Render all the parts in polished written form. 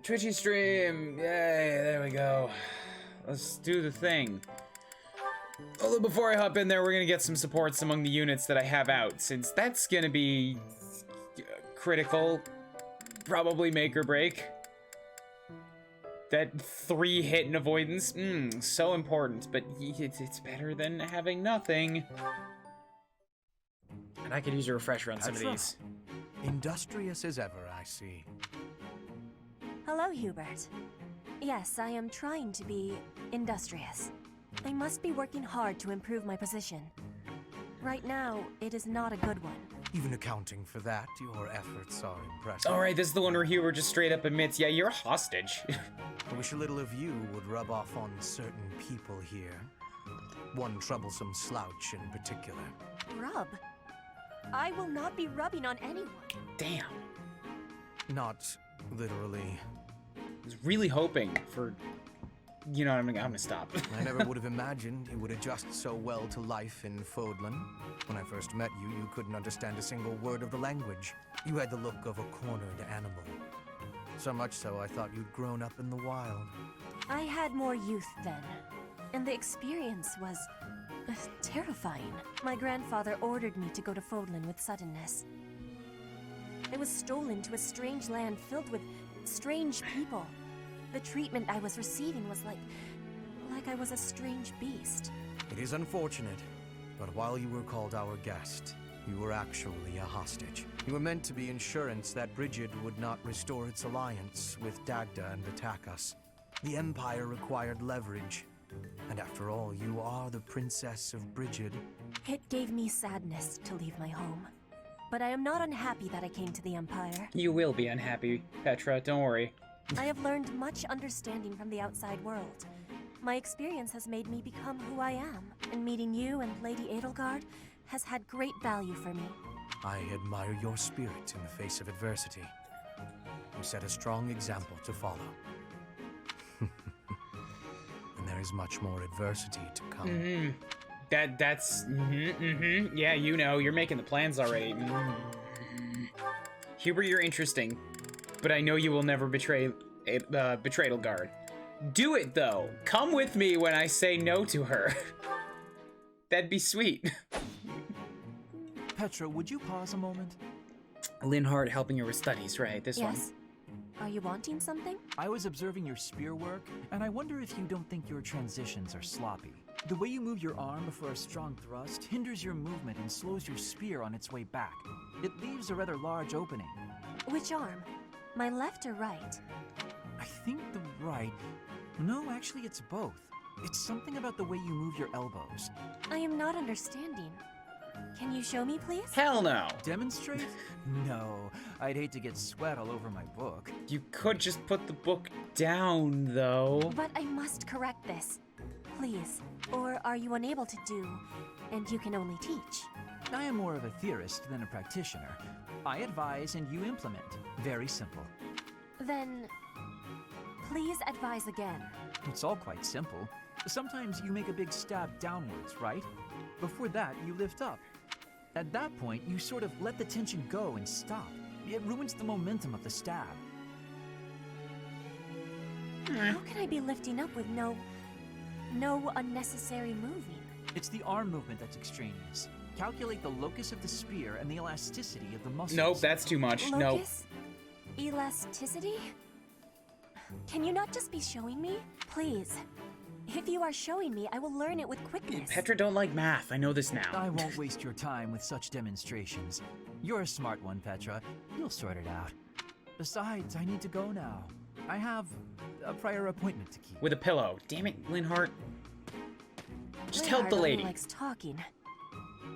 Twitchy stream. Yay, there we go. Let's do the thing. Although before I hop in there, we're gonna get some supports among the units that I have out, since that's gonna be critical. Probably make or break. That 3-hit and avoidance, so important, but it's better than having nothing. And I could use a refresher on some of these. Industrious as ever, I see. Hello, Hubert. Yes, I am trying to be industrious. I must be working hard to improve my position. Right now, it is not a good one. Even accounting for that, your efforts are impressive. Alright, this is the one where Hubert just straight up admits, yeah, you're a hostage. I wish a little of you would rub off on certain people here. One troublesome slouch in particular. Rub? I will not be rubbing on anyone. Damn. Not literally. I was really hoping for... You know what, I'm gonna stop. I never would have imagined you would adjust so well to life in Fodlan. When I first met you, you couldn't understand a single word of the language. You had the look of a cornered animal. So much so, I thought you'd grown up in the wild. I had more youth then, and the experience was terrifying. My grandfather ordered me to go to Fodlan with suddenness. I was stolen to a strange land filled with strange people. The treatment I was receiving was like I was a strange beast. It is unfortunate, but while you were called our guest, you were actually a hostage. You were meant to be insurance that Brigid would not restore its alliance with Dagda and attack us. The Empire required leverage, and after all, you are the Princess of Brigid. It gave me sadness to leave my home, but I am not unhappy that I came to the Empire. You will be unhappy, Petra, don't worry. I have learned much understanding from the outside world. My experience has made me become who I am, and meeting you and Lady Edelgard has had great value for me. I admire your spirit in the face of adversity. You set a strong example to follow. And there is much more adversity to come. Yeah, you know, you're making the plans already. Hubert, you're interesting. But I know you will never betray Edelgard. Do it, though. Come with me when I say no to her. That'd be sweet. Petra, would you pause a moment? Linhardt helping her with studies, right? This one. Yes? Are you wanting something? I was observing your spear work, and I wonder if you don't think your transitions are sloppy. The way you move your arm before a strong thrust hinders your movement and slows your spear on its way back. It leaves a rather large opening. Which arm? My left or right? I think the right... No, actually it's both. It's something about the way you move your elbows. I am not understanding. Can you show me, please? Hell no. Demonstrate? No, I'd hate to get sweat all over my book. You could just put the book down, though. But I must correct this. Please. Or are you unable to do, and you can only teach? I am more of a theorist than a practitioner. I advise and you implement. Very simple. Then, please advise again. It's all quite simple. Sometimes you make a big stab downwards, right? Before that, you lift up. At that point, you sort of let the tension go and stop. It ruins the momentum of the stab. How can I be lifting up with no unnecessary moving? It's the arm movement that's extraneous. Calculate the locus of the spear and the elasticity of the muscles. Nope, that's too much. Nope. Locus? Elasticity? Can you not just be showing me? Please. If you are showing me, I will learn it with quickness. Petra don't like math. I know this now. I won't waste your time with such demonstrations. You're a smart one, Petra. You'll sort it out. Besides, I need to go now. I have a prior appointment to keep. With a pillow. Damn it, Linhardt. Just help the Linhardt only lady. likes talking.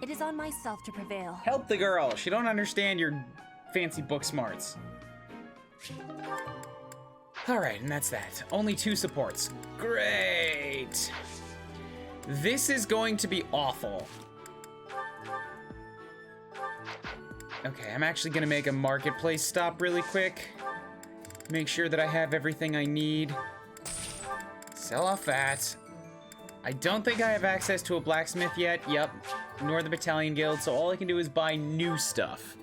It is on myself to prevail. Help the girl. She don't understand your fancy book smarts. Alright, and that's that. Only 2 supports. Great! This is going to be awful. Okay, I'm actually gonna make a marketplace stop really quick. Make sure that I have everything I need. Sell off that. I don't think I have access to a blacksmith yet. Yep, nor the battalion guild, so all I can do is buy new stuff.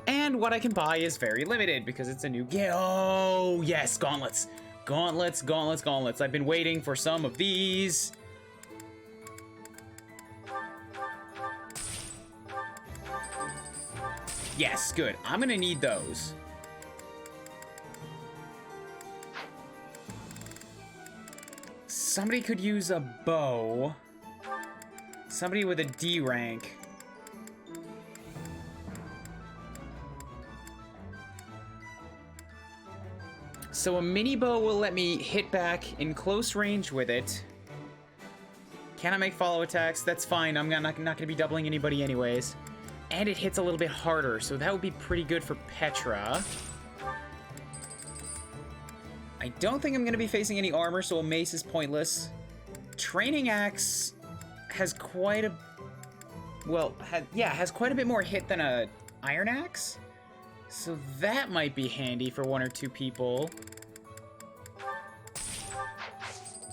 And what I can buy is very limited because it's a new game. Oh, yes, gauntlets. Gauntlets, gauntlets, gauntlets. I've been waiting for some of these. Yes, good. I'm gonna need those. Somebody could use a bow. Somebody with a D rank. So a mini bow will let me hit back in close range with it. Can I make follow attacks? That's fine. I'm not going to be doubling anybody anyways. And it hits a little bit harder, so that would be pretty good for Petra. I don't think I'm going to be facing any armor, so a mace is pointless. Training axe has quite a... Well, has quite a bit more hit than a iron axe. So that might be handy for one or two people.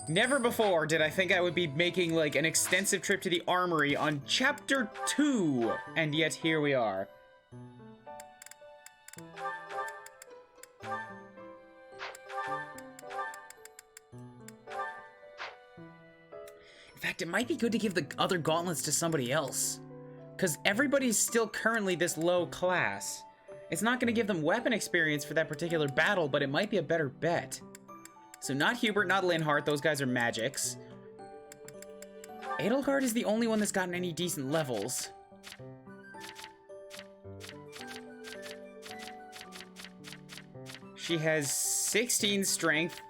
Never before did I think I would be making, like, an extensive trip to the armory on Chapter 2, and yet here we are. In fact, it might be good to give the other gauntlets to somebody else, because everybody's still currently this low class. It's not going to give them weapon experience for that particular battle, but it might be a better bet. So not Hubert, not Linhart, those guys are magics. Edelgard is the only one that's gotten any decent levels. She has 16 strength,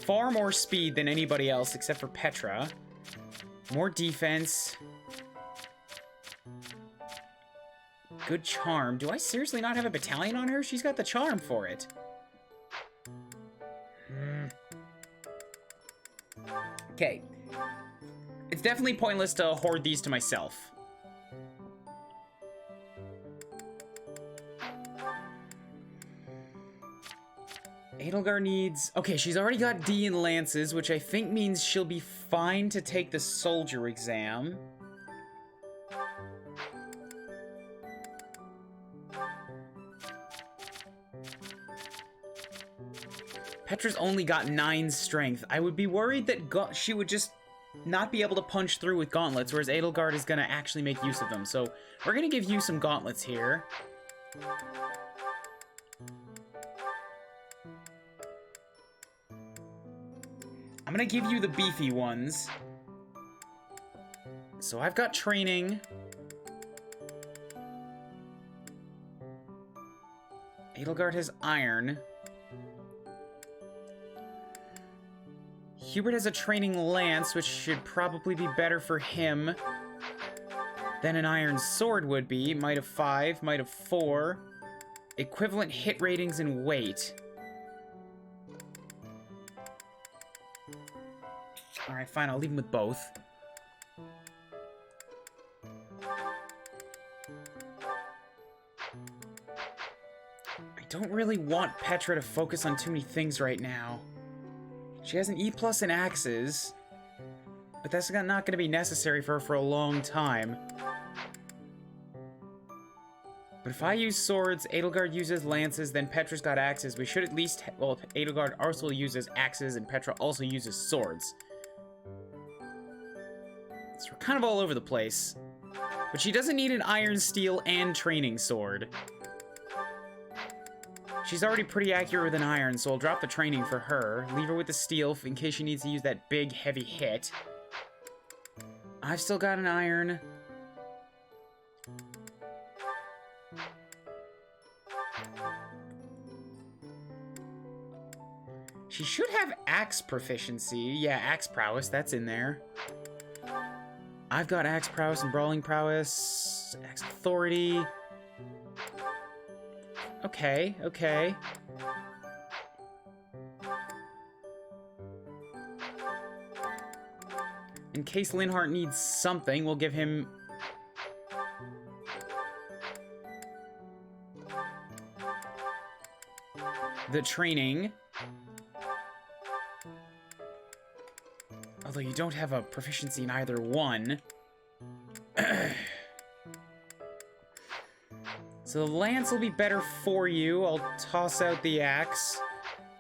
far more speed than anybody else except for Petra. More defense. Good charm. Do I seriously not have a battalion on her? She's got the charm for it. Okay. It's definitely pointless to hoard these to myself. Edelgard needs... Okay, she's already got D in lances, which I think means she'll be fine to take the soldier exam. Petra's only got 9 strength. I would be worried that she would just not be able to punch through with gauntlets, whereas Edelgard is going to actually make use of them. So we're going to give you some gauntlets here. I'm going to give you the beefy ones. So I've got training. Edelgard has iron. Hubert has a training lance, which should probably be better for him than an iron sword would be. Might of 5, might of 4. Equivalent hit ratings and weight. Alright, fine, I'll leave him with both. I don't really want Petra to focus on too many things right now. She has an E+ in axes, but that's not going to be necessary for her for a long time. But if I use swords, Edelgard uses lances, then Petra's got axes. We should at least... Well, Edelgard also uses axes, and Petra also uses swords. So we're kind of all over the place. But she doesn't need an iron, steel, and training sword. She's already pretty accurate with an iron, so I'll drop the training for her. Leave her with the steel in case she needs to use that big, heavy hit. I've still got an iron. She should have axe proficiency. Yeah, axe prowess, that's in there. I've got axe prowess and brawling prowess. Axe authority. Okay, okay. In case Linhart needs something, we'll give him... the training. Although you don't have a proficiency in either one. So the lance will be better for you. I'll toss out the axe.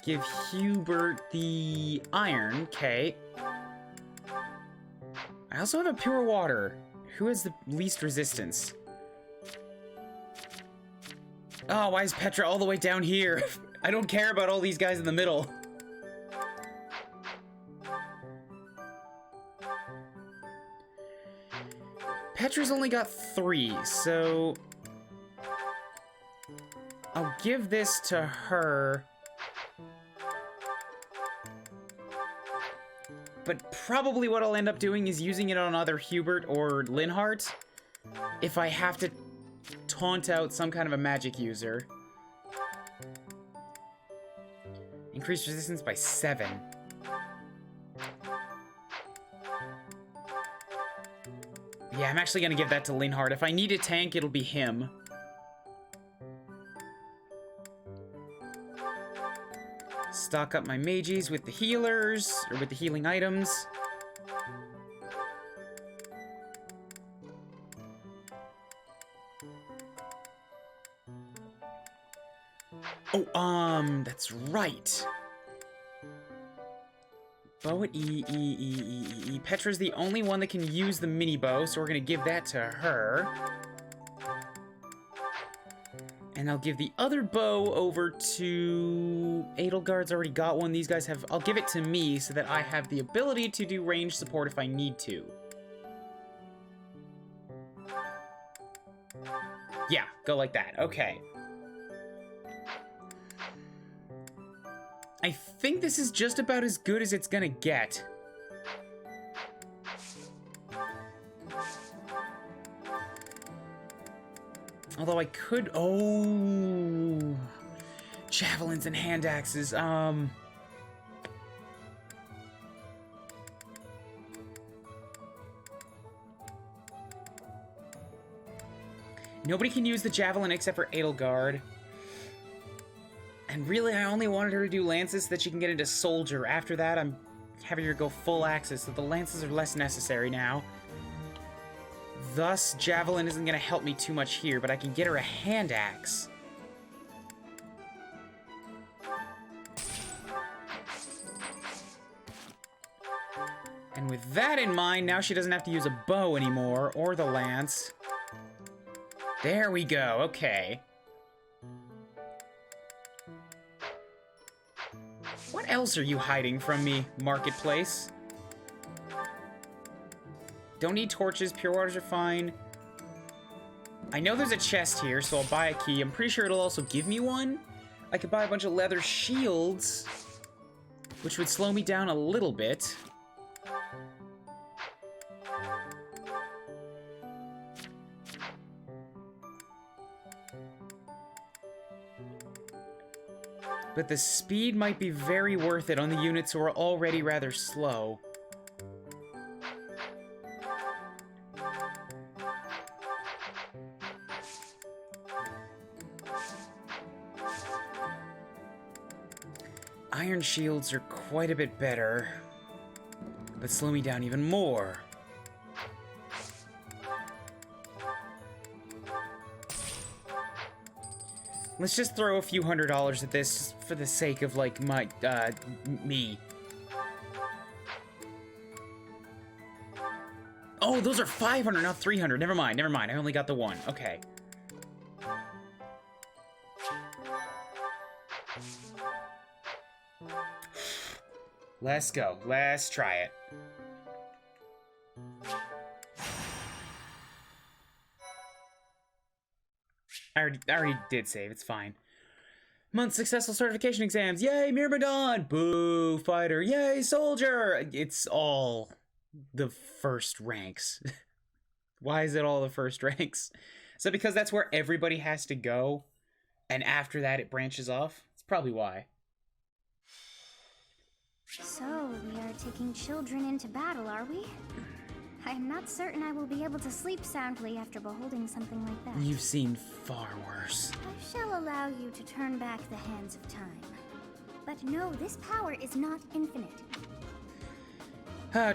Give Hubert the iron. Okay. I also have a pure water. Who has the least resistance? Oh, why is Petra all the way down here? I don't care about all these guys in the middle. Petra's only got 3, so I'll give this to her. But probably what I'll end up doing is using it on either Hubert or Linhart if I have to taunt out some kind of a magic user. Increase resistance by 7. Yeah, I'm actually gonna give that to Linhart. If I need a tank, it'll be him. Stock up my mages with the healers, or with the healing items. Oh, that's right. Bow at E. Petra's the only one that can use the mini bow, so we're gonna give that to her. And I'll give the other bow over to... Edelgard's already got one. These guys have... I'll give it to me so that I have the ability to do range support if I need to. Yeah, go like that. Okay. I think this is just about as good as it's gonna get. Although I could... Oh... Javelins and hand axes, Nobody can use the javelin except for Edelgard. And really, I only wanted her to do lances so that she can get into soldier. After that, I'm having her go full axes, so the lances are less necessary now. Thus, javelin isn't going to help me too much here, but I can get her a hand axe. And with that in mind, now she doesn't have to use a bow anymore, or the lance. There we go, okay. What else are you hiding from me, Marketplace? Don't need torches, pure waters are fine. I know there's a chest here, so I'll buy a key. I'm pretty sure it'll also give me one. I could buy a bunch of leather shields, which would slow me down a little bit. But the speed might be very worth it on the units who are already rather slow. Iron shields are quite a bit better, but slow me down even more. Let's just throw a few $100s at this just for the sake of, like, my, me. Oh, those are 500, not 300. Never mind, never mind. I only got the one. Okay. Let's go. Let's try it. I already did save. It's fine. Month successful certification exams. Yay, Myrmidon! Boo, fighter. Yay, soldier! It's all the first ranks. Why is it all the first ranks? So because that's where everybody has to go, and after that it branches off? That's probably why. So, we are taking children into battle, are we? I am not certain I will be able to sleep soundly after beholding something like that. You've seen far worse. I shall allow you to turn back the hands of time. But no, this power is not infinite.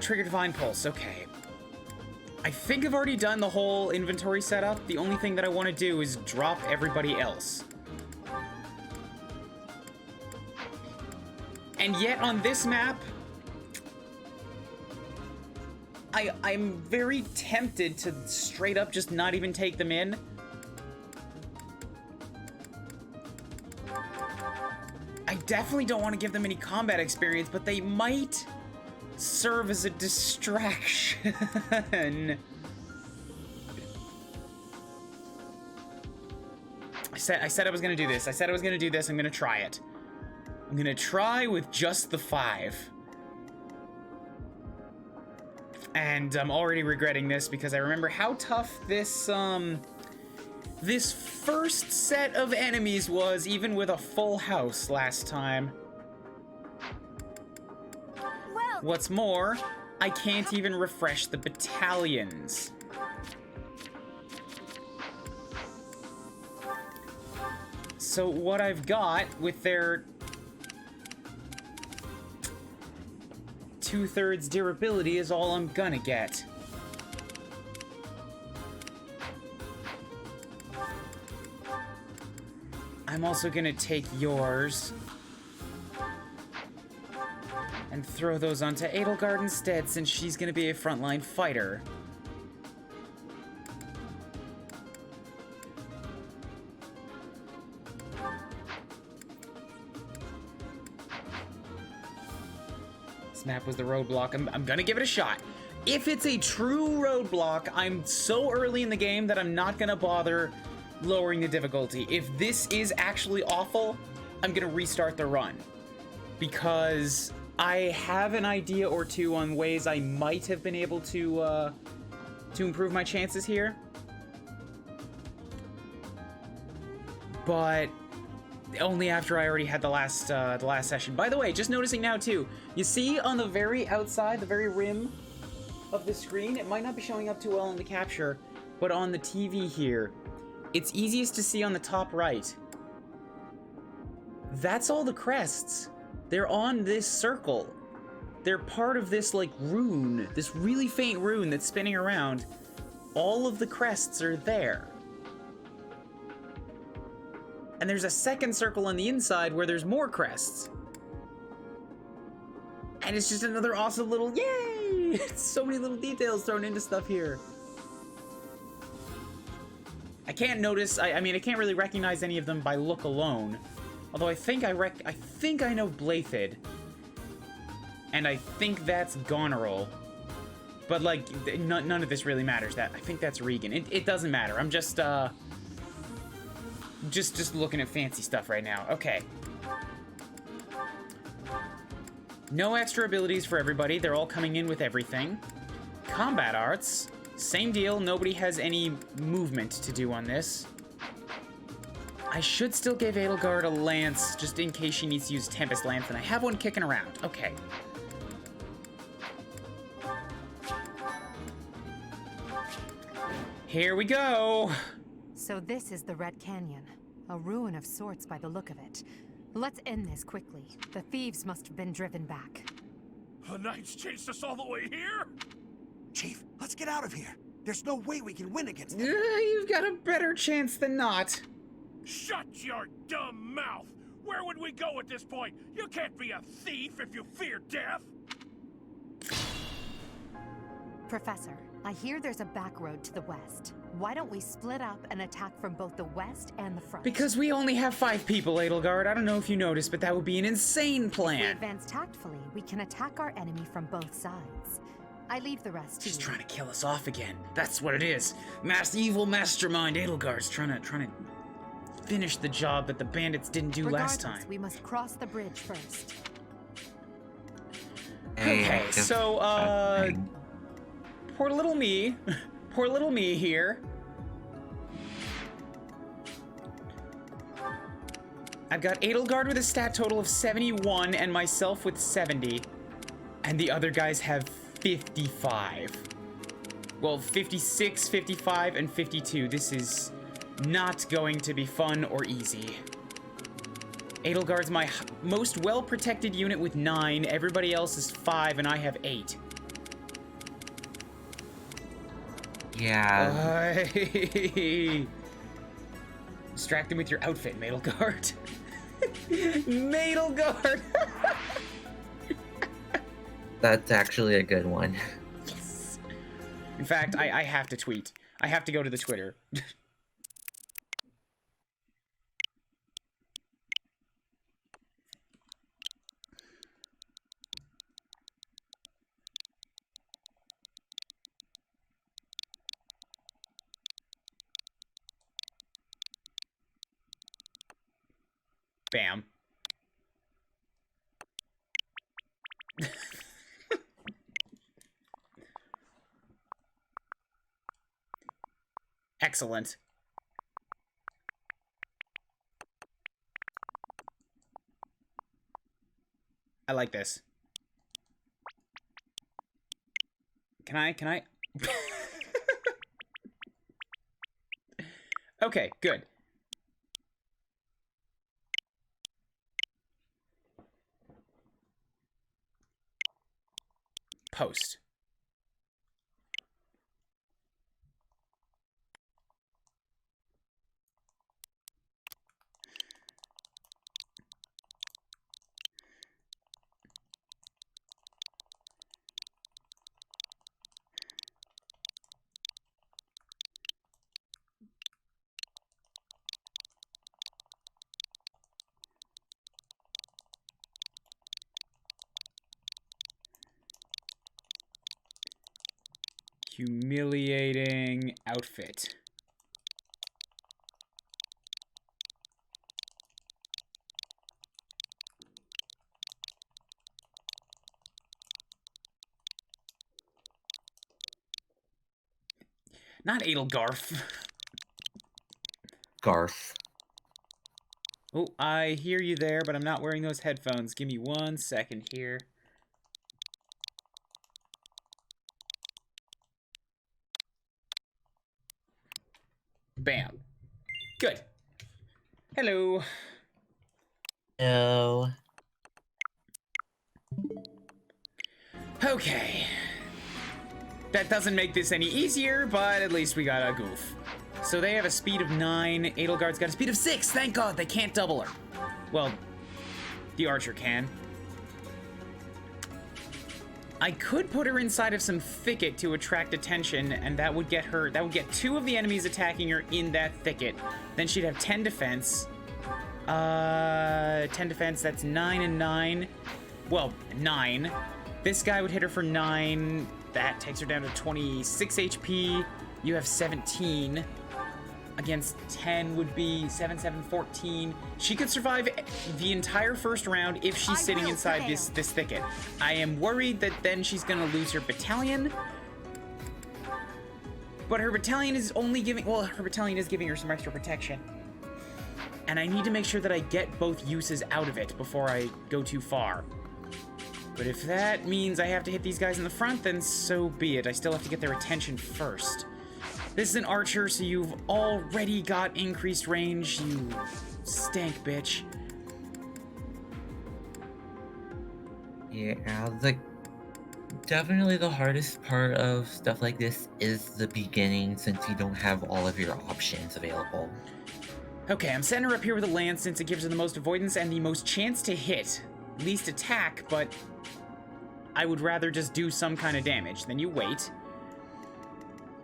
Trigger Divine Pulse, okay. I think I've already done the whole inventory setup. The only thing that I want to do is drop everybody else. And yet on this map, I'm very tempted to straight up just not even take them in. I definitely don't want to give them any combat experience, but they might serve as a distraction. I said I was gonna do this. I said I was gonna do this. I'm gonna try it. I'm gonna try with just the 5. And I'm already regretting this because I remember how tough this this first set of enemies was, even with a full house last time. Well, What's more, I can't even refresh the battalions. So what I've got with their 2/3 durability is all I'm gonna get. I'm also gonna take yours and throw those onto Edelgard instead, since she's gonna be a frontline fighter. This map was the roadblock. I'm gonna give it a shot. If it's a true roadblock, I'm so early in the game that I'm not gonna bother lowering the difficulty. If this is actually awful, I'm gonna restart the run, because I have an idea or two on ways I might have been able to improve my chances here. But only after I already had the last session. By the way, just noticing now too, you see on the very outside, the very rim of the screen, it might not be showing up too well in the capture, but on the TV here, it's easiest to see on the top right. That's all the crests. They're on this circle. They're part of this, like, rune, this really faint rune that's spinning around. All of the crests are there. And there's a second circle on the inside where there's more crests. And it's just another awesome little, yay! So many little details thrown into stuff here. I can't notice, I mean, I can't really recognize any of them by look alone. Although I think I know Blathid. And I think that's Goneril. But, like, none of this really matters. I think that's Regan. It doesn't matter. I'm just looking at fancy stuff right now. Okay. No extra abilities for everybody. They're all coming in with everything. Combat arts. Same deal. Nobody has any movement to do on this. I should still give Edelgard a lance, just in case she needs to use Tempest Lance, and I have one kicking around. Okay. Here we go! So this is the Red Canyon. A ruin of sorts by the look of it. Let's end this quickly. The thieves must have been driven back. The Knights chased us all the way here? Chief, let's get out of here. There's no way we can win against them. You've got a better chance than not. Shut your dumb mouth! Where would we go at this point? You can't be a thief if you fear death! Professor, I hear there's a back road to the west. Why don't we split up and attack from both the west and the front? Because we only have 5 people, Edelgard. I don't know if you noticed, but that would be an insane If we plan. advance tactfully, we can attack our enemy from both sides. I leave the rest to She's you. trying to kill us off again. That's what it is. Evil mastermind Edelgard's trying to finish the job that the bandits didn't do last time. Regardless, we must cross the bridge first. Okay, so, poor little me here. I've got Edelgard with a stat total of 71 and myself with 70. And the other guys have 55. Well, 56, 55, and 52. This is not going to be fun or easy. Edelgard's my most well-protected unit with 9. Everybody else is 5, and I have 8. Yeah. Distract him with your outfit, Madelgard. Madelgard! That's actually a good one. Yes. In fact, I have to tweet. I have to go to the Twitter. Bam. Excellent. I like this. Can I? Okay, good. Post. Humiliating outfit. Not Adelgarf. Garth. Oh, I hear you there, but I'm not wearing those headphones. Give me 1 second here. Bam. Good. Hello. No. Okay. That doesn't make this any easier, but at least we got a goof. So they have a speed of 9. Adelgard's got a speed of 6. Thank God, they can't double her. Well, the archer can. I could put her inside of some thicket to attract attention, and that would get her, that would get 2 of the enemies attacking her in that thicket. Then she'd have 10 defense. 10 defense, that's 9 and 9. Well, 9. This guy would hit her for 9. That takes her down to 26 HP. You have 17. Against 10 would be 7, 7, 14. She could survive the entire first round if she's sitting inside this thicket. I am worried that then she's gonna lose her battalion. But her battalion is only giving, well, her battalion is giving her some extra protection. And I need to make sure that I get both uses out of it before I go too far. But if that means I have to hit these guys in the front, then so be it. I still have to get their attention first. This is an archer, so you've already got increased range, you stank bitch. Yeah, definitely the hardest part of stuff like this is the beginning, since you don't have all of your options available. Okay, I'm setting her up here with a lance since it gives her the most avoidance and the most chance to hit. Least attack, but I would rather just do some kind of damage. Then you wait.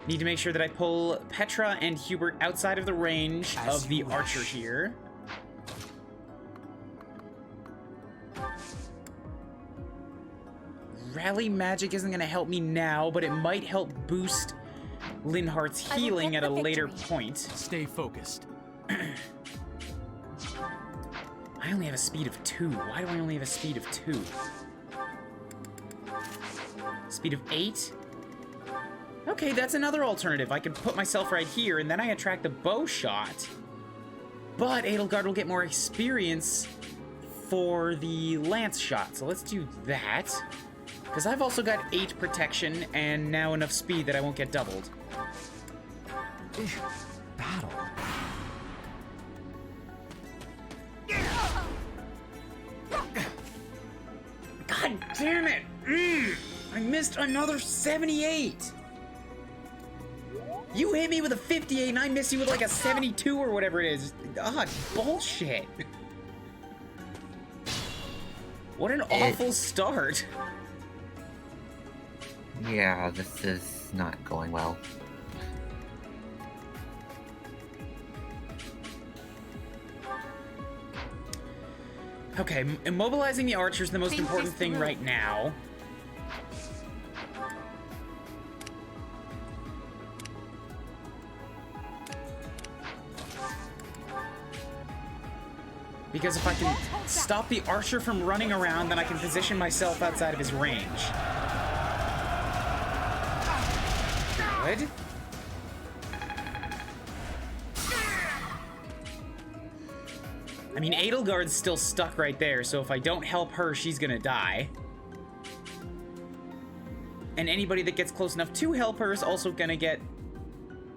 Need to make sure that I pull Petra and Hubert outside of the range of the archer here. Rally magic isn't going to help me now, but it might help boost Linhardt's healing at a later point. Stay focused. I only have a speed of 2. Why do I only have a speed of 2? Speed of 8? Okay, that's another alternative. I could put myself right here, and then I attract the bow shot. But Adelgard will get more experience for the lance shot. So let's do that. Because I've also got 8 protection, and now enough speed that I won't get doubled. Battle. God damn it! I missed another 78! You hit me with a 58 and I miss you with like a 72 or whatever it is. Ah, bullshit. What an awful start. Yeah, this is not going well. Okay, immobilizing the archer is the most important thing right now. Because if I can stop the archer from running around, then I can position myself outside of his range. Good. I mean, Edelgard's still stuck right there, so if I don't help her, she's gonna die. And anybody that gets close enough to help her is also gonna get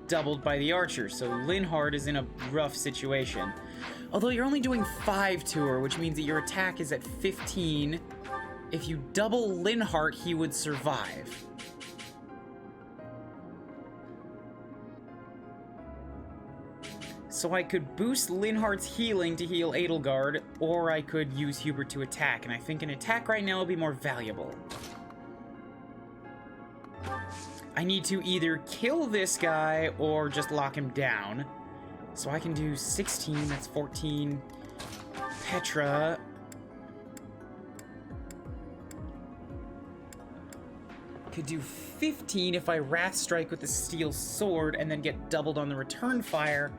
doubled by the archer, so Linhardt is in a rough situation. Although you're only doing 5 to her, which means that your attack is at 15. If you double Linhardt, he would survive. So I could boost Linhardt's healing to heal Edelgard, or I could use Hubert to attack, and I think an attack right now will be more valuable. I need to either kill this guy or just lock him down. So I can do 16, that's 14. Petra. Could do 15 if I Wrath Strike with the Steel Sword and then get doubled on the return fire.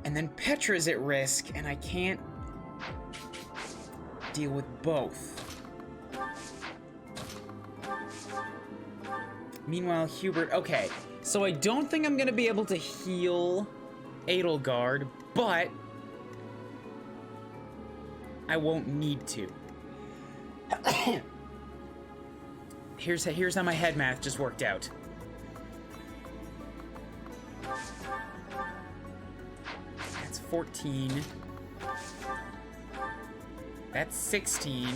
And then Petra's at risk, and I can't deal with both. Meanwhile, Hubert... Okay, so I don't think I'm gonna be able to heal Edelgard, but I won't need to. Here's how my head math just worked out. That's 14. That's 16.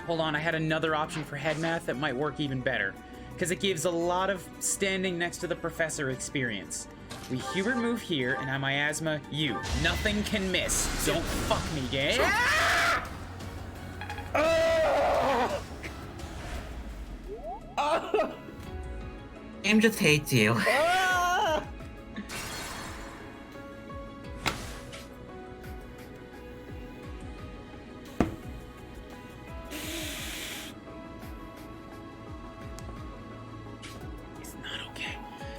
Hold on, I had another option for head math that might work even better, because it gives a lot of standing next to the professor experience. We Hubert move here, and I miasma you. Nothing can miss. Don't fuck me, game. Game just hates you.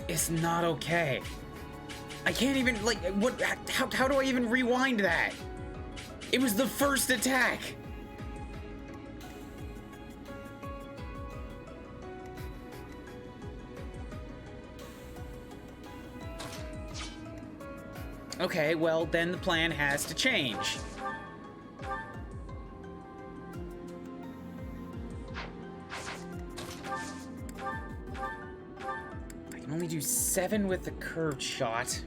It's not okay. I can't even, like, what, how do I even rewind that? It was the first attack. Okay, well, then the plan has to change. Only do 7 with the curved shot,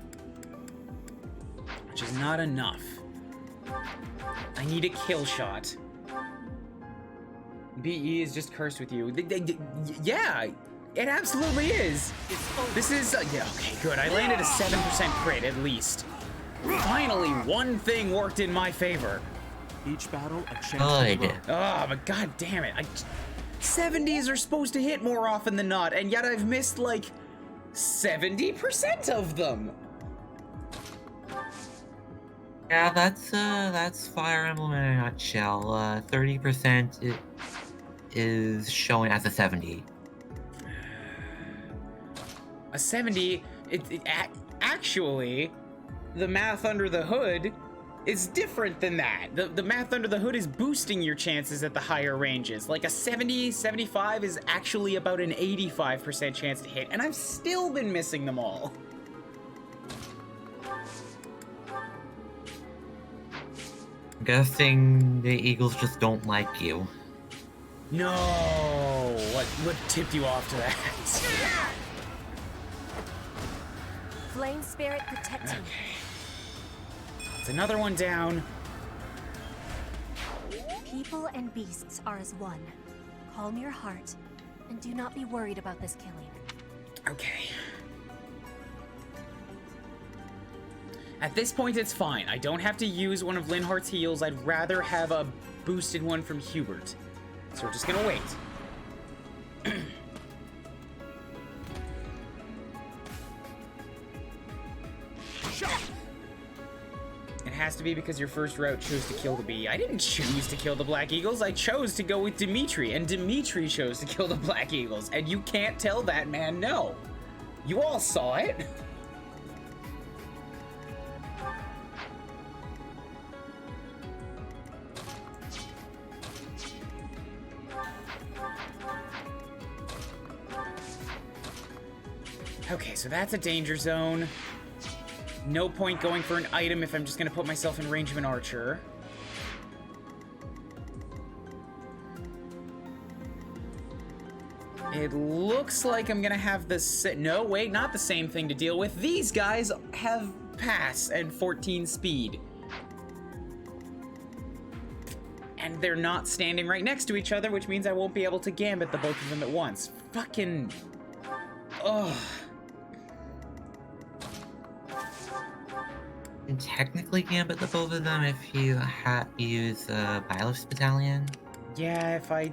which is not enough. I need a kill shot. BE is just cursed with you. Yeah, it absolutely is. This is, yeah, okay, good. I landed a 7% crit at least. Finally, one thing worked in my favor. Each battle, a chance. Good. Oh, but god damn it. 70s are supposed to hit more often than not, and yet I've missed, like, 70% of them. Yeah, that's Fire Emblem in a nutshell. 30% is showing as a 70. A 70, actually, the math under the hood is different than that. The math under the hood is boosting your chances at the higher ranges. Like a 70, 75 is actually about an 85% chance to hit, and I've still been missing them all. I'm guessing the Eagles just don't like you. No, what tipped you off to that? Flame spirit protecting. Okay. It's another one down. People and beasts are as one. Calm your heart And do not be worried about this killing. Okay. At this point, it's fine. I don't have to use one of Linhart's heals. I'd rather have a boosted one from Hubert. So we're just gonna wait. It has to be because your first route chose to kill the bee. I didn't choose to kill the Black Eagles. I chose to go with Dimitri, and Dimitri chose to kill the Black Eagles. And you can't tell that man no. You all saw it. Okay, so that's a danger zone. No point going for an item if I'm just gonna put myself in range of an archer. It looks like I'm gonna have the no, wait, not the same thing to deal with. These guys have pass and 14 speed. And they're not standing right next to each other, which means I won't be able to gambit the both of them at once. Fucking... ugh. You can technically gambit the both of them if you use Bylif's Battalion. Yeah, if I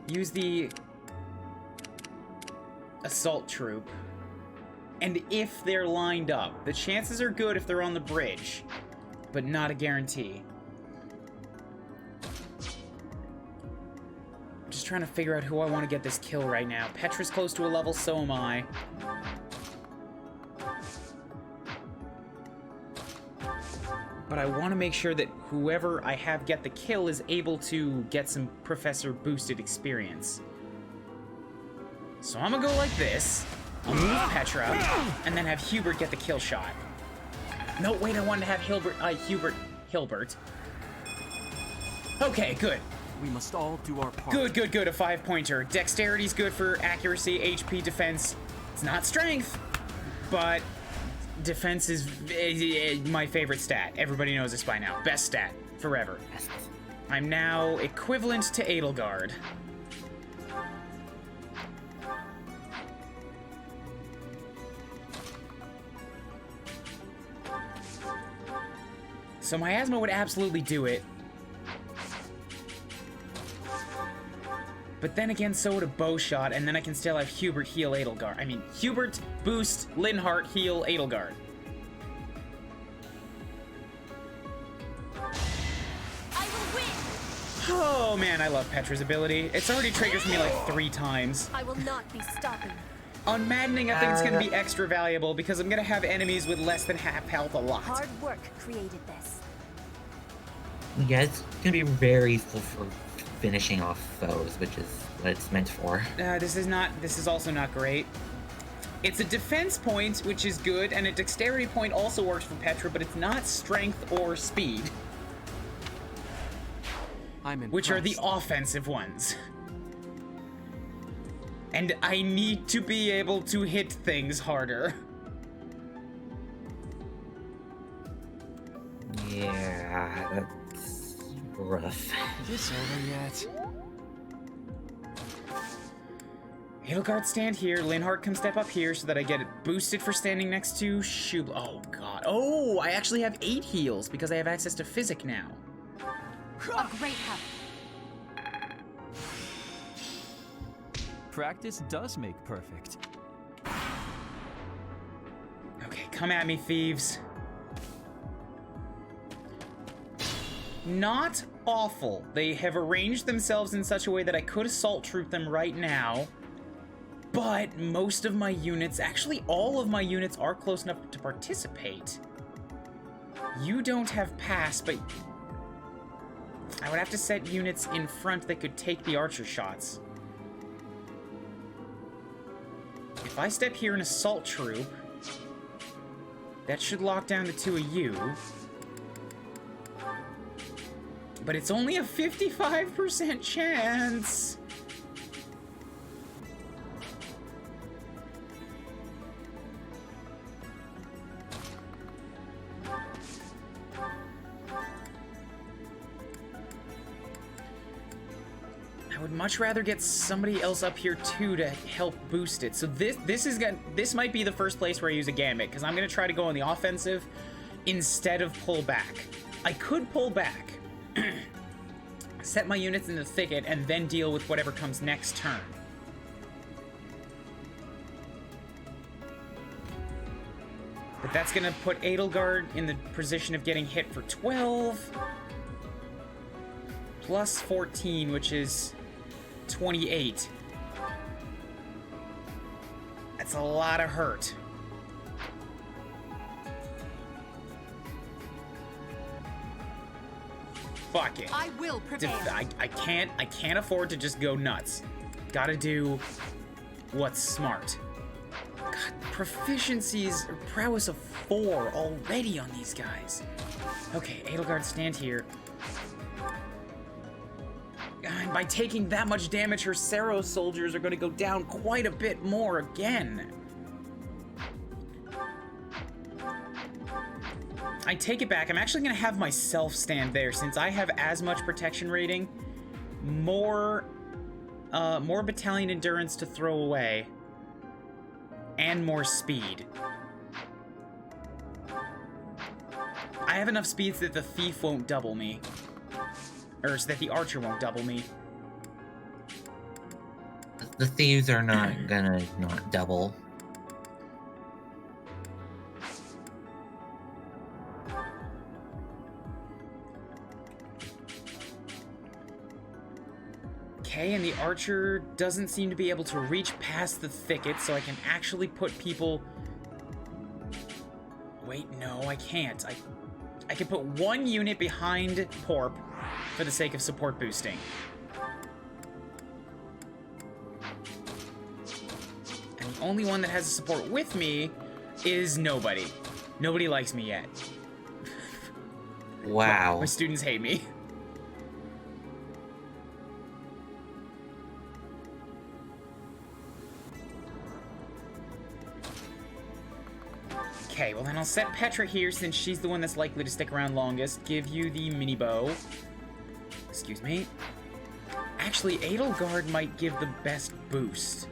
use the assault troop, and if they're lined up, the chances are good if they're on the bridge, but not a guarantee. I'm just trying to figure out who I want to get this kill right now. Petra's close to a level, so am I. But I want to make sure that whoever I have get the kill is able to get some Professor boosted experience. So I'm gonna go like this. I'll move Petra, and then have Hubert get the kill shot. No, wait, I wanted to have Hilbert. Okay, good. We must all do our part. Good, good, good. A 5-pointer. Dexterity's good for accuracy, HP, defense. It's not strength, but defense is my favorite stat. Everybody knows this by now. Best stat. Forever. I'm now equivalent to Edelgard. So Miasma would absolutely do it. But then again, so would a bow shot, and then I can still have Hubert heal Edelgard. I mean, Hubert boost Linhart heal Edelgard. I will win! Oh man, I love Petra's ability. It's already triggers me like 3 times. I will not be stopping. On Maddening, I think it's gonna be extra valuable because I'm gonna have enemies with less than half health a lot. Hard work created this. Yeah, it's gonna be very useful for finishing off foes, which is what it's meant for. This is also not great. It's a defense point, which is good, and a dexterity point also works for Petra, but it's not strength or speed, which are the offensive ones. And I need to be able to hit things harder. Yeah, that's rough. Is this over yet? Edelgard stand here, Linhart come step up here so that I get it boosted for standing next to Shub. Oh god. Oh, I actually have 8 heals because I have access to Physic now. A great help. Practice does make perfect. Okay, come at me, thieves. Not awful. They have arranged themselves in such a way that I could assault troop them right now. But most of my units, actually all of my units are close enough to participate. You don't have pass, but I would have to set units in front that could take the archer shots. If I step here and assault troop, that should lock down the 2 of you. But it's only a 55% chance. I would much rather get somebody else up here too to help boost it. So this might be the first place where I use a gambit, because I'm gonna try to go on the offensive instead of pull back. I could pull back, set my units in the thicket, and then deal with whatever comes next turn. But that's gonna put Edelgard in the position of getting hit for 12. Plus 14, which is 28. That's a lot of hurt. Fuck it. I will prevail. I can't afford to just go nuts. Gotta do what's smart. God, proficiencies or prowess of 4 already on these guys. Okay, Edelgard, stand here. And by taking that much damage, her Sero soldiers are going to go down quite a bit more again. I take it back. I'm actually going to have myself stand there since I have as much protection rating, more battalion endurance to throw away, and more speed. I have enough speed so that the thief won't double me. Or so that the archer won't double me. The thieves are not gonna not double. Okay, and the archer doesn't seem to be able to reach past the thicket, so I can actually put people... Wait, no, I can't. I can put 1 unit behind Porp for the sake of support boosting. And the only one that has a support with me is nobody. Nobody likes me yet. Wow. My students hate me. Okay, well then I'll set Petra here since she's the one that's likely to stick around longest. Give you the mini bow. Excuse me. Actually, Edelgard might give the best boost.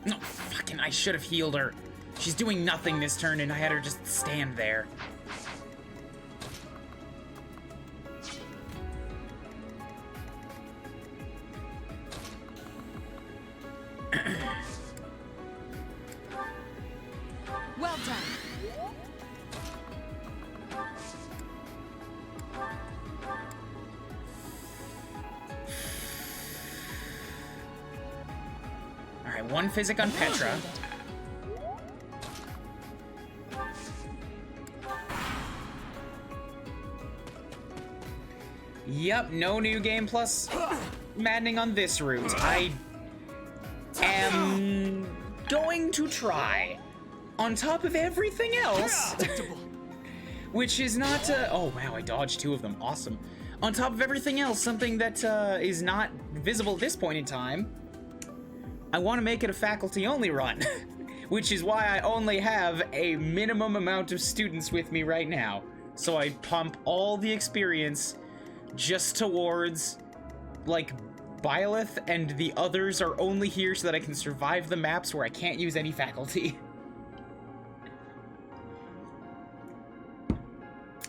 No, fucking, I should have healed her. She's doing nothing this turn and I had her just stand there. Well done. All right, 1 physic on Petra. Yep, no new game plus maddening on this route. I am going to try. On top of everything else, which is not, oh wow, I dodged 2 of them, awesome. On top of everything else, something that is not visible at this point in time, I want to make it a faculty-only run, which is why I only have a minimum amount of students with me right now. So I pump all the experience just towards, like, Byleth, and the others are only here so that I can survive the maps where I can't use any faculty.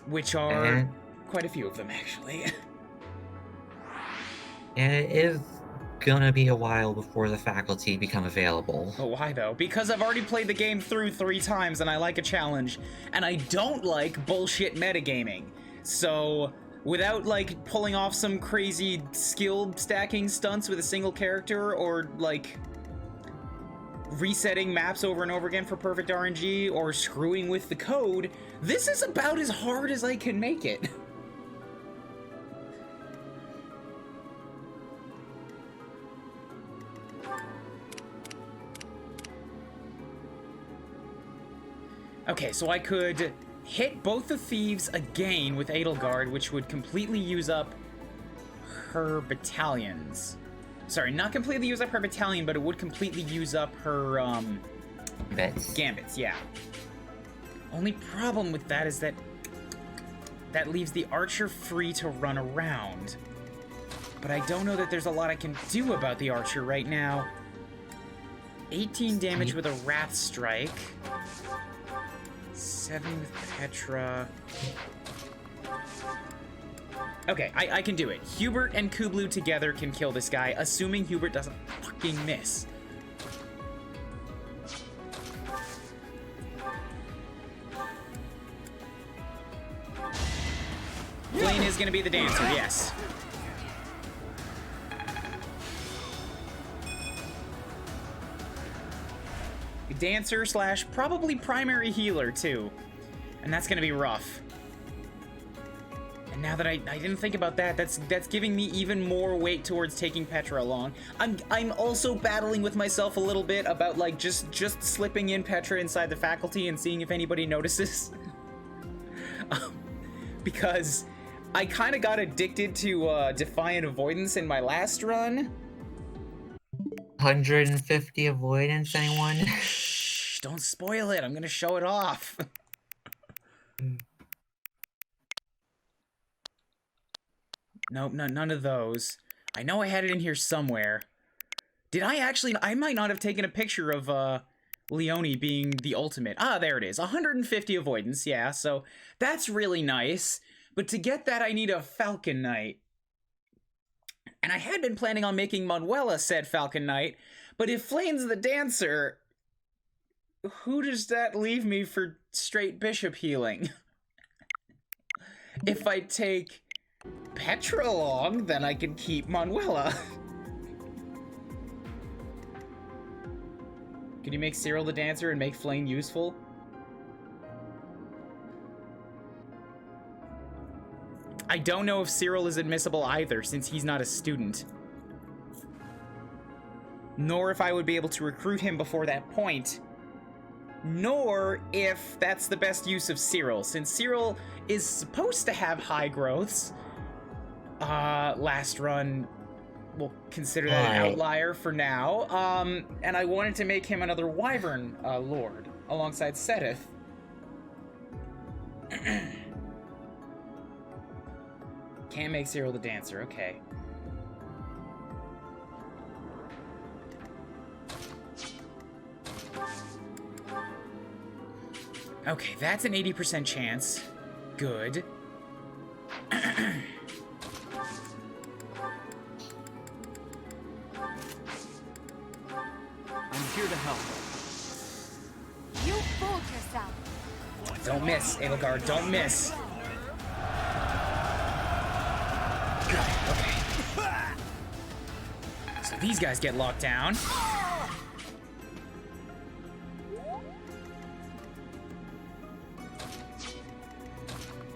Which are quite a few of them, actually. And it is gonna be a while before the faculty become available. But why, though? Because I've already played the game through 3 times, and I like a challenge, and I don't like bullshit metagaming. So, without, like, pulling off some crazy skill stacking stunts with a single character, or, like, resetting maps over and over again for perfect RNG, or screwing with the code, this is about as hard as I can make it. Okay, so I could hit both the thieves again with Edelgard, which would completely use up her battalions. Sorry, not completely use up her battalion, but it would completely use up her Gambits, yeah. Only problem with that is that leaves the archer free to run around. But I don't know that there's a lot I can do about the archer right now. 18 damage with a Wrath Strike. 7 with Petra. Okay, I can do it. Hubert and Kublu together can kill this guy, assuming Hubert doesn't fucking miss. Blaine is gonna be the dancer, yes. Dancer slash probably primary healer too. And that's gonna be rough. And now that I didn't think about that, that's giving me even more weight towards taking Petra along. I'm also battling with myself a little bit about like just slipping in Petra inside the faculty and seeing if anybody notices. Because I kind of got addicted to Defiant Avoidance in my last run. 150 avoidance, anyone? Shh, don't spoil it. I'm gonna show it off. Nope, none of those. I know I had it in here somewhere. Did I actually? I might not have taken a picture of Leone being the ultimate. Ah, there it is. 150 avoidance, yeah, so that's really nice. But to get that, I need a Falcon Knight. And I had been planning on making Manuela said Falcon Knight, but if Flame's the dancer, who does that leave me for straight bishop healing? If I take Petra along, then I can keep Manuela. Can you make Cyril the dancer and make Flame useful? I don't know if Cyril is admissible either, since he's not a student. Nor if I would be able to recruit him before that point. Nor if that's the best use of Cyril, since Cyril is supposed to have high growths. Last run, we'll consider that an outlier for now. And I wanted to make him another Wyvern Lord, alongside Seteth. Can't make Cyril the dancer, okay. Okay, that's an 80% chance. Good. I'm here to help. You fooled yourself. Don't miss, Edelgard, don't miss. Okay. So these guys get locked down.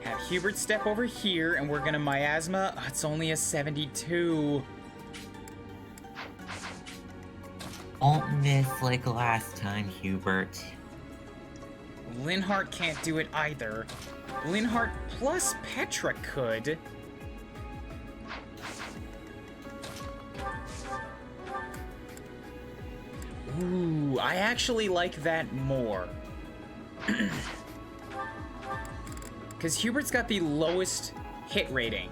Have Hubert step over here, and we're gonna miasma. Oh, it's only a 72. Don't miss like last time, Hubert. Linhardt can't do it either. Linhardt plus Petra could. Ooh, I actually like that more. Because Hubert's got the lowest hit rating.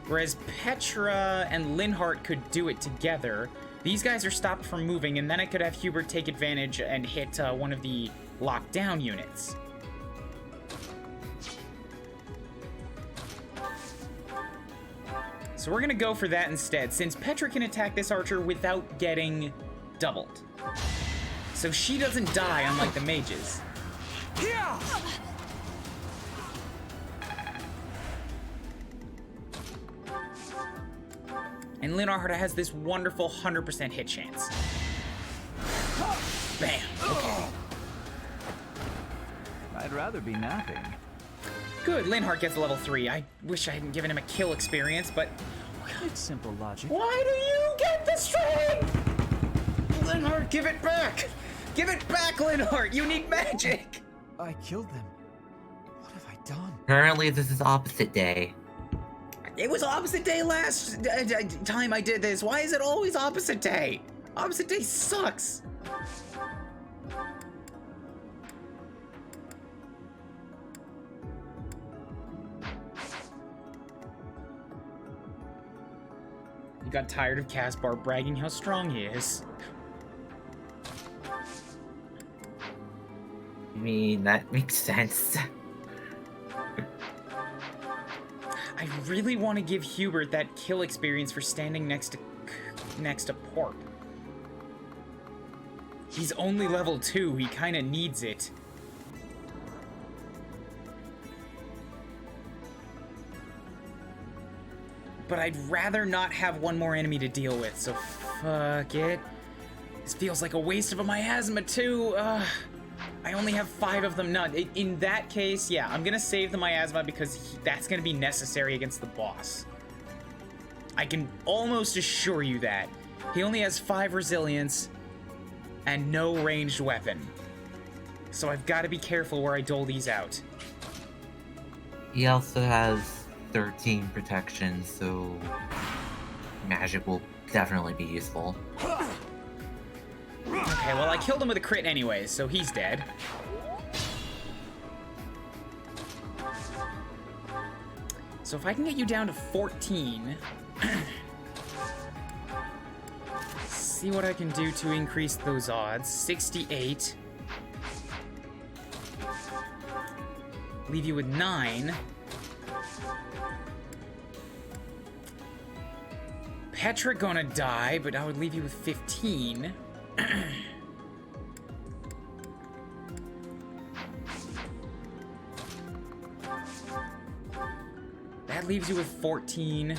Whereas Petra and Linhardt could do it together. These guys are stopped from moving, and then I could have Hubert take advantage and hit one of the lockdown units. So we're gonna go for that instead, since Petra can attack this archer without getting doubled. So she doesn't die, unlike the mages. And Linhardt has this wonderful 100% hit chance. Bam, okay. I'd rather be napping. Good, Linhardt gets a level 3. I wish I hadn't given him a kill experience, but... It's simple logic. Why do you get the strength? Linhardt, give it back! Give it back, Linhardt! You need magic! I killed them. What have I done? Currently, this is opposite day. It was opposite day last time I did this. Why is it always opposite day? Opposite day sucks. He got tired of Caspar bragging how strong he is. I mean, that makes sense. I really want to give Hubert that kill experience for standing next to Porp. He's only level 2, he kinda needs it. But I'd rather not have one more enemy to deal with, so fuck it. This feels like a waste of a miasma too. I only have 5 of them. In that case, yeah, I'm gonna save the miasma because that's gonna be necessary against the boss. I can almost assure you that. He only has 5 resilience and no ranged weapon. So I've got to be careful where I dole these out. He also has 13 protection, so magic will definitely be useful. Okay, well I killed him with a crit anyway, so he's dead. So if I can get you down to 14, see what I can do to increase those odds. 68. Leave you with 9. Petra gonna die, but I would leave you with 15. That leaves you with 14.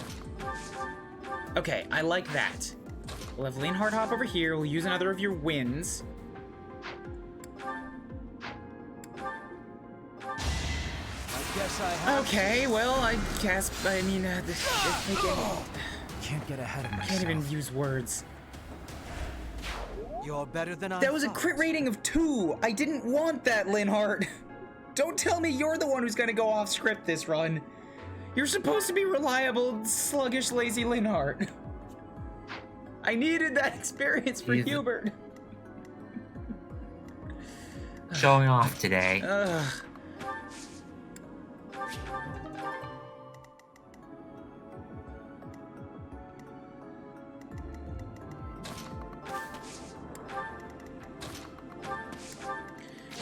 Okay, I like that. We'll have Linhardt hop over here. We'll use another of your wins. Okay, well, I mean, Can't get ahead of myself. Can't even use words. You're better than I That was a thought. crit rating of 2. I didn't want that, Linhardt. Don't tell me you're the one who's gonna go off script this run. You're supposed to be reliable, sluggish, lazy Linhardt. I needed that experience for Hubert. Showing off today. Ugh.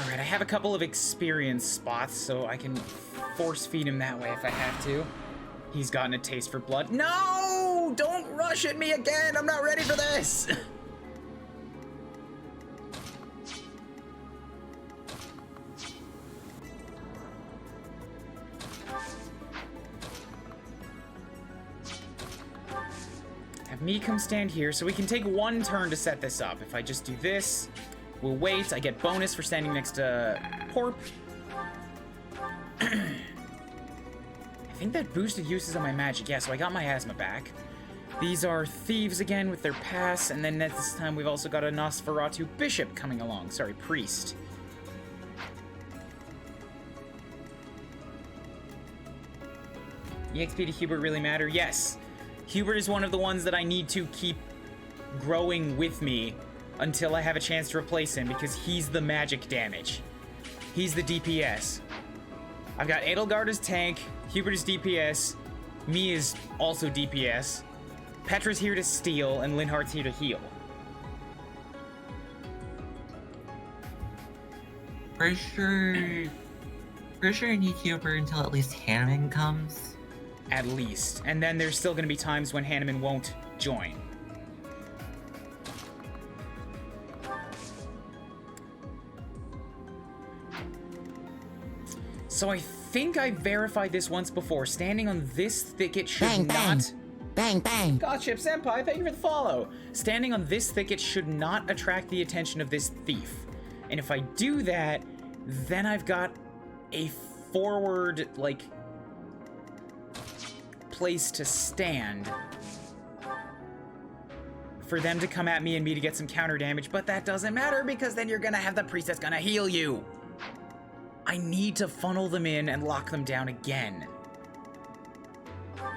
Alright, I have a couple of experience spots, so I can force feed him that way if I have to. He's gotten a taste for blood. No! Don't rush at me again! I'm not ready for this! Have me come stand here, so we can take 1 turn to set this up. If I just do this, we'll wait. I get bonus for standing next to Porp. I think that boosted uses on my magic. Yeah, so I got my asthma back. These are thieves again with their pass, and then this time we've also got a Nosferatu bishop coming along. Sorry, priest. EXP to Hubert really matter? Yes. Hubert is one of the ones that I need to keep growing with me until I have a chance to replace him, because he's the magic damage. He's the DPS. I've got Edelgard as tank, Hubert is DPS, me is also DPS, Petra's here to steal, and Linhardt's here to heal. Pretty sure I need Hubert until at least Hanneman comes. At least. And then there's still gonna be times when Hanneman won't join. So I think I verified this once before. Standing on this thicket should not... Bang, bang. Godship Senpai, thank you for the follow. Standing on this thicket should not attract the attention of this thief. And if I do that, then I've got a forward, like, place to stand for them to come at me and me to get some counter damage, but that doesn't matter because then you're gonna have the priest that's gonna heal you. I need to funnel them in and lock them down again.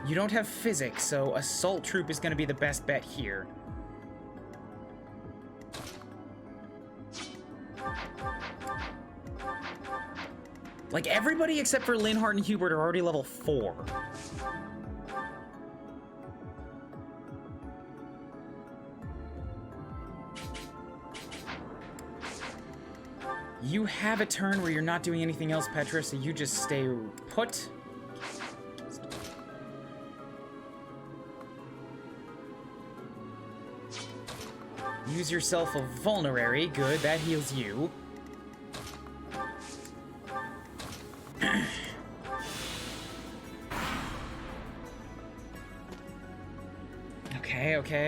You don't have physics, so Assault Troop is gonna be the best bet here. Like, everybody except for Linhardt and Hubert are already level 4. You have a turn where you're not doing anything else, Petra, so you just stay put. Use yourself a vulnerary. Good, that heals you.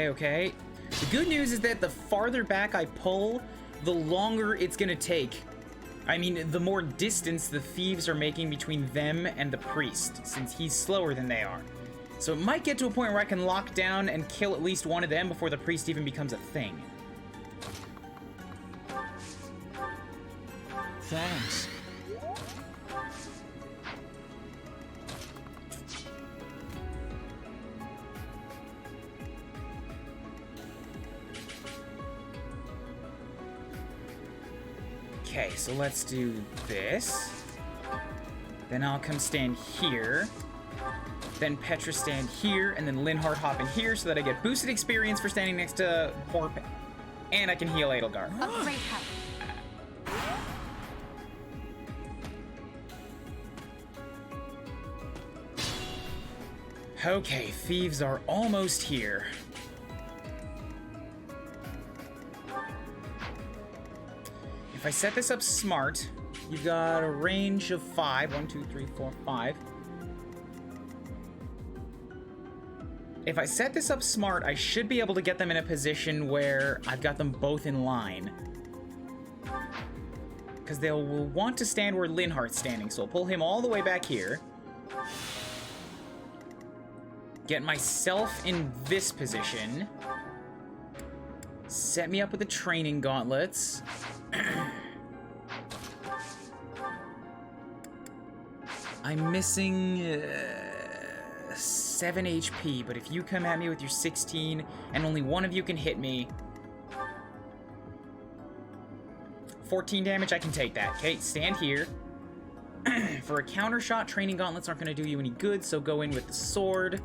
Okay. The good news is that the farther back I pull, the longer it's gonna take. I mean, the more distance the thieves are making between them and the priest, since he's slower than they are. So it might get to a point where I can lock down and kill at least one of them before the priest even becomes a thing. Thanks. Okay, so let's do this. Then I'll come stand here. Then Petra stand here, and then Linhardt hop in here so that I get boosted experience for standing next to Porp, and I can heal Edelgard. A great help. Okay, thieves are almost here. If I set this up smart, you've got a range of 5. 1, 2, 3, 4, 5. If I set this up smart, I should be able to get them in a position where I've got them both in line. Because they'll want to stand where Linhardt's standing, so I'll pull him all the way back here. Get myself in this position. Set me up with the training gauntlets. I'm missing 7 HP, but if you come at me with your 16 and only one of you can hit me, 14 damage, I can take that. Okay, stand here. For a counter shot, training gauntlets aren't going to do you any good, so go in with the sword.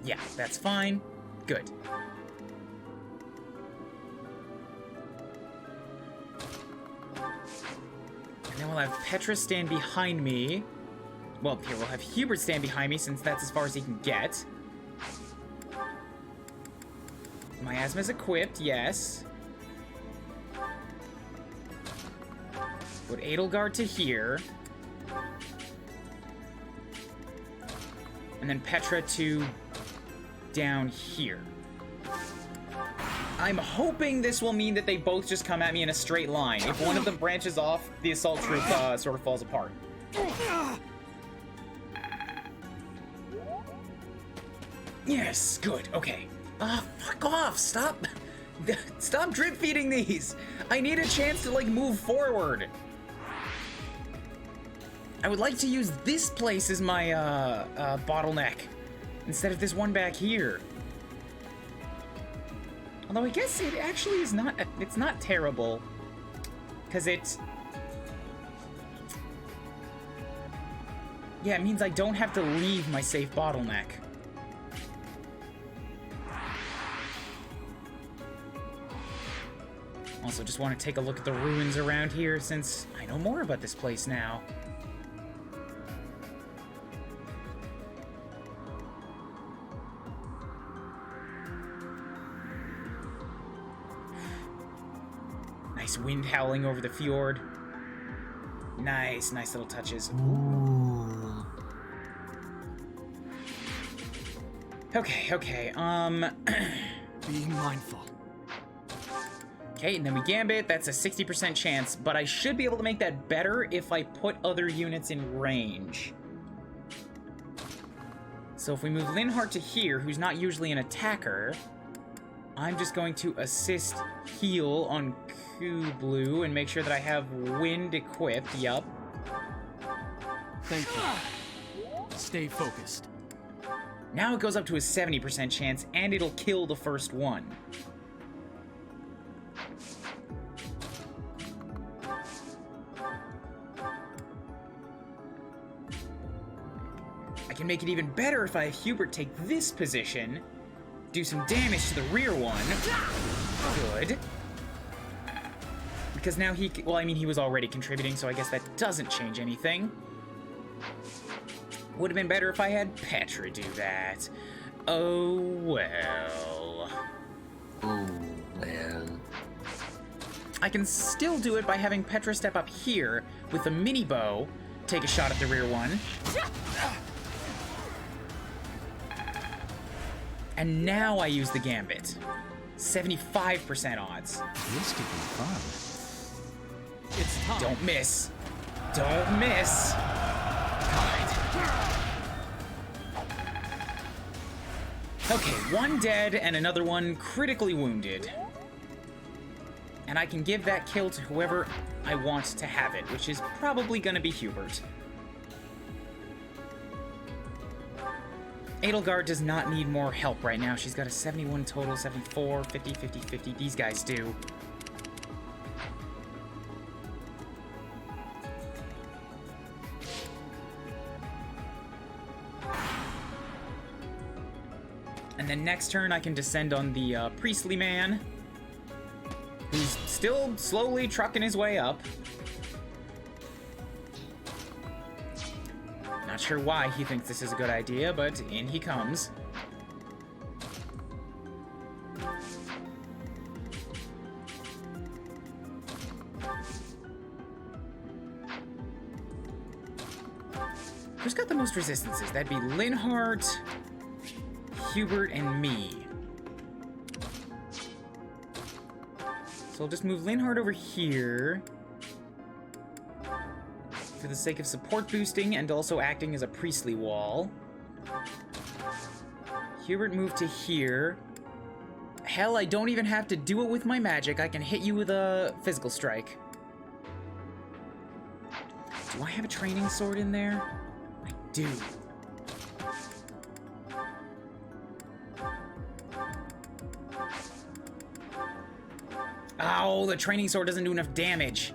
Yeah, that's fine. Good. And then we'll have Petra stand behind me. Well, here, we'll have Hubert stand behind me since that's as far as he can get. Miasma's equipped, yes. Put Edelgard to here. And then Petra to down here. I'm hoping this will mean that they both just come at me in a straight line. If one of them branches off, the assault troop sort of falls apart. Yes, good, okay. Fuck off, stop drip feeding these. I need a chance to, like, move forward. I would like to use this place as my, bottleneck, instead of this one back here. Although I guess it actually is not, it's not terrible. Because it means I don't have to leave my safe bottleneck. Also, just want to take a look at the ruins around here since I know more about this place now. Nice wind howling over the fjord. Nice little touches. Ooh. Okay, Being mindful. Okay, and then we gambit. That's a 60% chance, but I should be able to make that better if I put other units in range. So if we move Linhardt to here, who's not usually an attacker, I'm just going to assist heal on Kuuribro and make sure that I have wind equipped. Yup. Thank you. Stay focused. Now it goes up to a 70% chance, and it'll kill the first one. I can make it even better if I have Hubert take this position, do some damage to the rear one. Good. Because now he, well, I mean, he was already contributing, so I guess that doesn't change anything. Would have been better if I had Petra do that. Oh, well. Oh, well. I can still do it by having Petra step up here with a mini bow, take a shot at the rear one. And now I use the gambit. 75% odds. This could be fun. It's time. Don't miss. Don't miss. God. Okay, one dead and another one critically wounded. And I can give that kill to whoever I want to have it, which is probably gonna be Hubert. Edelgard does not need more help right now. She's got a 71 total, 74, 50, 50, 50. These guys do. And then next turn I can descend on the priestly man, who's still slowly trucking his way up. Not sure why he thinks this is a good idea, but in he comes. Who's got the most resistances? That'd be Linhardt, Hubert, and me. So I'll just move Linhardt over here for the sake of support boosting and also acting as a priestly wall. Hubert moved to here. Hell, I don't even have to do it with my magic. I can hit you with a physical strike. Do I have a training sword in there? I do. Oh, the training sword doesn't do enough damage.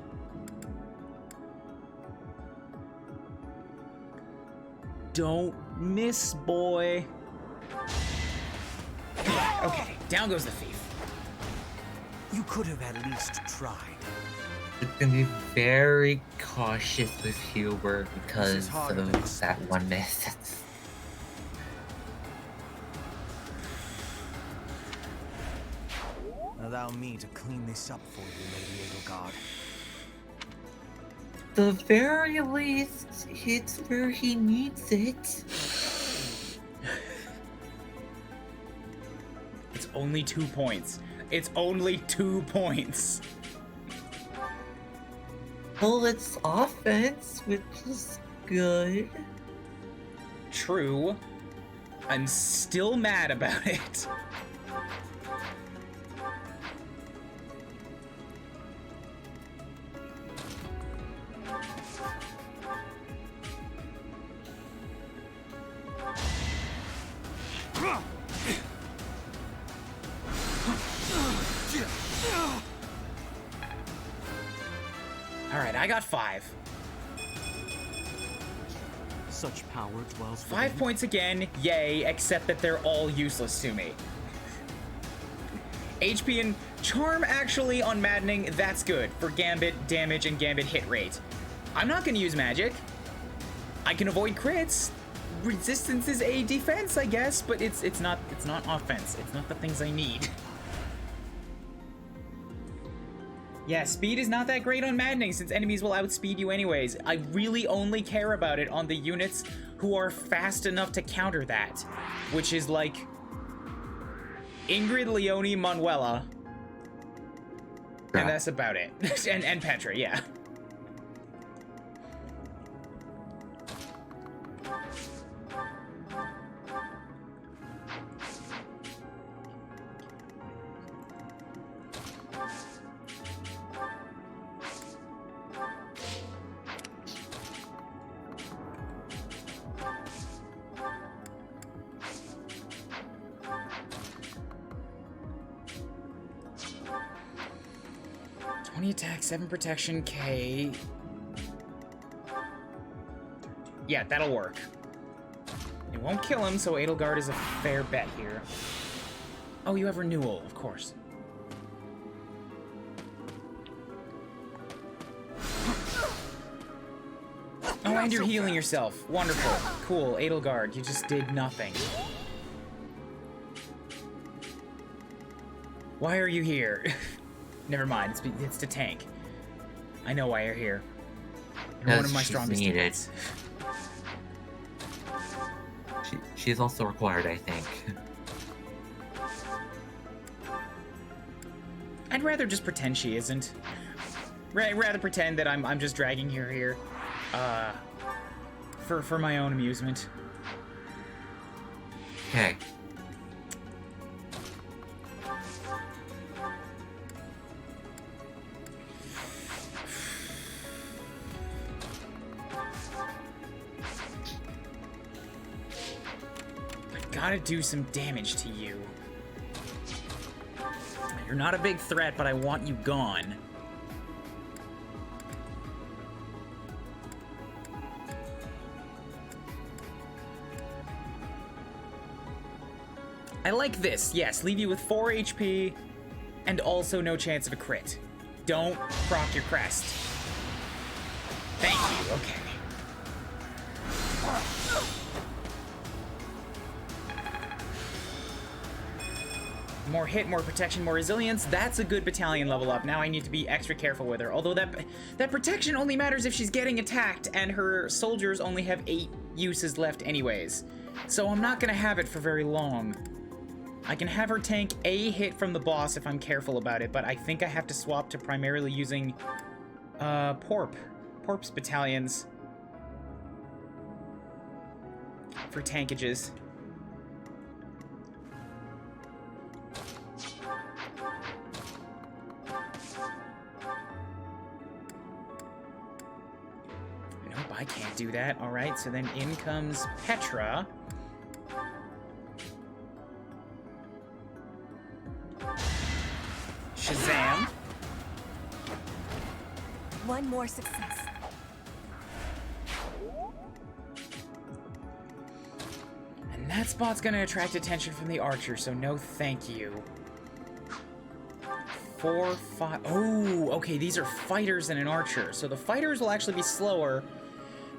Don't miss, boy. Okay, down goes the thief. You could have at least tried. It's gonna be very cautious with Hubert because of that one miss. Allow me to clean this up for you, Lady Edelgard. The very least, it's where he needs it. It's only 2 points. It's only 2 points. Well, it's offense, which is good. True. I'm still mad about it. Alright, I got 5. Such power dwells 5 points again, yay, except that they're all useless to me. HP and Charm actually on Maddening, that's good for Gambit damage and Gambit hit rate. I'm not gonna use magic. I can avoid crits. Resistance is a defense, I guess, but it's not offense. It's not the things I need. Yeah, speed is not that great on Maddening since enemies will outspeed you anyways. I really only care about it on the units who are fast enough to counter that, which is like Ingrid, Leonie, Manuela, and that's about it. and Petra, yeah. Attack, 7 protection, K. Yeah, that'll work. It won't kill him, so Edelgard is a fair bet here. Oh, you have renewal, of course. Oh, and you're healing yourself. Wonderful. Cool, Edelgard, you just did nothing. Why are you here? Never mind, it's to tank. I know why you're here. You're one of my strongest units. She's also required, I think. I'd rather just pretend she isn't. Rather pretend that I'm just dragging her here. For my own amusement. Okay. Gotta do some damage to you. You're not a big threat, but I want you gone. I like this. Yes, leave you with 4 HP and also no chance of a crit. Don't proc your crest. Thank you. Okay. More hit, more protection, more resilience. That's a good battalion level up. Now I need to be extra careful with her. Although that protection only matters if she's getting attacked, and her soldiers only have 8 uses left anyways. So I'm not gonna have it for very long. I can have her tank a hit from the boss if I'm careful about it, but I think I have to swap to primarily using Porp's battalions for tankages. Nope, I can't do that. All right, so then in comes Petra. Shazam. One more success. And that spot's gonna attract attention from the archer, so no thank you. 4, 5. Oh, okay, these are fighters and an archer. So the fighters will actually be slower.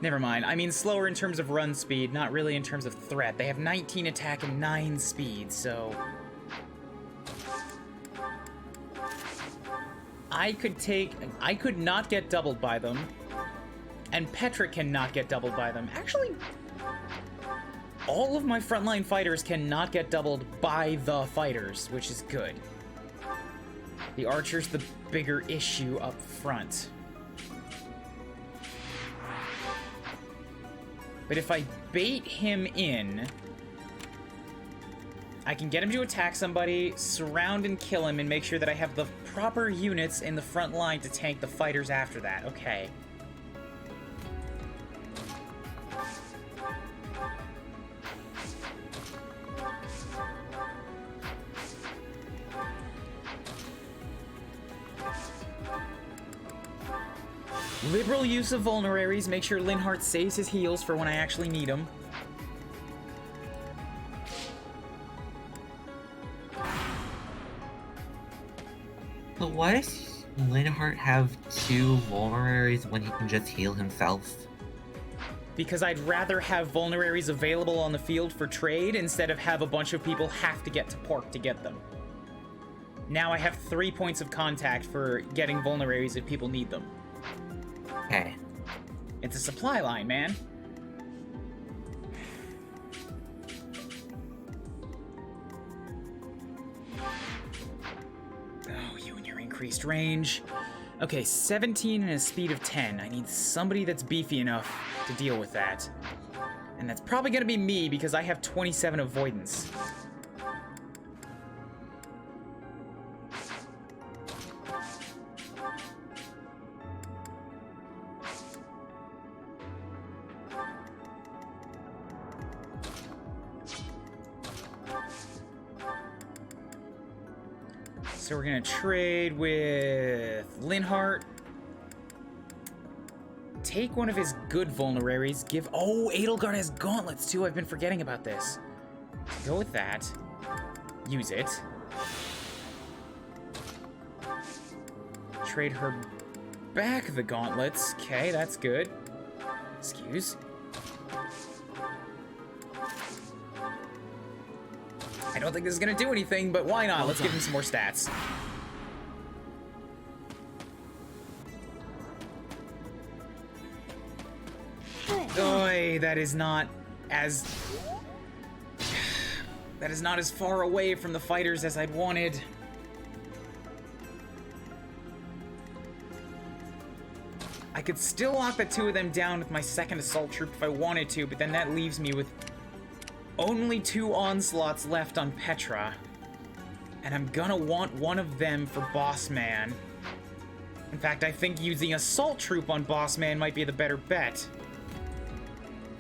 Never mind. I mean slower in terms of run speed, not really in terms of threat. They have 19 attack and 9 speed, so I could not get doubled by them, and Petra cannot get doubled by them. Actually, all of my frontline fighters cannot get doubled by the fighters, which is good. The archer's the bigger issue up front. But if I bait him in, I can get him to attack somebody, surround and kill him, and make sure that I have the proper units in the front line to tank the fighters after that. Okay. Liberal use of vulneraries. Make sure Linhardt saves his heals for when I actually need them. But why does Linhardt have 2 vulneraries when he can just heal himself? Because I'd rather have vulneraries available on the field for trade instead of have a bunch of people have to get to Pork to get them. Now I have 3 points of contact for getting vulneraries if people need them. Okay. It's a supply line, man. Oh, you and your increased range. Okay, 17 and a speed of 10. I need somebody that's beefy enough to deal with that. And that's probably gonna be me because I have 27 avoidance. So we're gonna trade with Linhardt, take one of his good vulneraries, give... Oh, Edelgard has gauntlets too, I've been forgetting about this. Go with that. Use it. Trade her back the gauntlets. Okay, that's good. Excuse. I don't think this is gonna do anything, but why not? Let's give him some more stats. Oy, that is not as far away from the fighters as I'd wanted. I could still lock the two of them down with my second assault troop if I wanted to, but then that leaves me with only 2 onslaughts left on Petra. And I'm gonna want one of them for Boss Man. In fact, I think using assault troop on Boss Man might be the better bet.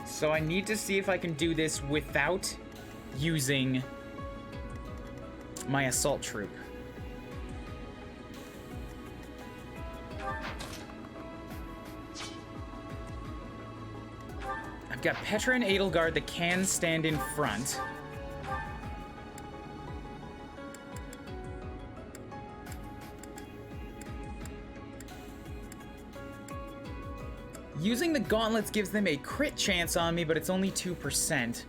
So I need to see if I can do this without using my assault troop. I've got Petra and Edelgard that can stand in front. Using the gauntlets gives them a crit chance on me, but it's only 2%.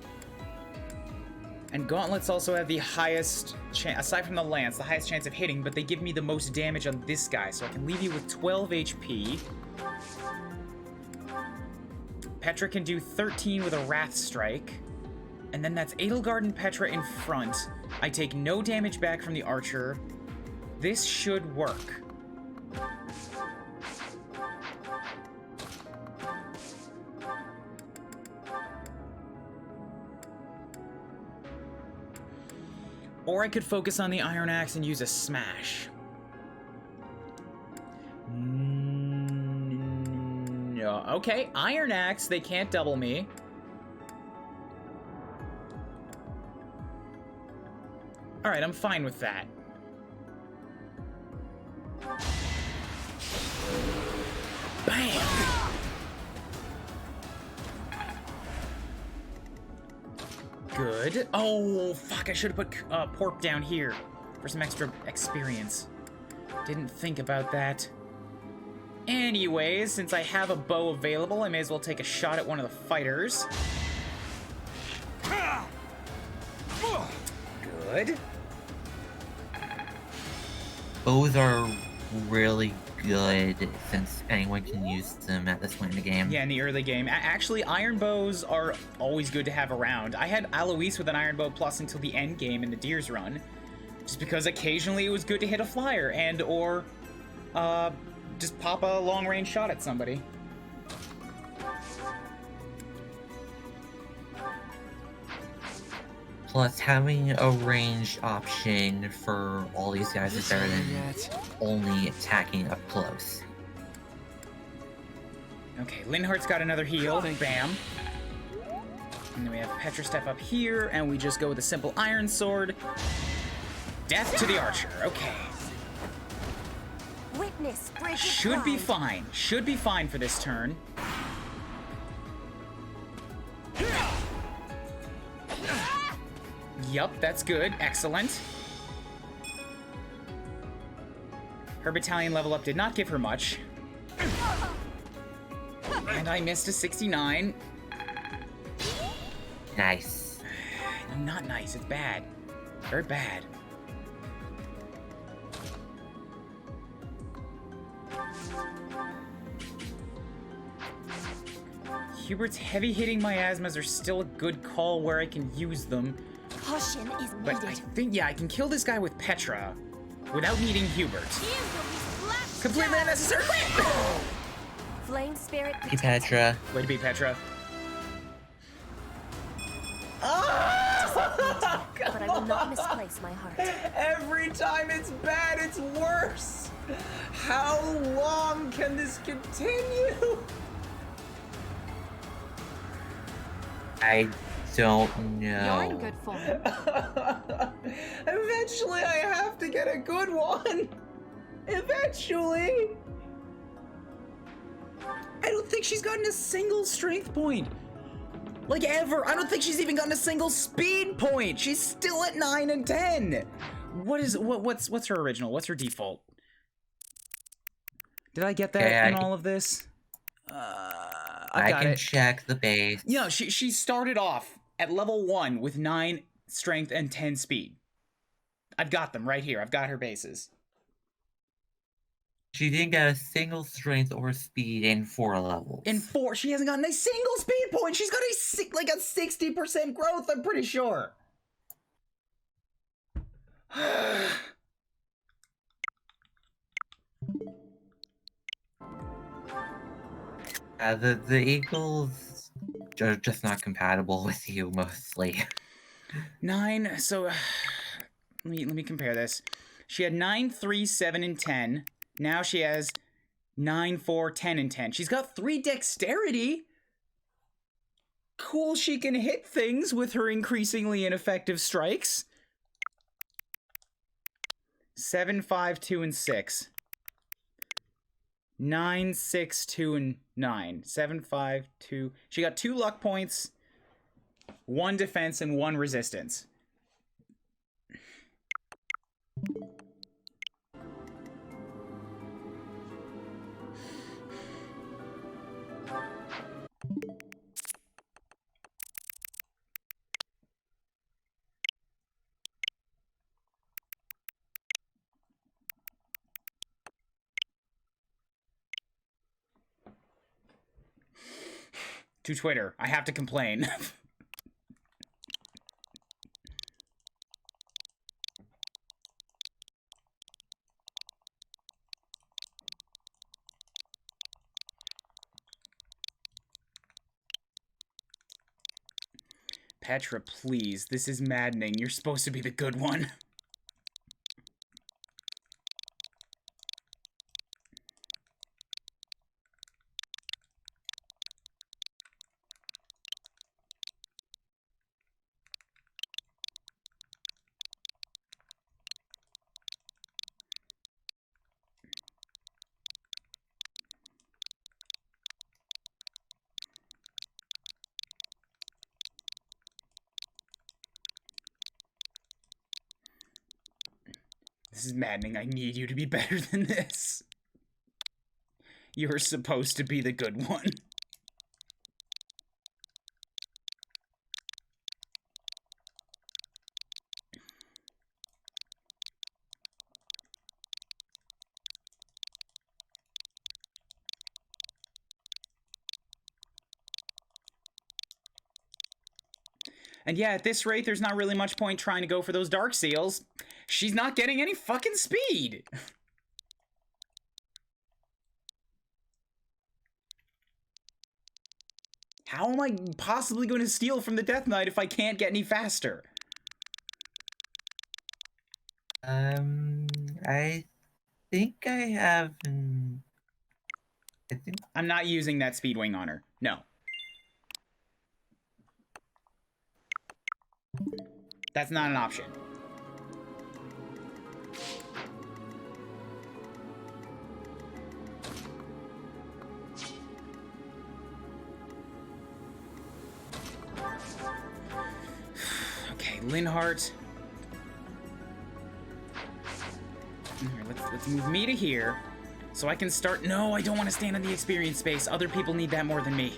And gauntlets also have the highest chance, aside from the lance, the highest chance of hitting, but they give me the most damage on this guy, so I can leave you with 12 HP. Petra can do 13 with a Wrath Strike. And then that's Edelgard and Petra in front. I take no damage back from the archer. This should work. Or I could focus on the Iron Axe and use a smash. No. Okay, Iron Axe, they can't double me. Alright, I'm fine with that. Bam! Good. Oh, fuck, I should have put Pork down here for some extra experience. Didn't think about that. Anyways, since I have a bow available, I may as well take a shot at one of the fighters. Good. Bows are really good since anyone can use them at this point in the game. Yeah, in the early game. Actually, iron bows are always good to have around. I had Alois with an iron bow plus until the end game in the Deer's Run, just because occasionally it was good to hit a flyer and or just pop a long-range shot at somebody. Plus, having a ranged option for all these guys is better than only attacking up close. Okay, Linhart's got another heal. Bam. And then we have Petra step up here, and we just go with a simple iron sword. Death to the archer. Okay. Witness, should be fine. Should be fine for this turn. Yup, that's good. Excellent. Her battalion level up did not give her much. And I missed a 69. Nice. No, not nice. It's bad. Very bad. Hubert's heavy hitting miasmas are still a good call where I can use them. Caution is needed. But I think, yeah, I can kill this guy with Petra without needing Hubert. Completely unnecessary. Flame spirit. Hey, Petra. Way to be, Petra. But I will not misplace my heart. Every time it's bad, it's worse. How long can this continue? I don't know. You're in good form. Eventually, I have to get a good one. Eventually. I don't think she's gotten a single strength point. Like, ever. I don't think she's even gotten a single speed point. She's still at 9 and 10. What's her original? What's her default? Did I get that in all of this? I can check the base. No, she started off at level 1 with 9 strength and 10 speed. I've got them right here. I've got her bases. She didn't get a single strength or speed in 4 levels. In 4, she hasn't gotten a single speed point. She's got a 60% growth, I'm pretty sure. The equals are just not compatible with you, mostly. 9, so... let me compare this. She had 9, 3, 7, and 10. Now she has 9, 4, 10, and 10. She's got 3 dexterity. Cool, she can hit things with her increasingly ineffective strikes. 7, 5, 2, and 6. 9, 6, 2, and 9. 7, 5, 2. She got 2 luck points, 1 defense, and 1 resistance. To Twitter, I have to complain. Petra, please. This is maddening. You're supposed to be the good one. This is maddening. I need you to be better than this. You're supposed to be the good one. And yeah, at this rate, there's not really much point trying to go for those dark seals. She's not getting any fucking speed. How am I possibly going to steal from the Death Knight if I can't get any faster? I think I have... I'm not using that speed wing on her. No. That's not an option. Okay, Linhart. Here, let's move me to here, so I can start. No, I don't want to stand in the experience space. Other people need that more than me.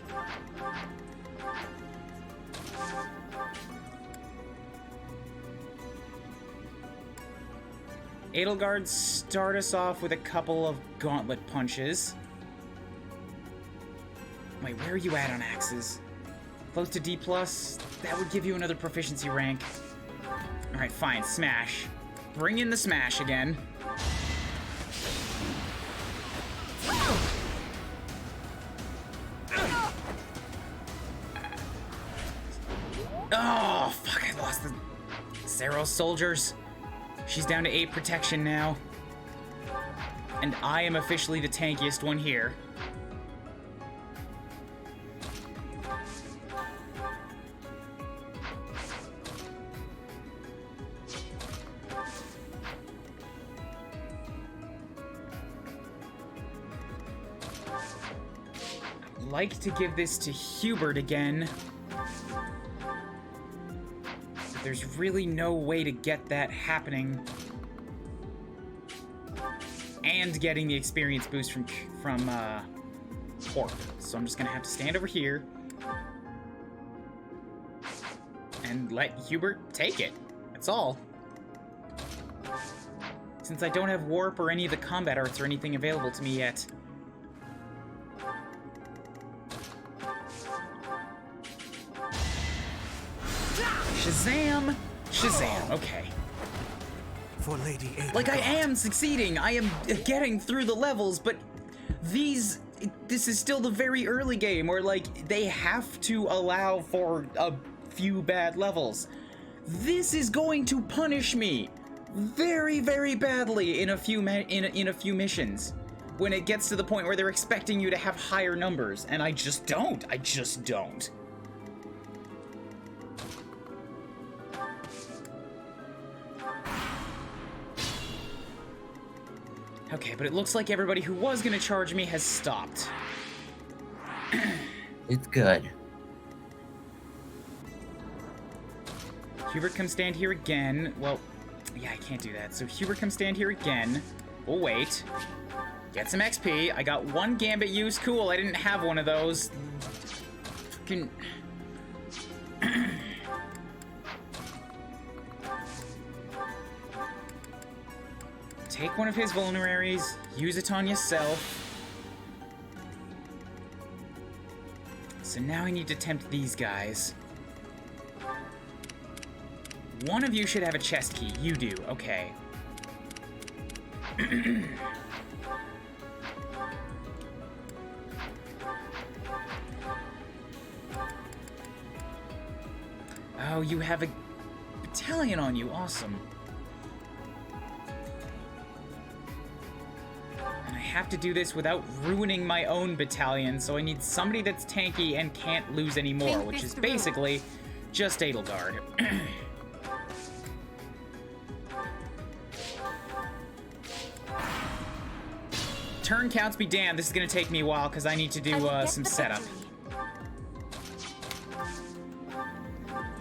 Edelgard, start us off with a couple of gauntlet punches. Wait, where are you at on axes? Close to D+? That would give you another proficiency rank. Alright, fine, smash. Bring in the smash again. Oh, fuck, I lost the Zeros soldiers. She's down to 8 protection now. And I am officially the tankiest one here. like to give this to Hubert again. But there's really no way to get that happening. And getting the experience boost from Corp. So I'm just gonna have to stand over here and let Hubert take it. That's all. Since I don't have Warp or any of the combat arts or anything available to me yet. Shazam! Shazam, okay. For Lady Ada. Like, I am succeeding! I am getting through the levels, but this is still the very early game where, like, they have to allow for a few bad levels. This is going to punish me very, very badly in a few missions. When it gets to the point where they're expecting you to have higher numbers, and I just don't. I just don't. Okay, but it looks like everybody who was gonna charge me has stopped. It's good. Hubert, come stand here again. Well, yeah, I can't do that. So Hubert, come stand here again. We'll wait. Get some XP. I got one Gambit use. Cool, I didn't have one of those. Fucking... Take one of his vulneraries, use it on yourself. So now I need to tempt these guys. One of you should have a chest key. You do, okay. Oh, you have a battalion on you, awesome. And I have to do this without ruining my own battalion, so I need somebody that's tanky and can't lose anymore, which is basically just Edelgard. Turn counts be damned, this is gonna take me a while because I need to do some setup.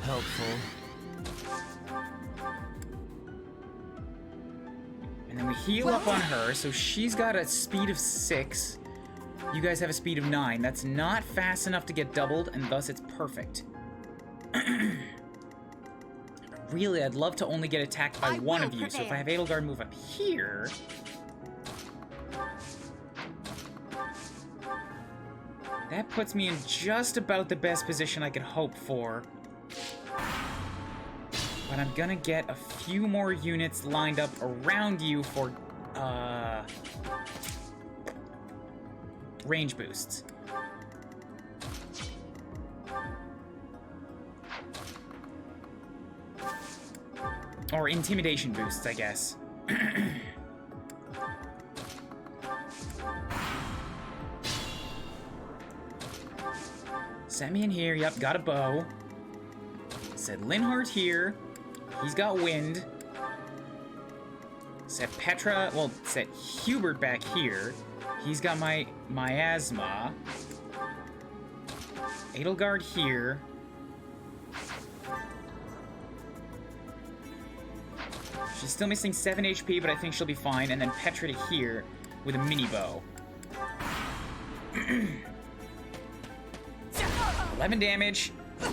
Helpful. And then we heal up on her, so she's got a speed of 6. You guys have a speed of 9. That's not fast enough to get doubled, and thus it's perfect. Really, I'd love to only get attacked by one of you, so if I have Edelgard move up here... That puts me in just about the best position I could hope for. But I'm gonna get a few more units lined up around you for, range boosts. Or intimidation boosts, I guess. Set me in here. Yep, got a bow. Set Linhardt here. He's got wind. Set Petra, well, set Hubert back here. He's got my miasma. Edelgard here. She's still missing 7 HP, but I think she'll be fine. And then Petra to here with a mini bow. 11 damage.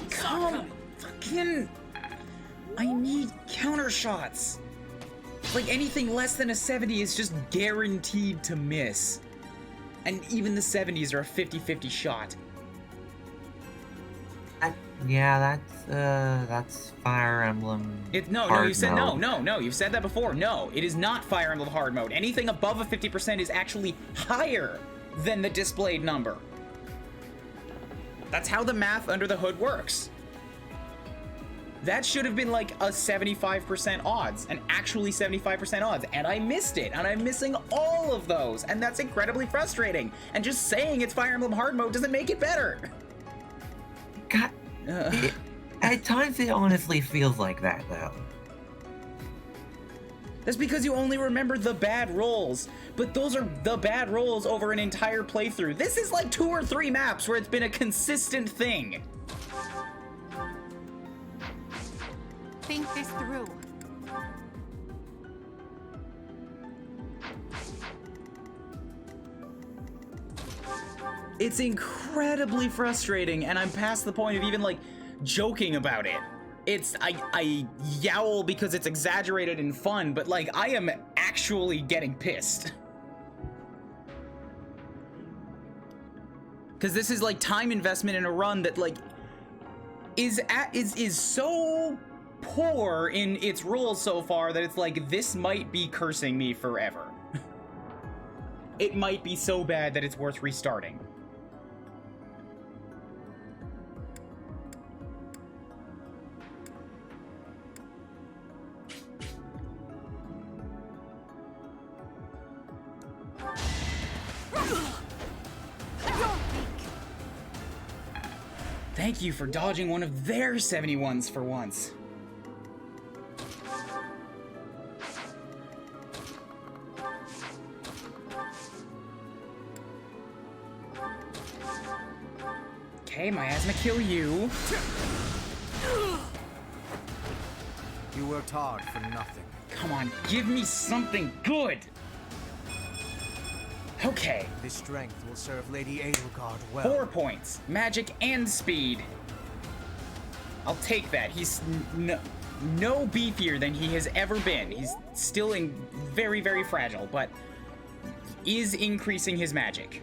Come, fucking... I need counter shots. Like, anything less than a 70 is just guaranteed to miss. And even the 70s are a 50-50 shot. Yeah, that's Fire Emblem. No, you said no. You've said that before. No, it is not Fire Emblem hard mode. Anything above a 50% is actually higher than the displayed number. That's how the math under the hood works. That should have been like a 75% odds, an actually 75% odds, and I missed it, and I'm missing all of those, and that's incredibly frustrating. And just saying it's Fire Emblem hard mode doesn't make it better. God, at times it honestly feels like that, though. That's because you only remember the bad rolls. But those are the bad rolls over an entire playthrough. This is like 2 or 3 maps where it's been a consistent thing. Think this through. It's incredibly frustrating, and I'm past the point of even, like, joking about it. I yowl because it's exaggerated and fun, but, like, I am actually getting pissed. Because this is, like, time investment in a run that, like, is so poor in its roles so far that it's like, this might be cursing me forever. It might be so bad that it's worth restarting. Thank you for dodging one of their 71s for once. Okay, miasma kill you. You worked hard for nothing. Come on, give me something good. Okay. This strength will serve Lady Edelgard well. 4 points, magic and speed. I'll take that. He's no beefier than he has ever been. He's still very, very fragile, but is increasing his magic.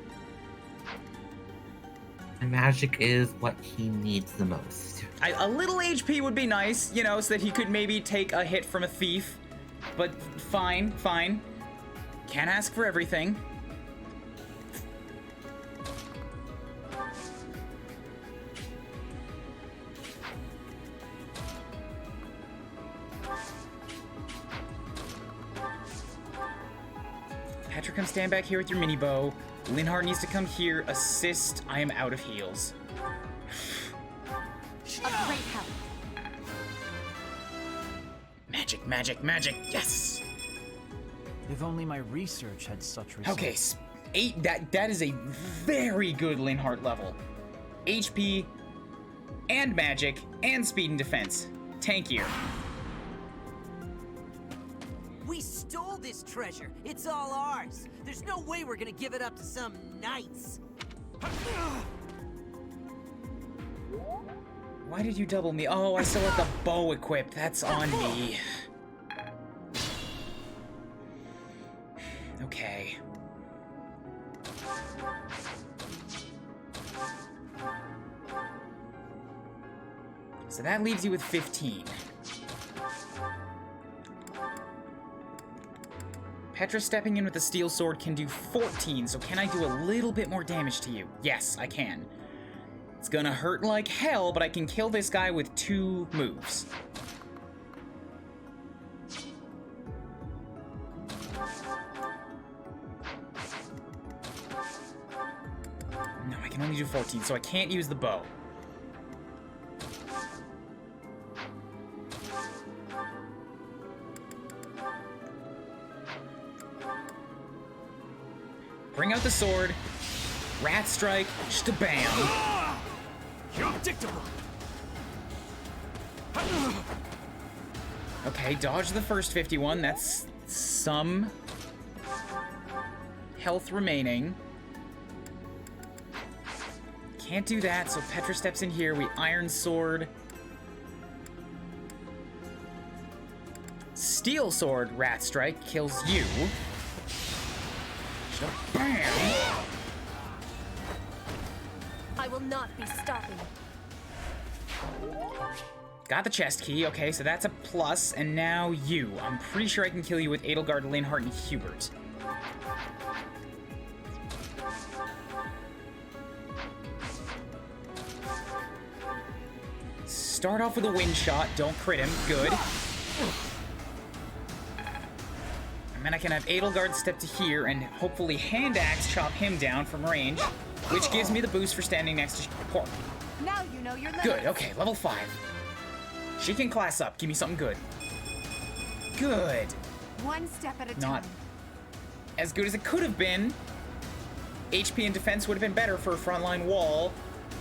And magic is what he needs the most. A little HP would be nice, you know, so that he could maybe take a hit from a thief. But fine, fine. Can't ask for everything. Petra, come stand back here with your mini bow. Linhardt needs to come here, assist. I am out of heals. A great help. Magic, magic, magic, yes! If only my research had such results. Okay, 8, that is a very good Linhardt level. HP, and magic, and speed and defense. Tankier. We stole this treasure. It's all ours. There's no way we're gonna give it up to some knights. Why did you double me? Oh, I still have the bow equipped. That's on me. Okay. So that leaves you with 15. Petra stepping in with the steel sword can do 14, so can I do a little bit more damage to you? Yes, I can. It's gonna hurt like hell, but I can kill this guy with 2 moves. No, I can only do 14, so I can't use the bow. Bring out the sword. Rat strike. Shtabam. You're unpredictable. Okay, dodge the first 51. That's some health remaining. Can't do that, so Petra steps in here. We iron sword. Steel sword, rat strike, kills you. Bam! I will not be stopping. Got the chest key, okay, so that's a plus, and now you. I'm pretty sure I can kill you with Edelgard, Linhardt, and Hubert. Start off with a wind shot, don't crit him, good. And then I can have Edelgard step to here and hopefully hand axe chop him down from range, which gives me the boost for standing next to Pork. Now you know your limits. Good, okay, level 5. She can class up, give me something good. Good. One step at a Not time. as good as it could have been. HP and defense would have been better for a frontline wall.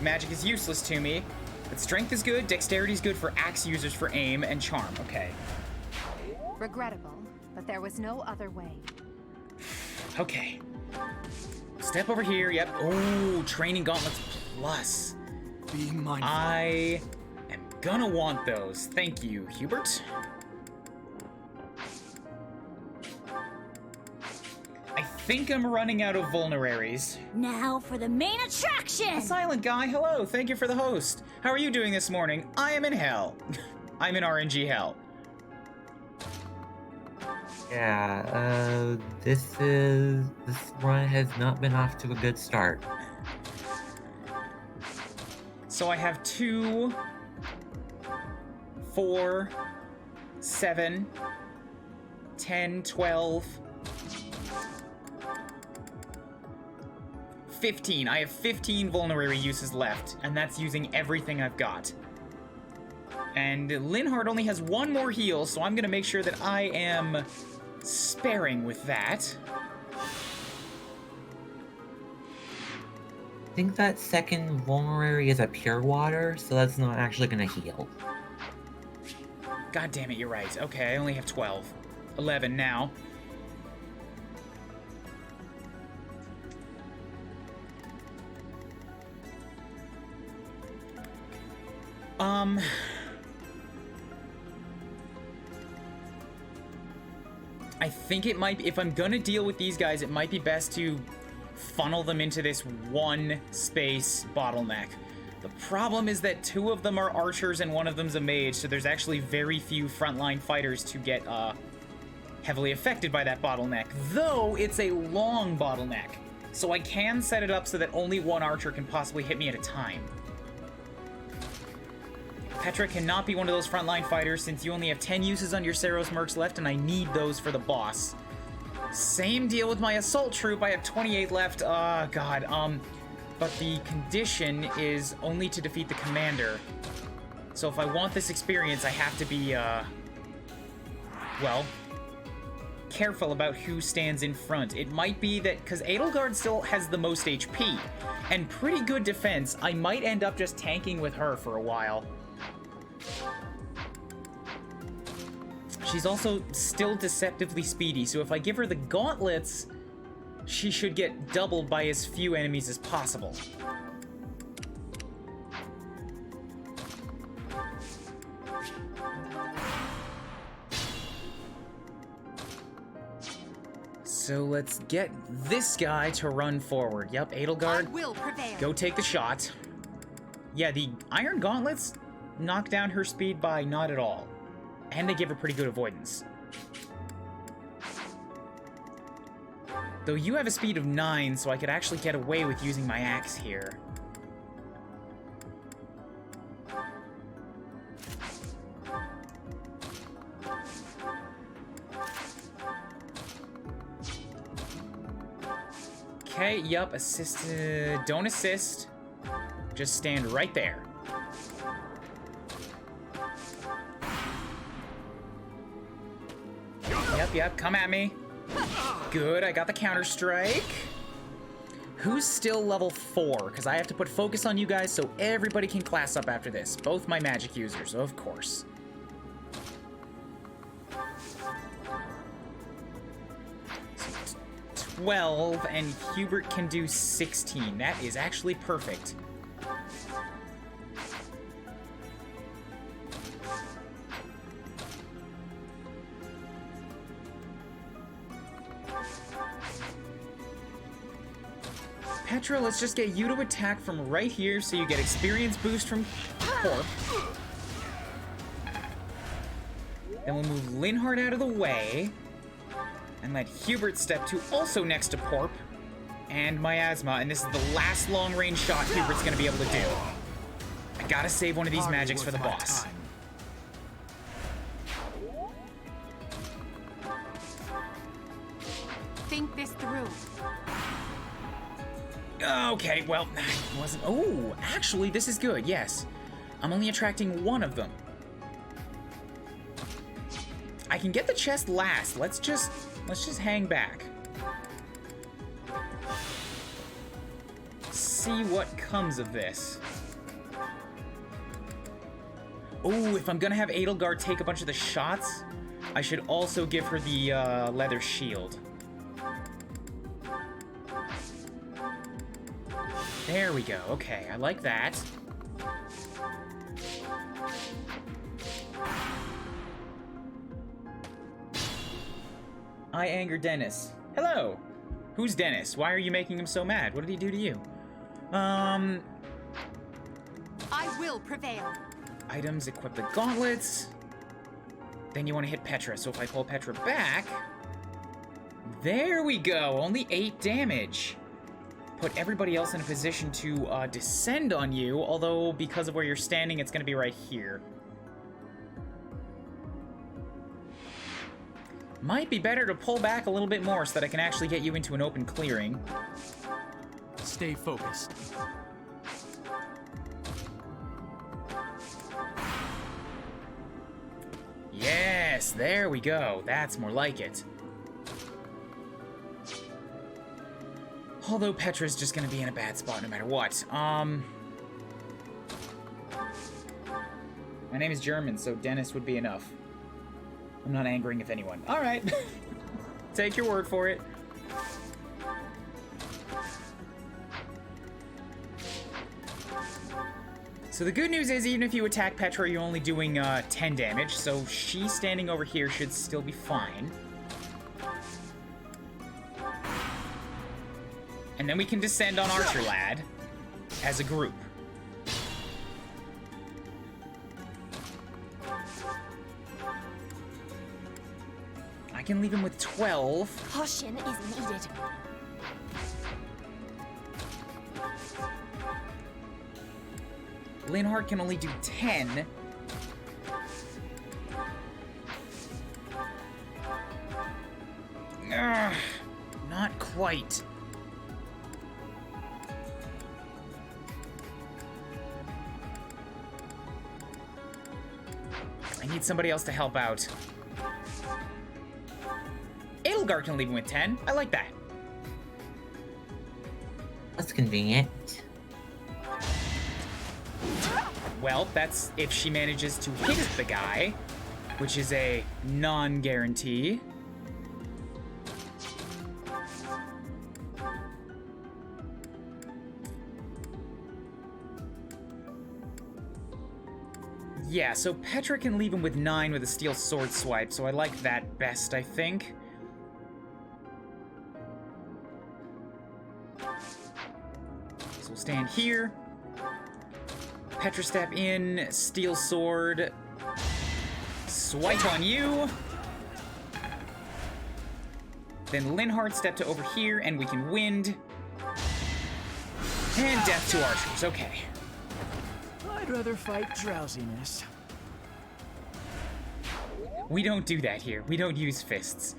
Magic is useless to me. But strength is good, dexterity is good for axe users for aim, and charm. Okay. Regrettable, but there was no other way. Okay. Step over here. Yep. Oh, training gauntlets plus. Be mindful. I am gonna want those. Thank you, Hubert. I think I'm running out of vulneraries. Now for the main attraction! A silent guy, hello. Thank you for the host. How are you doing this morning? I am in hell. I'm in RNG hell. Yeah, this run has not been off to a good start. So I have 2, 4, 7, 10, 12, 15. I have 15 vulnerary uses left, and that's using everything I've got. And Linhardt only has 1 more heal, so I'm gonna make sure that I am sparing with that. I think that second vulnerary is a pure water, so that's not actually gonna heal. God damn it, you're right. Okay, I only have 12. 11 now. I think it might be, if I'm gonna deal with these guys, it might be best to funnel them into this one space bottleneck. The problem is that 2 of them are archers and 1 of them's a mage, so there's actually very few frontline fighters to get heavily affected by that bottleneck, though it's a long bottleneck. So I can set it up so that only 1 archer can possibly hit me at a time. Petra cannot be one of those frontline fighters since you only have 10 uses on your Saros mercs left, and I need those for the boss. Same deal with my assault troop. I have 28 left. God. But the condition is only to defeat the commander. So if I want this experience, I have to be, well, careful about who stands in front. It might be that, because Edelgard still has the most HP and pretty good defense, I might end up just tanking with her for a while. She's also still deceptively speedy, so if I give her the gauntlets, she should get doubled by as few enemies as possible. So let's get this guy to run forward. Yep, Edelgard, I will prevail. go take the shot. Yeah, the iron gauntlets knock down her speed by not at all. And they give her pretty good avoidance. Though you have a speed of 9, so I could actually get away with using my axe here. Okay, yup, assist. Don't assist. Just stand right there. Yep, come at me. Good, I got the counter strike. Who's still level 4? Because I have to put focus on you guys so everybody can class up after this. Both my magic users, of course. So 12, and Hubert can do 16. That is actually perfect. Petra, let's just get you to attack from right here so you get experience boost from Corp. Then we'll move Linhardt out of the way. And let Hubert step to also next to Porp. And Miasma, and this is the last long-range shot Hubert's gonna be able to do. I gotta save one of these magics for the boss. Think this through. Okay, well, it wasn't. Oh, actually, this is good, yes. I'm only attracting 1 of them. I can get the chest last. Let's just hang back. See what comes of this. Oh, if I'm gonna have Edelgard take a bunch of the shots, I should also give her the leather shield. There we go. Okay, I like that. I anger Dennis. Hello. Who's Dennis? Why are you making him so mad? What did he do to you? I will prevail. Items, equip the gauntlets. Then you want to hit Petra. So if I pull Petra back... There we go. Only 8 damage. Put everybody else in a position to descend on you. Although, because of where you're standing, it's going to be right here. Might be better to pull back a little bit more so that I can actually get you into an open clearing. Stay focused. Yes, there we go. That's more like it. Although Petra's just gonna be in a bad spot no matter what. My name is German, so Dennis would be enough. I'm not angering if anyone. All right. Take your word for it. So the good news is, even if you attack Petra, you're only doing 10 damage, so she standing over here should still be fine. And then we can descend on Archer Lad as a group. I can leave him with 12. Caution is needed. Linhardt can only do 10. Ugh, not quite. I need somebody else to help out. Edelgard can leave him with 10. I like that. That's convenient. Well, that's if she manages to hit the guy, which is a non-guarantee. Yeah, so Petra can leave him with 9 with a steel sword swipe, so I like that best, I think. So we'll stand here. Petra step in, steel sword, swipe on you. Then Linhardt step to over here, and we can wind. And death to archers, okay. I'd rather fight drowsiness. We don't do that here. We don't use fists.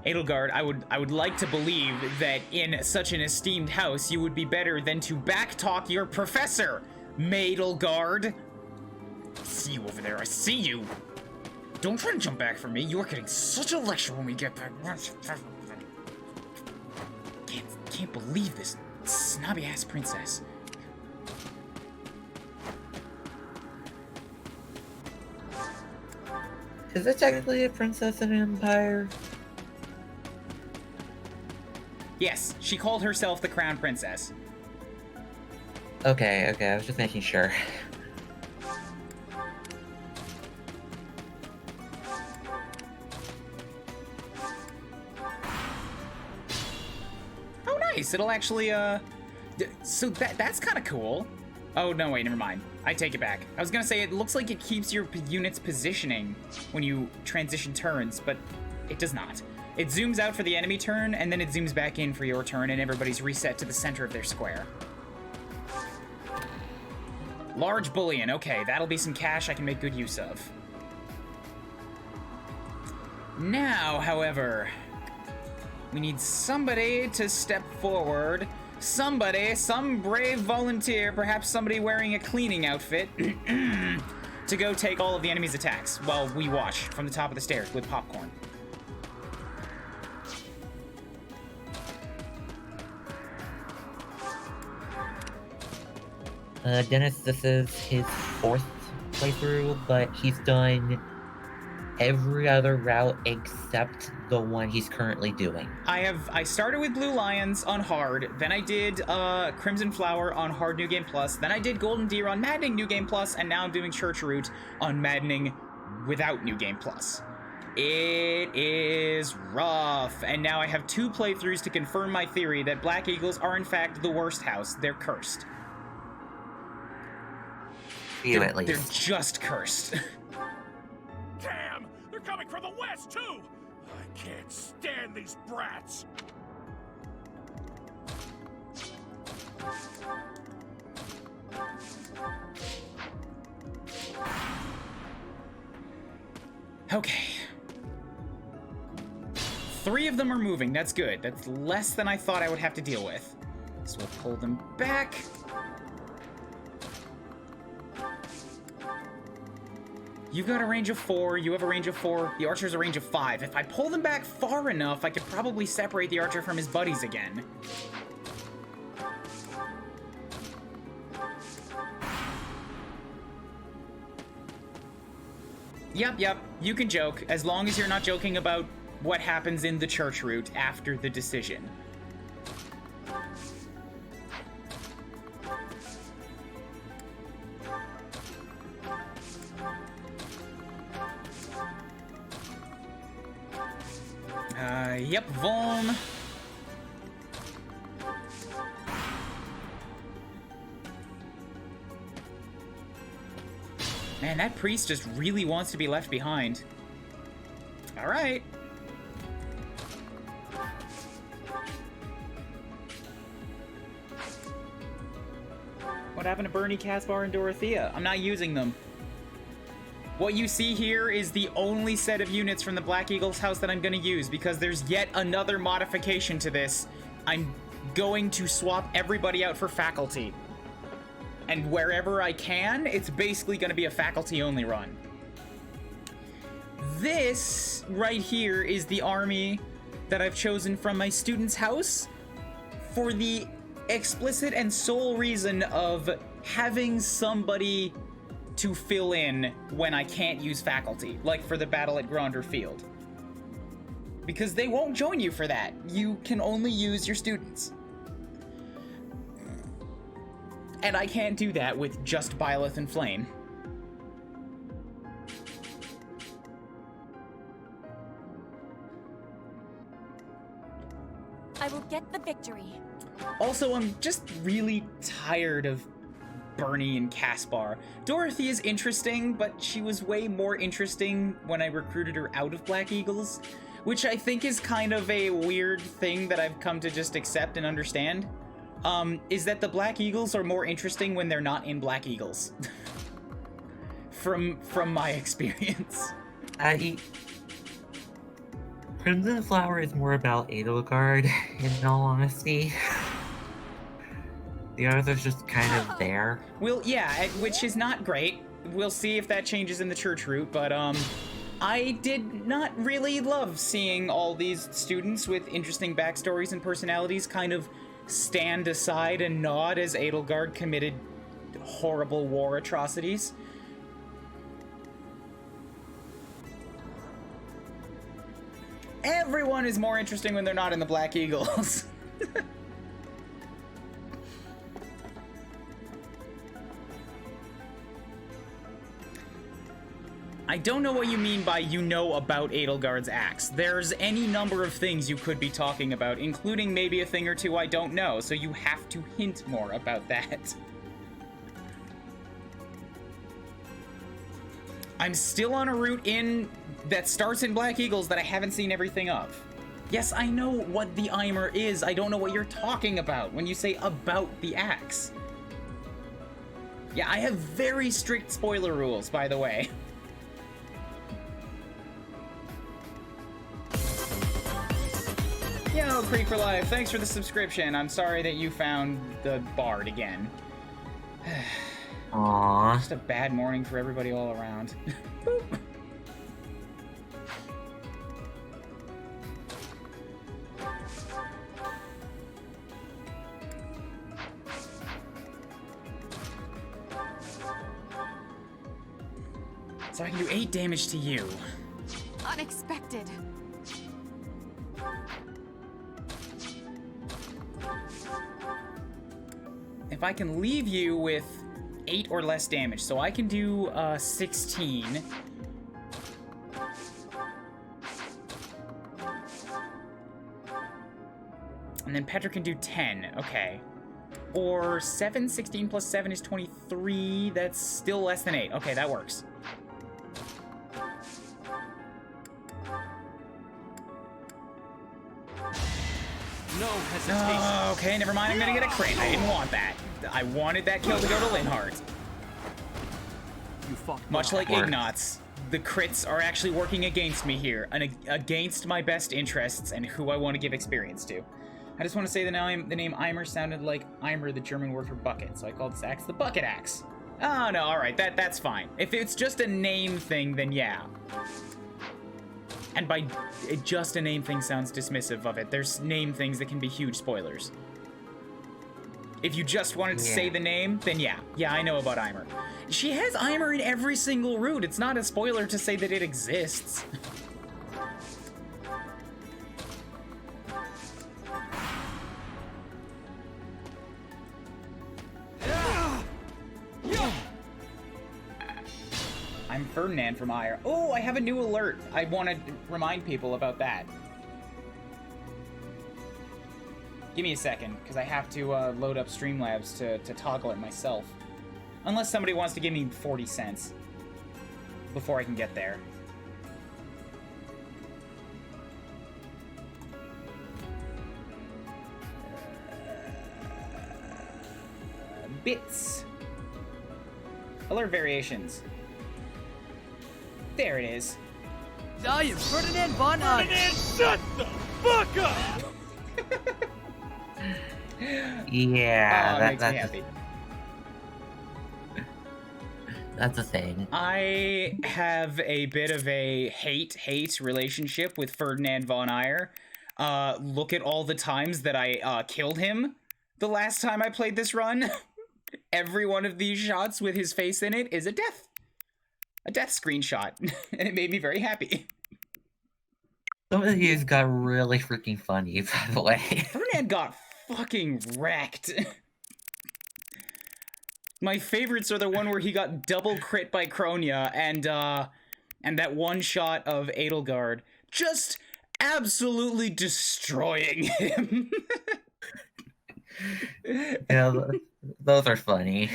Edelgard, I would like to believe that in such an esteemed house, you would be better than to backtalk your professor, Edelgard. See you over there. I see you. Don't try to jump back from me. You're getting such a lecture when we get back. Can't believe this snobby ass princess. Is it technically a princess in an empire? Yes, she called herself the Crown Princess. Okay, I was just making sure. Oh, nice. It'll actually, so that's kind of cool. Oh, no, wait, never mind. I take it back. I was gonna say, it looks like it keeps your unit's positioning when you transition turns, but it does not. It zooms out for the enemy turn, and then it zooms back in for your turn, and everybody's reset to the center of their square. Large bullion. Okay, that'll be some cash I can make good use of. Now, however, we need somebody to step forward somebody, some brave volunteer, perhaps somebody wearing a cleaning outfit, to go take all of the enemy's attacks while we watch from the top of the stairs with popcorn. Dennis, this is his 4th playthrough, but he's done every other route except the one he's currently doing. I started with Blue Lions on hard, then I did Crimson Flower on hard New Game Plus, then I did Golden Deer on Maddening New Game Plus, and now I'm doing Church Route on Maddening without New Game Plus. It is rough, and now I have 2 playthroughs to confirm my theory that Black Eagles are in fact the worst house. They're cursed. You at least. They're just cursed. Damn! They're coming from the west, too! I can't stand these brats! Okay. 3 of them are moving. That's good. That's less than I thought I would have to deal with. So we'll pull them back. You've got a range of 4, you have a range of 4, the archer's a range of 5. If I pull them back far enough, I could probably separate the archer from his buddies again. Yep, you can joke, as long as you're not joking about what happens in the church route after the decision. Yep, Volm. Man, that priest just really wants to be left behind. All right. What happened to Bernie, Caspar, and Dorothea? I'm not using them. What you see here is the only set of units from the Black Eagles house that I'm going to use, because there's yet another modification to this. I'm going to swap everybody out for faculty. And wherever I can, it's basically going to be a faculty-only run. This right here is the army that I've chosen from my student's house for the explicit and sole reason of having somebody to fill in when I can't use faculty, like for the battle at Gronder Field. Because they won't join you for that. You can only use your students. And I can't do that with just Byleth and Flame. I will get the victory. Also, I'm just really tired of Bernie and Caspar. Dorothy is interesting, but she was way more interesting when I recruited her out of Black Eagles, which I think is kind of a weird thing that I've come to just accept and understand. Is that the Black Eagles are more interesting when they're not in Black Eagles. From my experience. Crimson Flower is more about Edelgard, in all honesty. The others are just kind of there. Well, yeah, which is not great. We'll see if that changes in the church route, but I did not really love seeing all these students with interesting backstories and personalities kind of stand aside and nod as Edelgard committed horrible war atrocities. Everyone is more interesting when they're not in the Black Eagles. I don't know what you mean by you know about Edelgard's axe. There's any number of things you could be talking about, including maybe a thing or two I don't know, so you have to hint more about that. I'm still on a route that starts in Black Eagles that I haven't seen everything of. Yes, I know what the Eimer is. I don't know what you're talking about when you say about the axe. Yeah, I have very strict spoiler rules, by the way. Yo, Creek for Life, thanks for the subscription. I'm sorry that you found the bard again. Aww. Just a bad morning for everybody all around. So I can do 8 damage to you. Unexpected. If I can leave you with 8 or less damage, so I can do 16. And then Petra can do 10, okay. Or 7, 16 plus 7 is 23, that's still less than 8. Okay, that works. No hesitation. Oh, okay, never mind, I'm gonna get a crit. I didn't want that. I wanted that kill to go to Linhardt. You fucked Much up. like Ignatz, the crits are actually working against me here, and against my best interests and who I want to give experience to. I just want to say the name Eimer sounded like Eimer, the German word for bucket, so I called this axe the bucket axe. Oh no, alright, that's fine. If it's just a name thing, then yeah. And by just a name thing sounds dismissive of it. There's name things that can be huge spoilers. If you just wanted to say the name, then yeah. Yeah, I know about Eimer. She has Eimer in every single route. It's not a spoiler to say that it exists. I'm Ferdinand from Ire. Oh, I have a new alert. I want to remind people about that. Give me a second, because I have to load up Streamlabs to toggle it myself. Unless somebody wants to give me 40 cents before I can get there. Bits. Alert variations. There it is. I am Ferdinand von Eyre. Ferdinand, shut the fuck up! Yeah, that makes me happy. That's a thing. I have a bit of a hate relationship with Ferdinand von Eyre. Look at all the times that I killed him the last time I played this run. Every one of these shots with his face in it is a death screenshot, and it made me very happy. Some of these got really freaking funny, by the way. Ferdinand got fucking wrecked. My favorites are the one where he got double crit by Kronia, and that one shot of Edelgard just absolutely destroying him. Yeah, those are funny.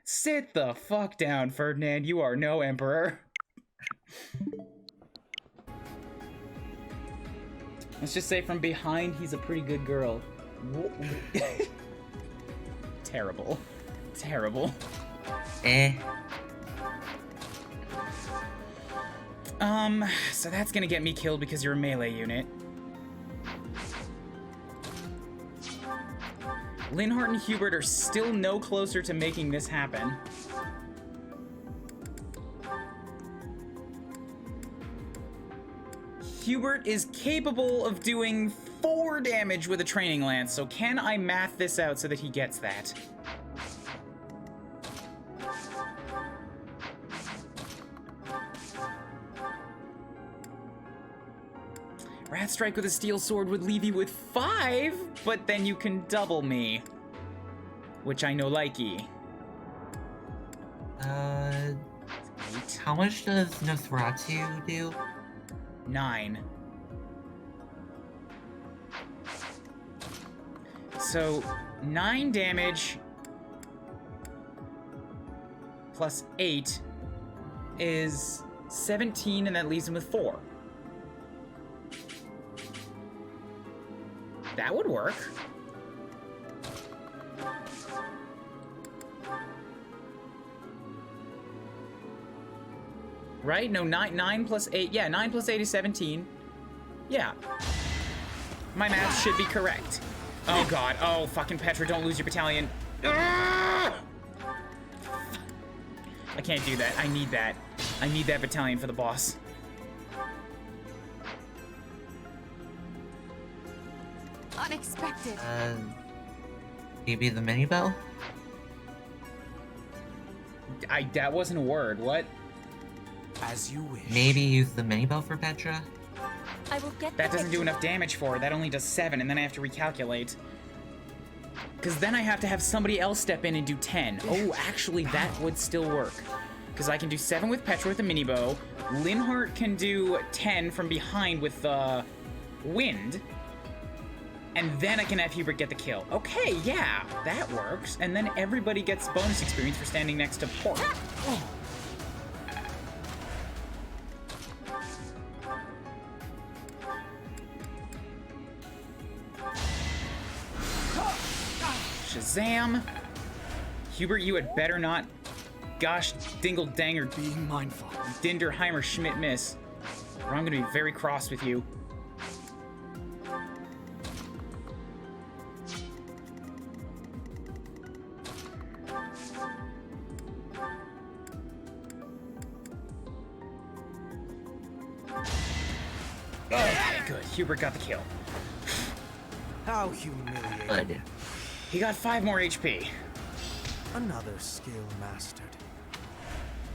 Sit the fuck down, Ferdinand. You are no emperor. Let's just say from behind, he's a pretty good girl. Terrible. Terrible. So that's gonna get me killed because you're a melee unit. Linhardt and Hubert are still no closer to making this happen. Hubert is capable of doing 4 damage with a training lance, so can I math this out so that he gets that? Rat Strike with a steel sword would leave you with 5, but then you can double me. Which I know likey. How much does Nosferatu do? 9. So, 9 damage plus 8 is 17, and that leaves him with 4. That would work. Right? No, 9 plus 8. Yeah, 9 plus 8 is 17. Yeah. My math should be correct. Oh god. Oh, fucking Petra, don't lose your battalion. I can't do that. I need that. I need that battalion for the boss. Unexpected. Maybe the mini bell? That wasn't a word. What? As you wish. Maybe use the mini bell for Petra? I will get That the doesn't do victory. enough damage for her. That only does 7, and then I have to recalculate. Because then I have to have somebody else step in and do 10. Oh, actually, that would still work. Because I can do 7 with Petra with the mini bow. Linhardt can do 10 from behind with the wind. And then I can have Hubert get the kill. Okay, yeah, that works. And then everybody gets bonus experience for standing next to Pork. Shazam! Hubert, you had better not, gosh, dingle danger, Being mindful. Dinderheimer Schmidt miss, or I'm gonna be very cross with you. Okay, good. Hubert got the kill. How humiliating. Good. He got 5 more HP. Another skill mastered.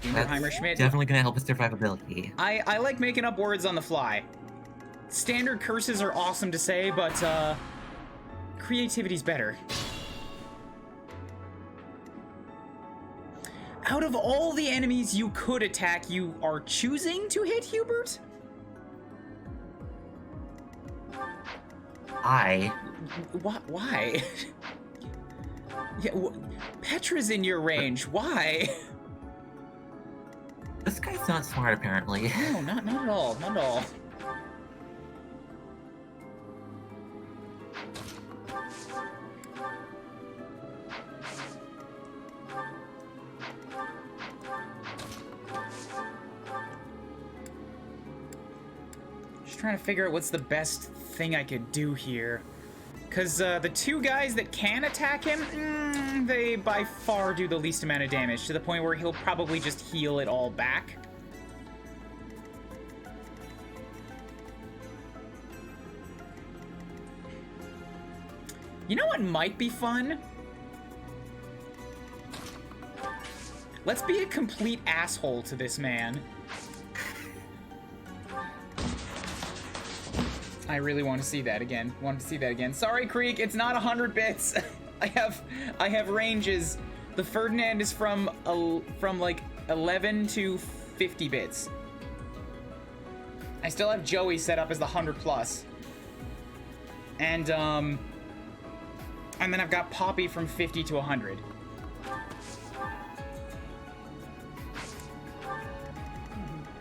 Dinderheimer That's Schmidt. definitely gonna help with survivability. I like making up words on the fly. Standard curses are awesome to say, but creativity's better. Out of all the enemies you could attack, you are choosing to hit Hubert? Why? Yeah, Petra's in your range. Why? This guy's not smart, apparently. No, not at all. Not at all. Just trying to figure out what's the best thing I could do here. Because the 2 guys that can attack him, they by far do the least amount of damage, to the point where he'll probably just heal it all back. You know what might be fun? Let's be a complete asshole to this man. I really want to see that again. Sorry, Creek, it's not 100 bits. I have ranges. The Ferdinand is from like 11 to 50 bits. I still have Joey set up as the 100 plus. And then I've got Poppy from 50 to 100.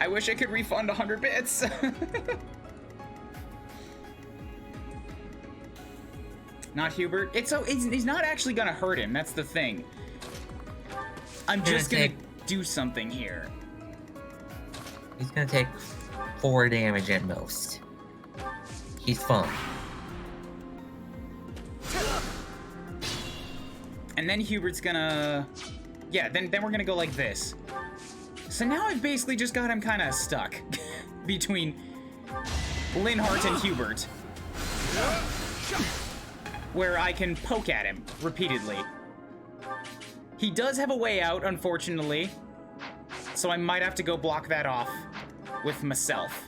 I wish I could refund 100 bits. Not Hubert. He's not actually gonna hurt him. That's the thing. I'm just gonna do something here. He's gonna take 4 damage at most. He's fine. And then Hubert's gonna... Yeah, then we're gonna go like this. So now I've basically just got him kind of stuck between Linhardt and Hubert, where I can poke at him repeatedly. He does have a way out, unfortunately, so I might have to go block that off with myself.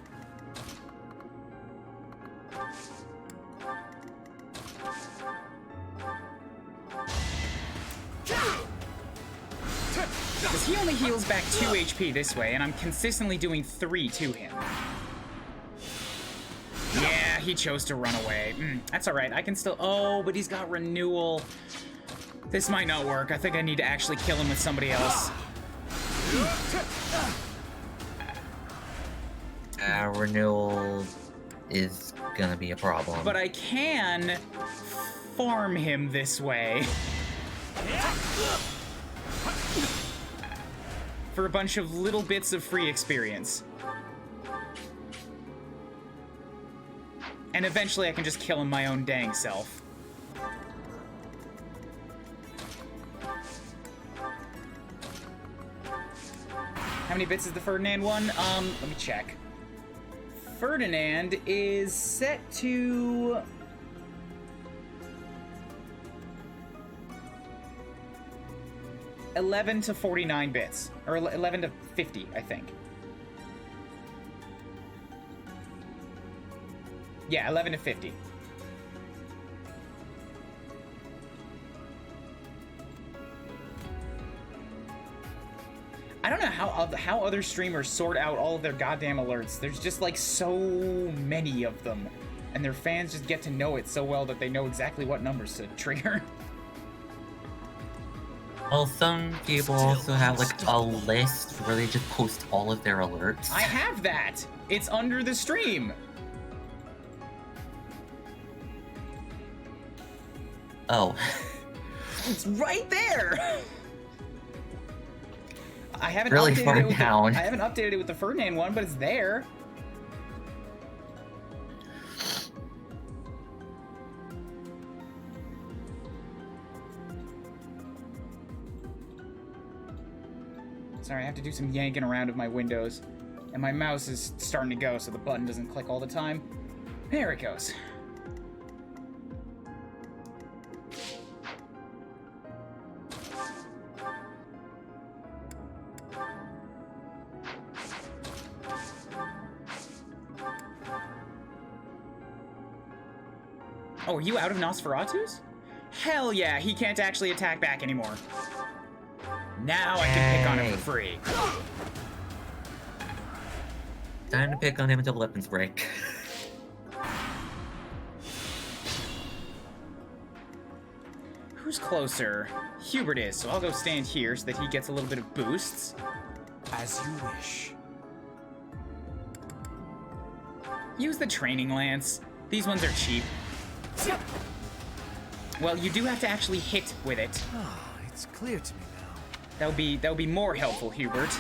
Because he only heals back 2 HP this way, and I'm consistently doing 3 to him. Yeah, he chose to run away. That's alright, I can still... Oh, but he's got renewal. This might not work. I think I need to actually kill him with somebody else. Renewal is gonna be a problem. But I can farm him this way. For a bunch of little bits of free experience. And eventually I can just kill him my own dang self. How many bits is the Ferdinand one? Let me check. Ferdinand is set to... $11 to 49 bits. Or 11 to 50, I think. Yeah, 11 to 50. I don't know how other streamers sort out all of their goddamn alerts. There's just like so many of them. And their fans just get to know it so well that they know exactly what numbers to trigger. Well, some people also have like a list where they just post all of their alerts. I have that! It's under the stream! Oh. It's right there! I haven't really updated far it with down. I haven't updated it with the Ferdinand one, but it's there. Sorry, I have to do some yanking around of my windows. And my mouse is starting to go, so the button doesn't click all the time. There it goes. Oh, are you out of Nosferatus? Hell yeah, he can't actually attack back anymore. Now I can pick on him for free. Time to pick on him until the weapons break. Who's closer? Hubert is, so I'll go stand here so that he gets a little bit of boosts. As you wish. Use the training lance. These ones are cheap. Well, you do have to actually hit with it. Ah, it's clear to me now. That would be more helpful, Hubert.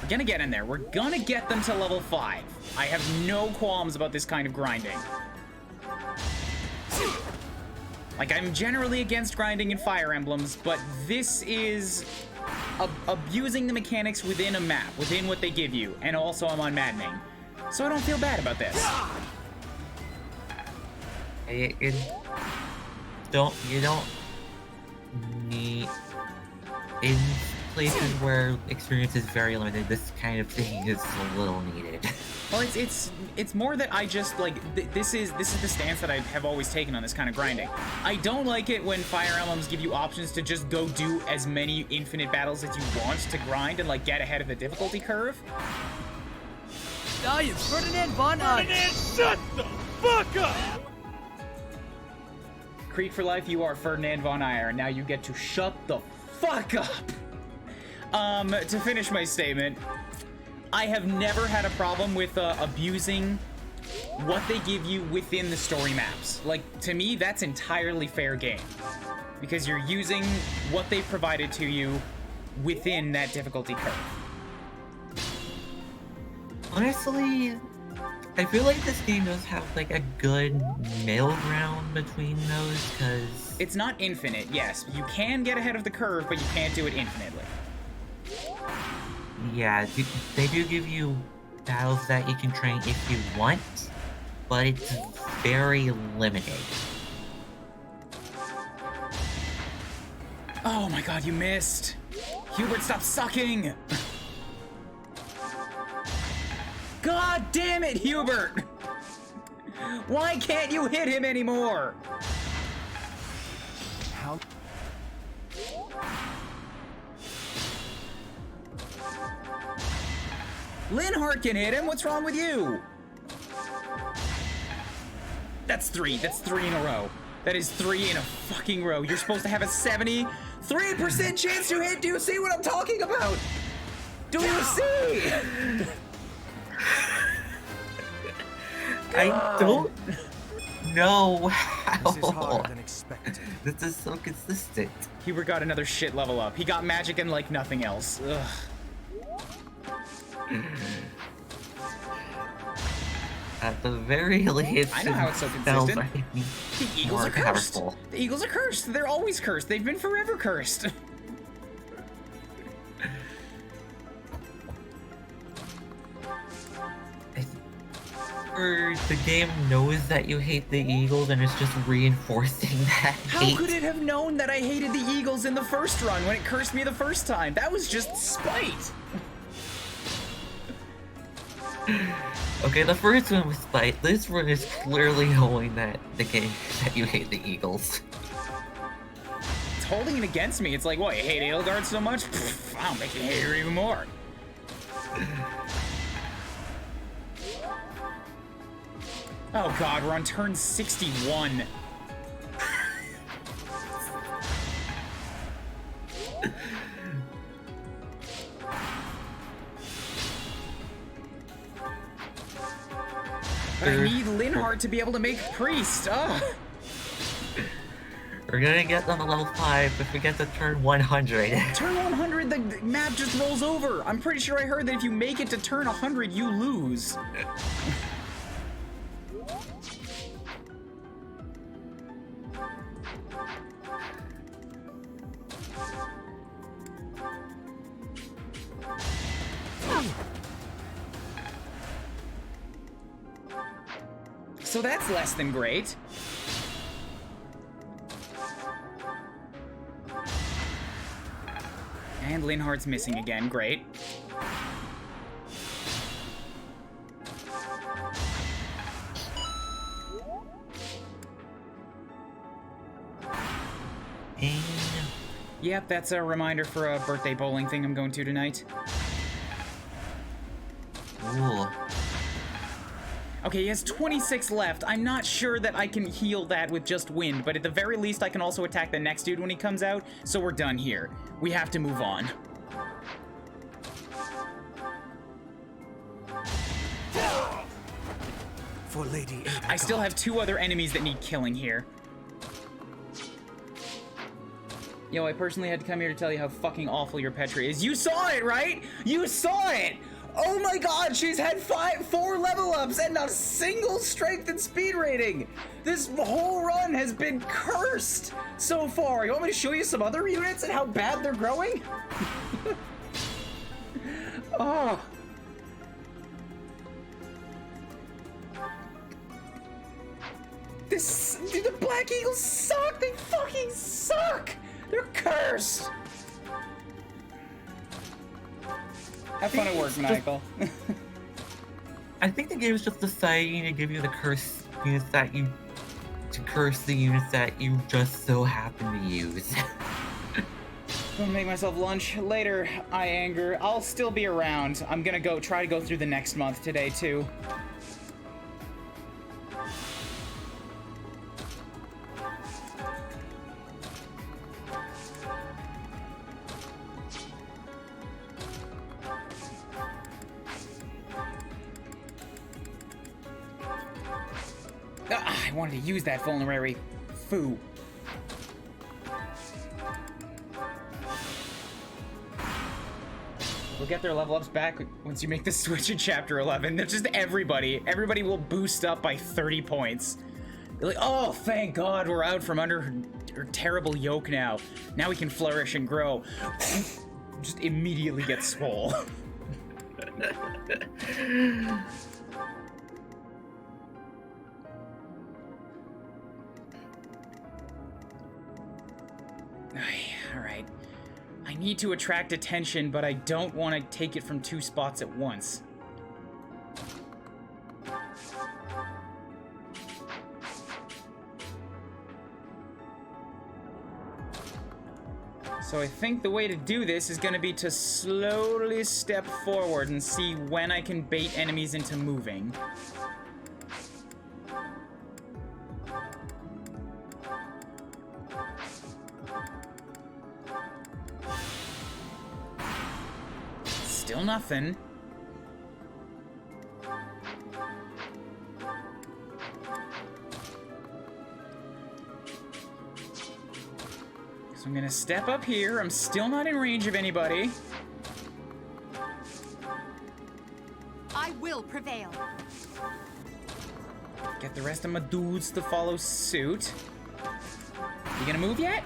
We're gonna get in there. We're gonna get them to level 5. I have no qualms about this kind of grinding. Like, I'm generally against grinding in Fire Emblems, but this is abusing the mechanics within a map, within what they give you, and also I'm on Maddening. So I don't feel bad about this. You don't need, in places where experience is very limited, this kind of thing is a little needed. Well, it's more that I just like this is the stance that I have always taken on this kind of grinding. I don't like it when Fire Emblems give you options to just go do as many infinite battles as you want to grind and like get ahead of the difficulty curve. Ferdinand von Ferdinand, shut the fuck up! Creek for life, you are Ferdinand von Eyre, and now you get to shut the fuck up. To finish my statement, I have never had a problem with abusing what they give you within the story maps. Like, to me, that's entirely fair game. Because you're using what they provided to you within that difficulty curve. Honestly, I feel like this game does have like a good middle ground between those, because it's not infinite, yes. You can get ahead of the curve, but you can't do it infinitely. yeah, they do give you battles that you can train if you want, but it's very limited. Oh my god, you missed! Hubert, stop sucking! God damn it, Hubert! Why can't you hit him anymore? How? Linhardt can hit him, what's wrong with you? That's three in a row. That is 3 in a fucking row. You're supposed to have a 73% chance to hit. Do you see what I'm talking about? Do you see? I don't know how This is harder than expected. This is so consistent. Huber got another shit level up. He got magic and like nothing else. Ugh. At the very least, I know how it's so spells consistent. are The Eagles more are cursed. powerful. The Eagles are cursed. They're always cursed. They've been forever cursed. Or the game knows that you hate the Eagles and it's just reinforcing that How hate. could it have known that I hated the Eagles in the first run when it cursed me the first time? That was just spite. Okay, the first one was spite. This one is clearly knowing that the game that you hate the Eagles. It's holding it against me. It's like, what, you hate Edelgard so much? Pfft, I'll make you hate her even more. Oh god, we're on turn 61. But I need Linhardt to be able to make priest. Ugh. We're gonna get them to level 5 if we get to turn 100. Turn 100, the map just rolls over. I'm pretty sure I heard that if you make it to turn 100, you lose. So that's less than great. And Linhardt's missing again, great. Yep, that's a reminder for a birthday bowling thing I'm going to tonight. Ooh. Okay, he has 26 left. I'm not sure that I can heal that with just wind, but at the very least I can also attack the next dude when he comes out, so we're done here. We have to move on. For Lady Ada. I still have 2 other enemies that need killing here. Yo, I personally had to come here to tell you how fucking awful your Petri is. You saw it, right? You saw it! Oh my god, she's had 4 level ups and not a single strength and speed rating! This whole run has been cursed so far. You want me to show you some other units and how bad they're growing? Oh. Dude, the Black Eagles suck! They fucking suck! They're cursed! Have fun at work, Michael. I think the game is just deciding to give you the curse units that you... to curse the units that you just so happen to use. Gonna make myself lunch. Later, I anger. I'll still be around. I'm gonna try to go through the next month today, too. I wanted to use that vulnerary foo. We'll get their level ups back once you make the switch in chapter 11. They're just everybody. Everybody will boost up by 30 points. They're like, oh, thank God we're out from under her terrible yoke now. Now we can flourish and grow. Just immediately get swole. Alright. I need to attract attention, but I don't want to take it from 2 spots at once. So I think the way to do this is going to be to slowly step forward and see when I can bait enemies into moving. Still nothing. So I'm gonna step up here. I'm still not in range of anybody. I will prevail. Get the rest of my dudes to follow suit. You gonna move yet?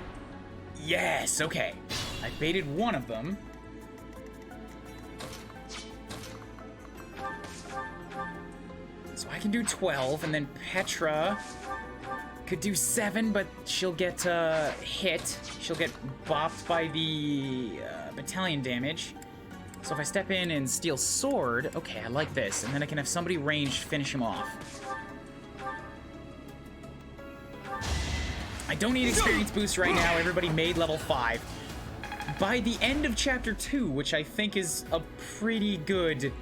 Yes, okay. I baited one of them. So I can do 12, and then Petra could do 7, but she'll get hit. She'll get bopped by the battalion damage. So if I step in and steal sword, okay, I like this. And then I can have somebody ranged finish him off. I don't need experience boost right now. Everybody made level 5. By the end of chapter 2, which I think is a pretty good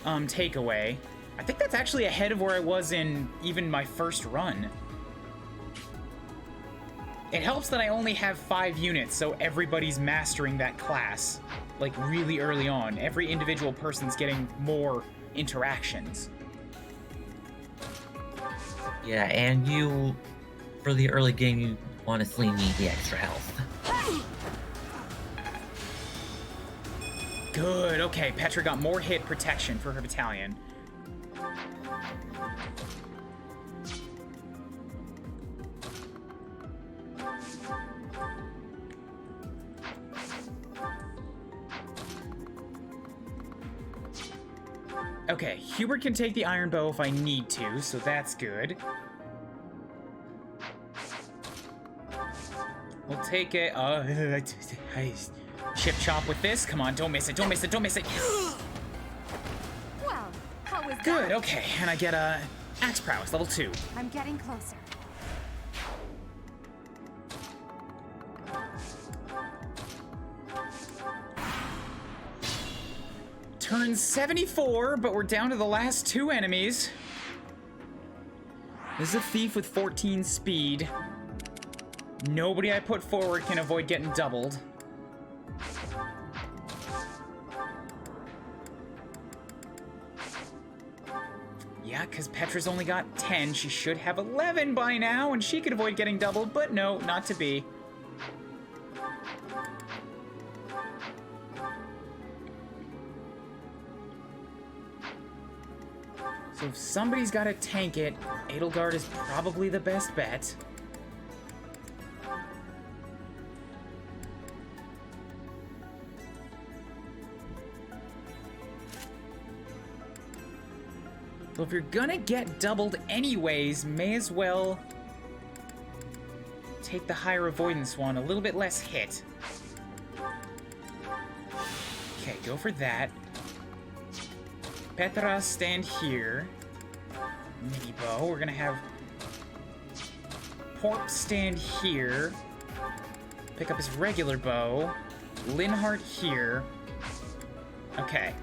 takeaway, I think that's actually ahead of where I was in even my first run. It helps that I only have 5 units, so everybody's mastering that class, like, really early on. Every individual person's getting more interactions. Yeah, and you, for the early game, you honestly need the extra health. Good, okay, Petra got more hit protection for her battalion. Okay, Hubert can take the iron bow if I need to, so that's good. We'll take it. Chip chop with this. Come on, don't miss it, don't miss it, don't miss it. Well, how was Good, that? okay, and I get a axe prowess, level 2. I'm getting closer. Turn 74, but we're down to the last 2 enemies. This is a thief with 14 speed. Nobody I put forward can avoid getting doubled. Yeah, because Petra's only got 10. She should have 11 by now, and she could avoid getting doubled, but no, not to be. So if somebody's got to tank it, Edelgard is probably the best bet. So if you're gonna get doubled anyways, may as well take the higher avoidance one, a little bit less hit. Okay, go for that. Petra, stand here. Mini bow. We're gonna have Porp stand here. Pick up his regular bow. Linhardt here. Okay.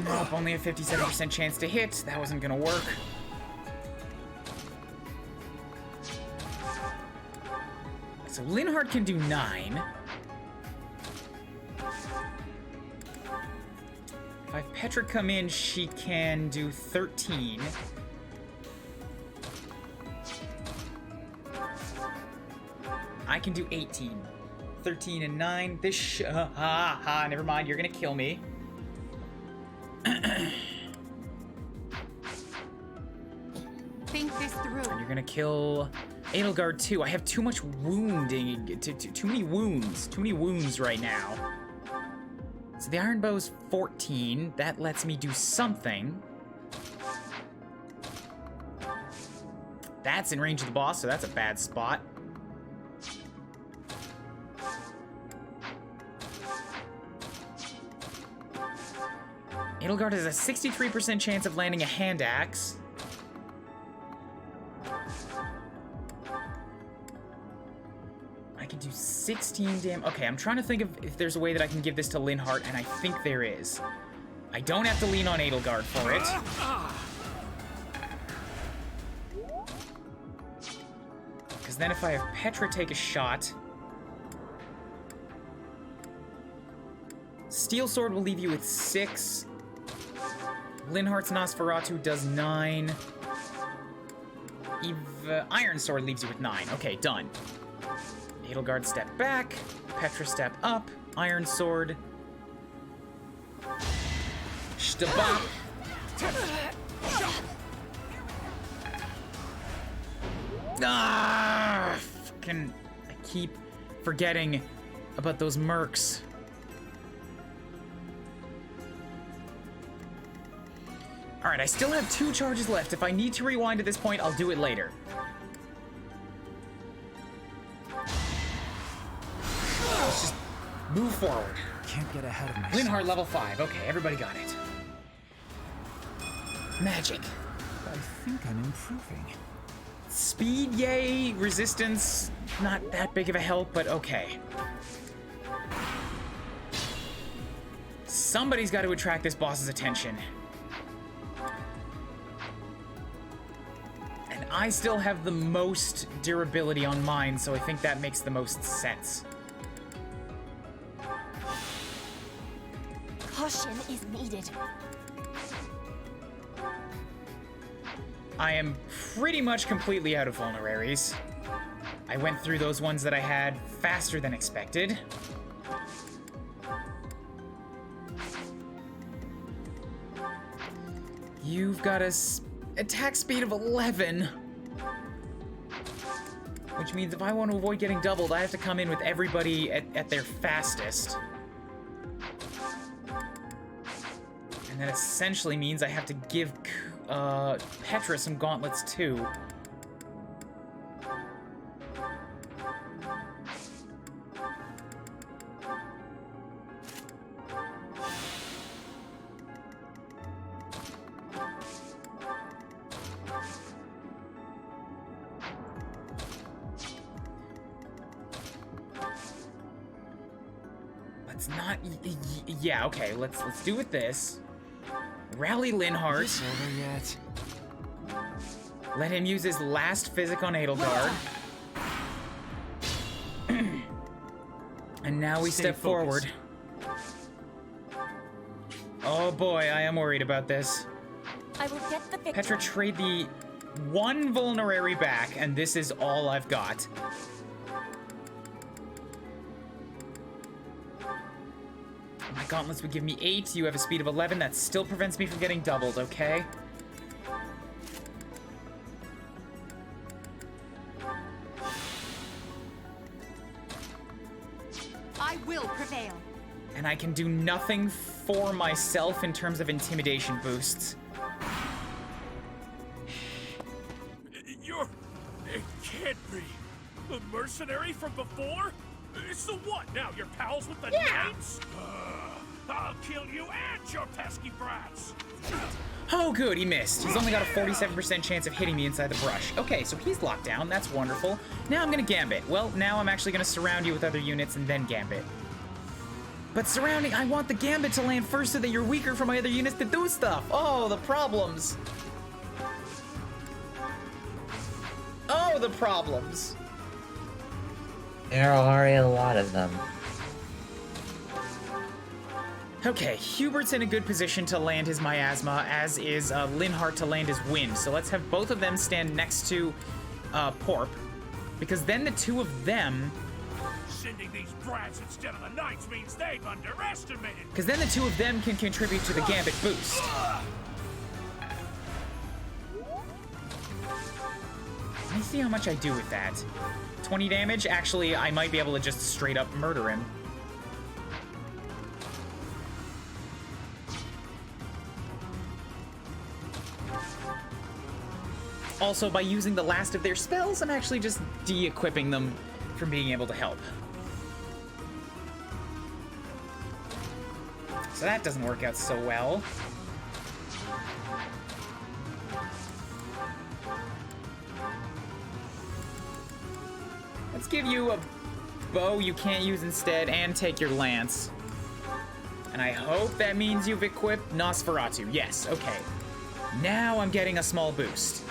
Nope, only a 57% chance to hit. That wasn't gonna work. So Linhardt can do 9. If I have Petra come in, she can do 13. I can do 18. 13 and 9. This never mind, you're gonna kill me. Think this through. And you're gonna kill Edelgard too. I have too much wounding, too many wounds. Too many wounds right now. So the iron bow's 14. That lets me do something. That's in range of the boss, so that's a bad spot. Edelgard has a 63% chance of landing a hand axe. I can do 16 damage. Okay, I'm trying to think of if there's a way that I can give this to Linhardt, and I think there is. I don't have to lean on Edelgard for it. Because then if I have Petra take a shot... Steel Sword will leave you with 6. Linhardt's Nosferatu does 9. Iron Sword leaves you with 9. Okay, done. Edelgard step back. Petra step up. Iron Sword. Stabop. Ah! Fucking... I keep forgetting about those mercs. Alright, I still have 2 charges left. If I need to rewind at this point, I'll do it later. Let's just move forward. Can't get ahead of myself. Linhardt level 5. Okay, everybody got it. Magic. I think I'm improving. Speed, yay. Resistance, not that big of a help, but okay. Somebody's got to attract this boss's attention. And I still have the most durability on mine, so I think that makes the most sense. Caution is needed. I am pretty much completely out of vulneraries. I went through those ones that I had faster than expected. You've got a attack speed of 11. Which means if I want to avoid getting doubled, I have to come in with everybody at their fastest. And that essentially means I have to give Petra some gauntlets too. Let's not. Yeah, okay. Let's do with this. Rally Linhardt. Is this over yet? Let him use his last physic on Edelgard. And now we step forward. Oh boy, I am worried about this. I will get the victory. Petra, trade the 1 vulnerary back, and this is all I've got. My gauntlets would give me 8. You have a speed of 11. That still prevents me from getting doubled, okay? I will prevail. And I can do nothing for myself in terms of intimidation boosts. It can't be. The mercenary from before? So what now? You're pals with the Knights? I'll kill you and your pesky brats! Oh, good, he missed. He's only got a 47% chance of hitting me inside the brush. Okay, so he's locked down. That's wonderful. Now I'm gonna Gambit. Well, now I'm actually gonna surround you with other units and then Gambit. But surrounding, I want the Gambit to land first so that you're weaker for my other units to do stuff. Oh, the problems. Oh, the problems. There are a lot of them. Okay, Hubert's in a good position to land his Miasma, as is Linhardt to land his Wind. So let's have both of them stand next to Porp, because then the 2 of them... Sending these brats instead of the Knights means they've underestimated. Because then the 2 of them can contribute to the Gambit boost. Let me see how much I do with that. 20 damage? Actually, I might be able to just straight up murder him. Also, by using the last of their spells, I'm actually just de-equipping them from being able to help. So that doesn't work out so well. Let's give you a bow you can't use instead and take your lance. And I hope that means you've equipped Nosferatu. Yes, okay. Now I'm getting a small boost.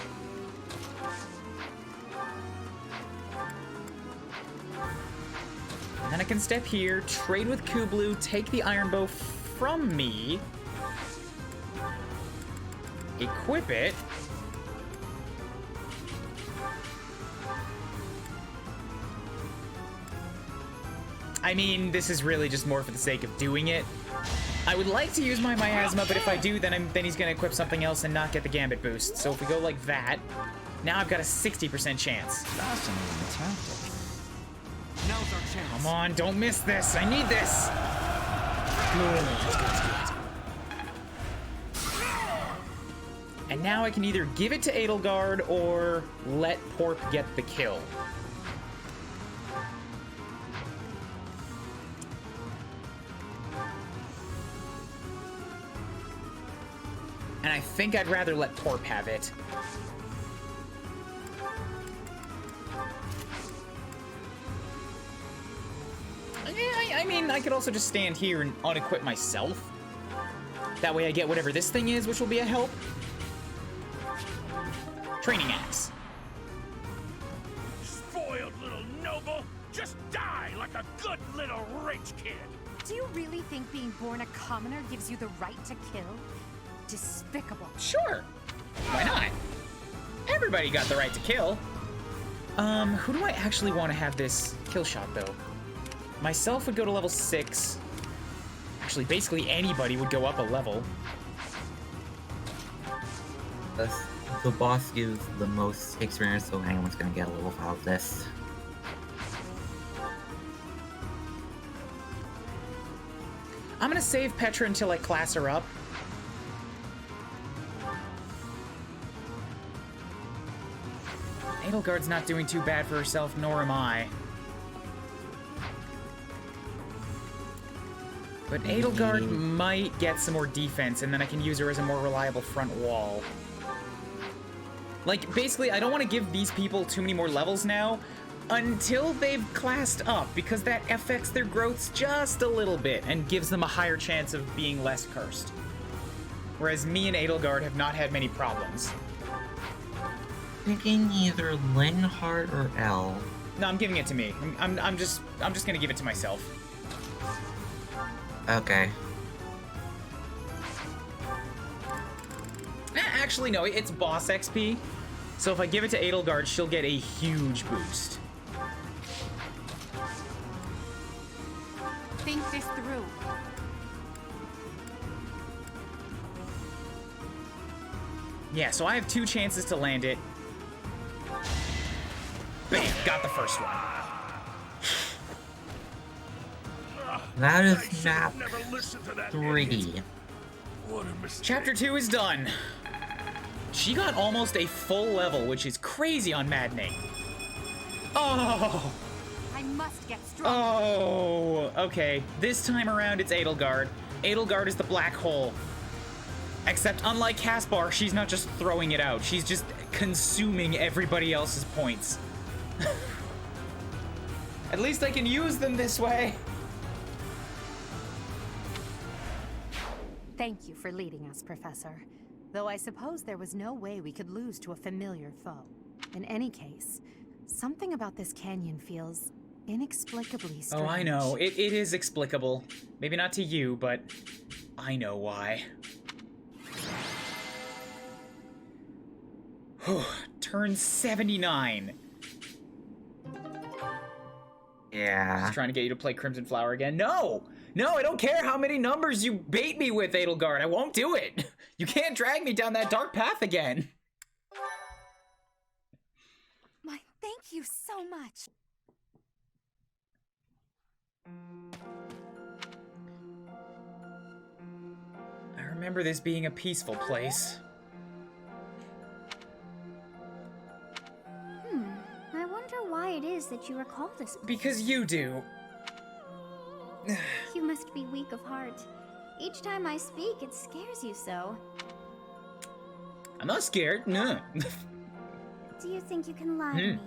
And then I can step here, trade with Kublu, take the iron bow from me, equip it, I mean, this is really just more for the sake of doing it. I would like to use my miasma, but if I do, then he's gonna equip something else and not get the gambit boost. So if we go like that, now I've got a 60% chance. Fascinating tactic. Now's our chance. Come on, don't miss this. I need this. And now I can either give it to Edelgard or let Porp get the kill. And I think I'd rather let Porp have it. I mean, I could also just stand here and unequip myself. That way I get whatever this thing is, which will be a help. Training axe. Spoiled little noble! Just die like a good little rich kid! Do you really think being born a commoner gives you the right to kill? Despicable. Sure. Why not? Everybody got the right to kill. Who do I actually want to have this kill shot, though? Myself would go to level 6. Actually, basically anybody would go up a level. The boss gives the most experience, so anyone's gonna get a level out of this. I'm gonna save Petra until I class her up. Edelgard's not doing too bad for herself, nor am I. But Edelgard might get some more defense, and then I can use her as a more reliable front wall. Like, basically, I don't want to give these people too many more levels now until they've classed up, because that affects their growths just a little bit and gives them a higher chance of being less cursed. Whereas me and Edelgard have not had many problems. Thinking either Linhardt or L. No, I'm giving it to me. I'm just gonna give it to myself. Okay. Actually, no, it's boss XP. So if I give it to Edelgard, she'll get a huge boost. Think this through. Yeah, so I have 2 chances to land it. Bam, got the first one. That is map 3. Chapter 2 is done. She got almost a full level, which is crazy on Maddening. Oh! I must get strong. Oh, okay. This time around, it's Edelgard. Edelgard is the black hole. Except, unlike Caspar, she's not just throwing it out. She's just consuming everybody else's points. At least I can use them this way. Thank you for leading us, Professor. Though I suppose there was no way we could lose to a familiar foe. In any case, something about this canyon feels inexplicably strange. Oh, I know. It is explicable. Maybe not to you, but I know why. Turn 79. Yeah. Just trying to get you to play Crimson Flower again. No! No, I don't care how many numbers you bait me with, Edelgard. I won't do it. You can't drag me down that dark path again. My, thank you so much. I remember this being a peaceful place. I wonder why it is that you recall this place. Because you do. You must be weak of heart. Each time I speak, it scares you so. I'm not scared. No. Do you think you can lie to me?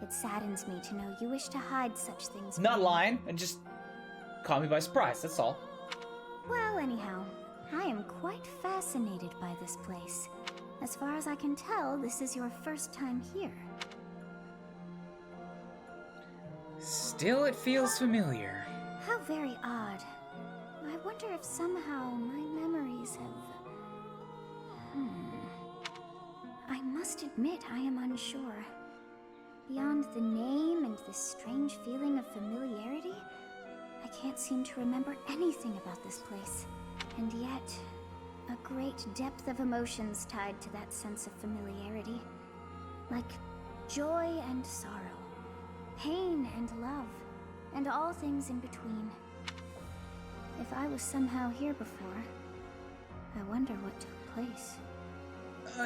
It saddens me to know you wish to hide such things from Not me. lying, and just caught me by surprise, that's all. Well, anyhow, I am quite fascinated by this place. As far as I can tell, this is your first time here. Still, it feels familiar. How very odd. I wonder if somehow my memories have... I must admit I am unsure. Beyond the name and this strange feeling of familiarity, I can't seem to remember anything about this place. And yet, a great depth of emotions tied to that sense of familiarity. Like joy and sorrow, pain and love, and all things in between. If I was somehow here before, I wonder what took place.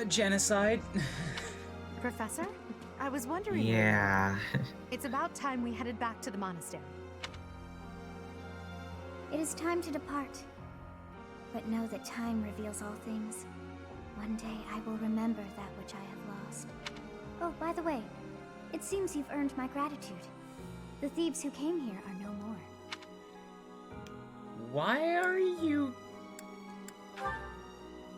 Genocide? Professor, I was wondering. Yeah. It's about time we headed back to the monastery. It is time to depart. But know that time reveals all things. One day I will remember that which I have lost. Oh, by the way, it seems you've earned my gratitude. The thieves who came here are no more. Why are you...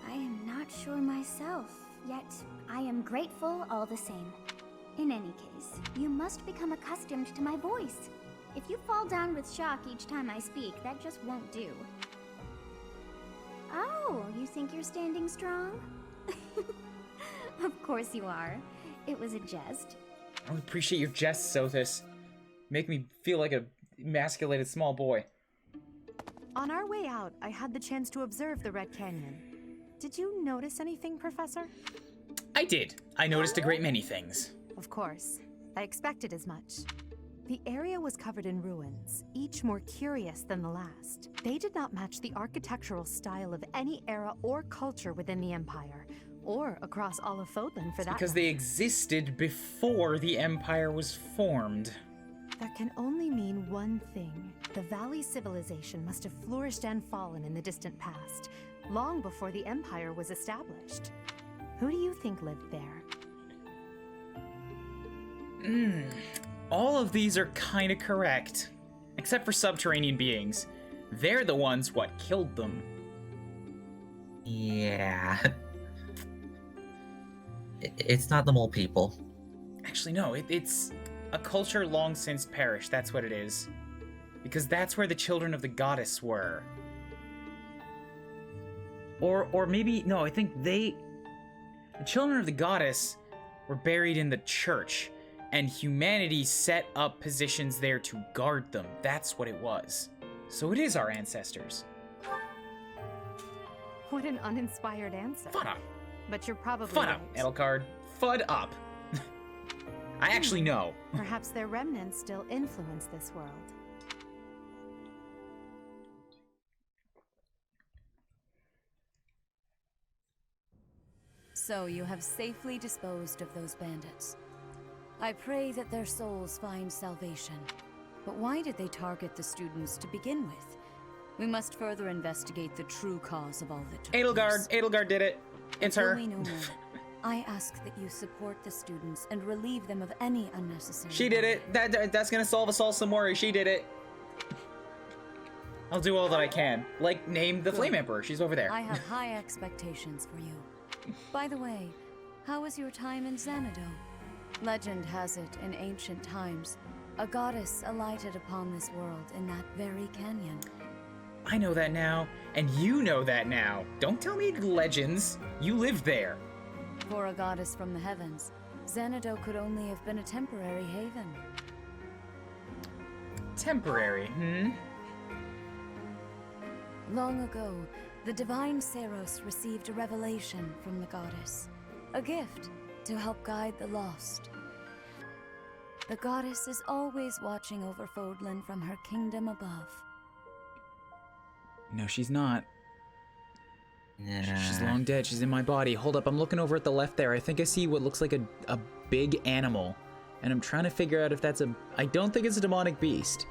I am not sure myself, yet I am grateful all the same. In any case, you must become accustomed to my voice. If you fall down with shock each time I speak, that just won't do. Oh, you think you're standing strong? Of course you are. It was a jest. I don't appreciate your jests, Sothis. Make me feel like a emasculated small boy. On our way out, I had the chance to observe the Red Canyon. Did you notice anything, Professor? I did. I noticed a great many things. Of course. I expected as much. The area was covered in ruins, each more curious than the last. They did not match the architectural style of any era or culture within the Empire, or across all of Fodlan for that Because matter. they existed before the Empire was formed. That can only mean one thing. The Valley civilization must have flourished and fallen in the distant past, long before the Empire was established. Who do you think lived there? All of these are kind of correct. Except for subterranean beings. They're the ones what killed them. Yeah. It's not the mole people. Actually, no, it's a culture long since perished. That's what it is. Because that's where the children of the goddess were. Or maybe, no, I think the children of the goddess were buried in the church, and humanity set up positions there to guard them. That's what it was. So it is our ancestors. What an uninspired answer. Fud up. But you're probably Fud right. up, Edelgard. Fud up. I actually know. Perhaps their remnants still influence this world. So you have safely disposed of those bandits. I pray that their souls find salvation. But why did they target the students to begin with? We must further investigate the true cause of all that took place. Edelgard did it. It's Until her. we know more, I ask that you support the students and relieve them of any unnecessary. She did it. That's gonna solve us all some worry. She did it. I'll do all that I can. Like, name the Flame Emperor. She's over there. I have high expectations for you. By the way, how was your time in Xanadu? Legend has it, in ancient times, a goddess alighted upon this world in that very canyon. I know that now, and you know that now. Don't tell me legends. You lived there. For a goddess from the heavens, Xanadu could only have been a temporary haven. Temporary, Long ago, the divine Saros received a revelation from the goddess, a gift to help guide the lost. The goddess is always watching over Fodlan from her kingdom above. No, she's not. Yeah. She's long dead. She's in my body. Hold up, I'm looking over at the left there. I think I see what looks like a big animal. And I'm trying to figure out if that's I don't think it's a demonic beast.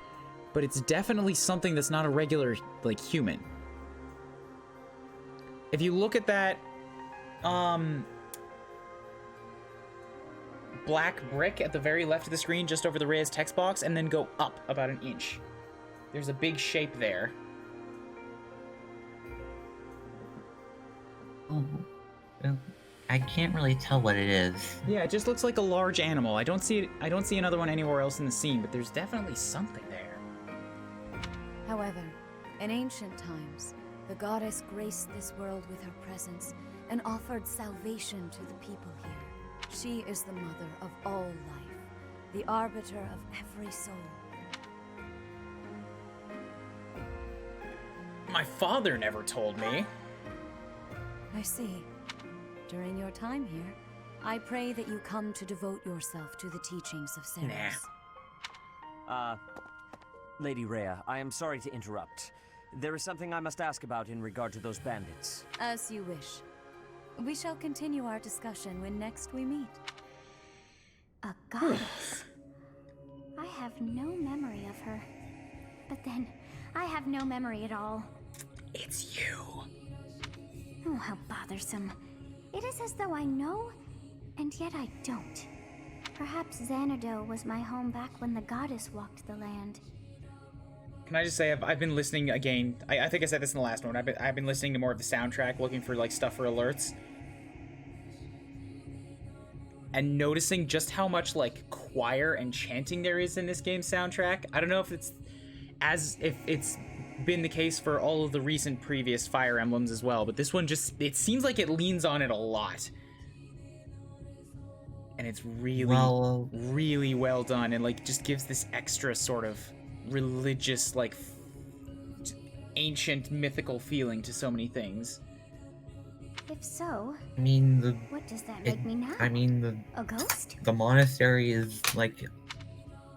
But it's definitely something that's not a regular, like, human. If you look at that, black brick at the very left of the screen, just over the Reyes text box, and then go up about an inch. There's a big shape there. Oh, well, I can't really tell what it is. Yeah, it just looks like a large animal. I don't see another one anywhere else in the scene, but there's definitely something there. However, in ancient times, the goddess graced this world with her presence and offered salvation to the people here. She is the mother of all life, the arbiter of every soul. My father never told me. I see. During your time here, I pray that you come to devote yourself to the teachings of Ceres. Lady Rhea, I am sorry to interrupt. There is something I must ask about in regard to those bandits. As you wish. We shall continue our discussion when next we meet. A goddess. I have no memory of her. But then, I have no memory at all. It's you. Oh, how bothersome. It is as though I know, and yet I don't. Perhaps Xanadu was my home back when the goddess walked the land. Can I just say, I've been listening again. I think I said this in the last one. I've been listening to more of the soundtrack, looking for like stuff for alerts, and noticing just how much like choir and chanting there is in this game's soundtrack. I don't know if it's been the case for all of the recent previous Fire Emblems as well, but this one just, it seems like it leans on it a lot. And it's really, really well done, and like just gives this extra sort of religious, like ancient mythical feeling to so many things. If so, I mean, what does that make me now? I mean, a ghost? the monastery is like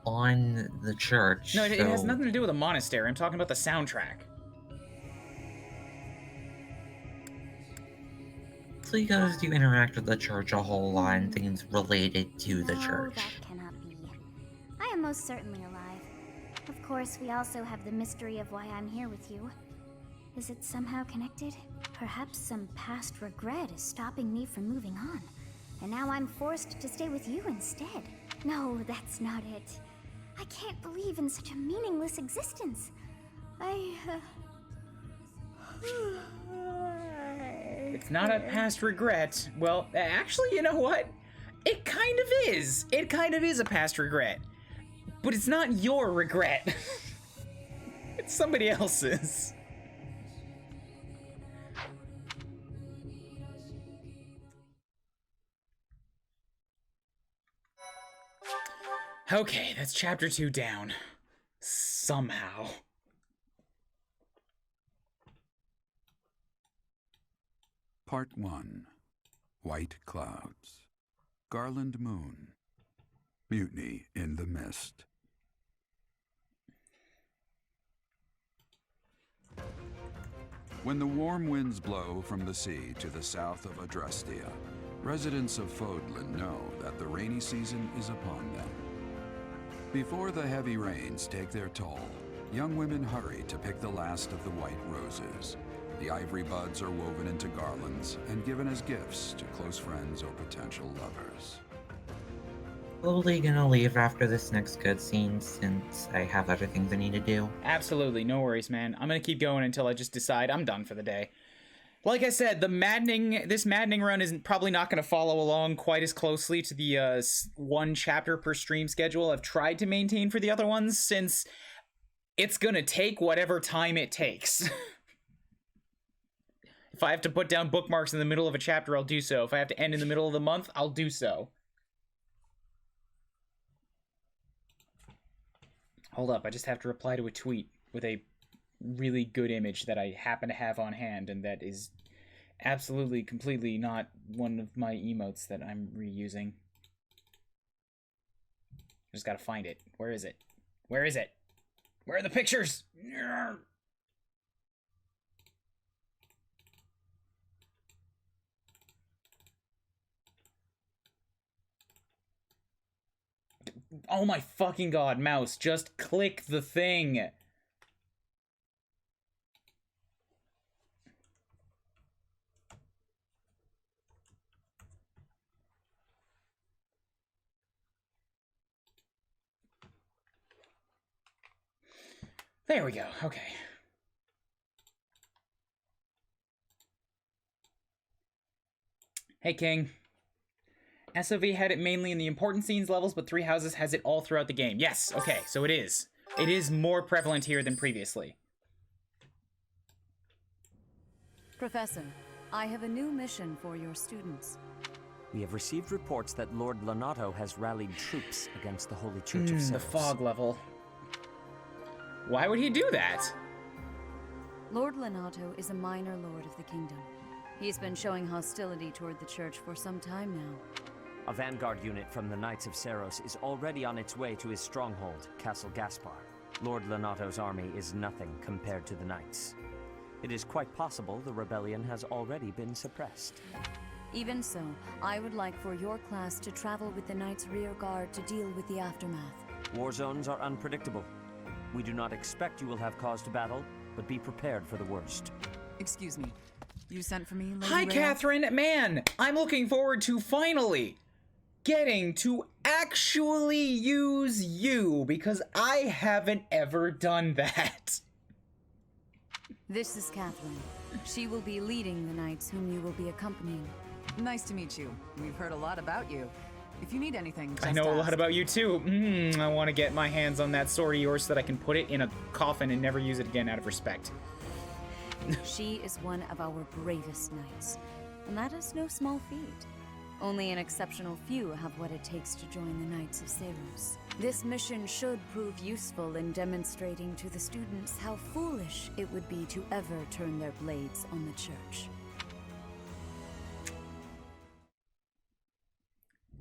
on the church. No, it has nothing to do with a monastery. I'm talking about the soundtrack. So because you interact with the church a whole lot and things related to the church. That cannot be. I am most certainly alive. Of course, we also have the mystery of why I'm here with you. Is it somehow connected? Perhaps some past regret is stopping me from moving on, and now I'm forced to stay with you instead. No, that's not it. I can't believe in such a meaningless existence. It's not a past regret. Well, actually, you know what? It kind of is. It kind of is a past regret. But it's not your regret. It's somebody else's. Okay, that's chapter 2 down. Somehow. Part 1. White Clouds. Garland Moon. Mutiny in the Mist. When the warm winds blow from the sea to the south of Adrastia, residents of Fodlan know that the rainy season is upon them. Before the heavy rains take their toll, young women hurry to pick the last of the white roses. The ivory buds are woven into garlands and given as gifts to close friends or potential lovers. Probably gonna leave after this next cutscene since I have other things I need to do. Absolutely, no worries, man. I'm gonna keep going until I just decide I'm done for the day. Like I said, this maddening run is probably not going to follow along quite as closely to the one chapter per stream schedule I've tried to maintain for the other ones, since it's going to take whatever time it takes. If I have to put down bookmarks in the middle of a chapter, I'll do so. If I have to end in the middle of the month, I'll do so. Hold up, I just have to reply to a tweet with a really good image that I happen to have on hand, and that is absolutely, completely not one of my emotes that I'm reusing. Just gotta find it. Where is it? Where is it? Where are the pictures? Oh my fucking god, mouse, just click the thing! There we go, okay. Hey, King. SOV had it mainly in the important scenes levels, but Three Houses has it all throughout the game. Yes, okay, so it is. It is more prevalent here than previously. Professor, I have a new mission for your students. We have received reports that Lord Lonato has rallied troops against the Holy Church of Seros. The fog level. Why would he do that? Lord Lonato is a minor lord of the kingdom. He's been showing hostility toward the church for some time now. A vanguard unit from the Knights of Seros is already on its way to his stronghold, Castle Gaspar. Lord Lonato's army is nothing compared to the Knights. It is quite possible the rebellion has already been suppressed. Even so, I would like for your class to travel with the Knights' rear guard to deal with the aftermath. War zones are unpredictable. We do not expect you will have cause to battle, but be prepared for the worst. Excuse me. You sent for me, Lady Hi, Rhea? Catherine. Man, I'm looking forward to finally getting to actually use you, because I haven't ever done that. This is Catherine. She will be leading the knights whom you will be accompanying. Nice to meet you. We've heard a lot about you. If you need anything, just I know a lot ask. about you too. I want to get my hands on that sword of yours so that I can put it in a coffin and never use it again out of respect. She is one of our bravest knights, and that is no small feat. Only an exceptional few have what it takes to join the Knights of Seros. This mission should prove useful in demonstrating to the students how foolish it would be to ever turn their blades on the church.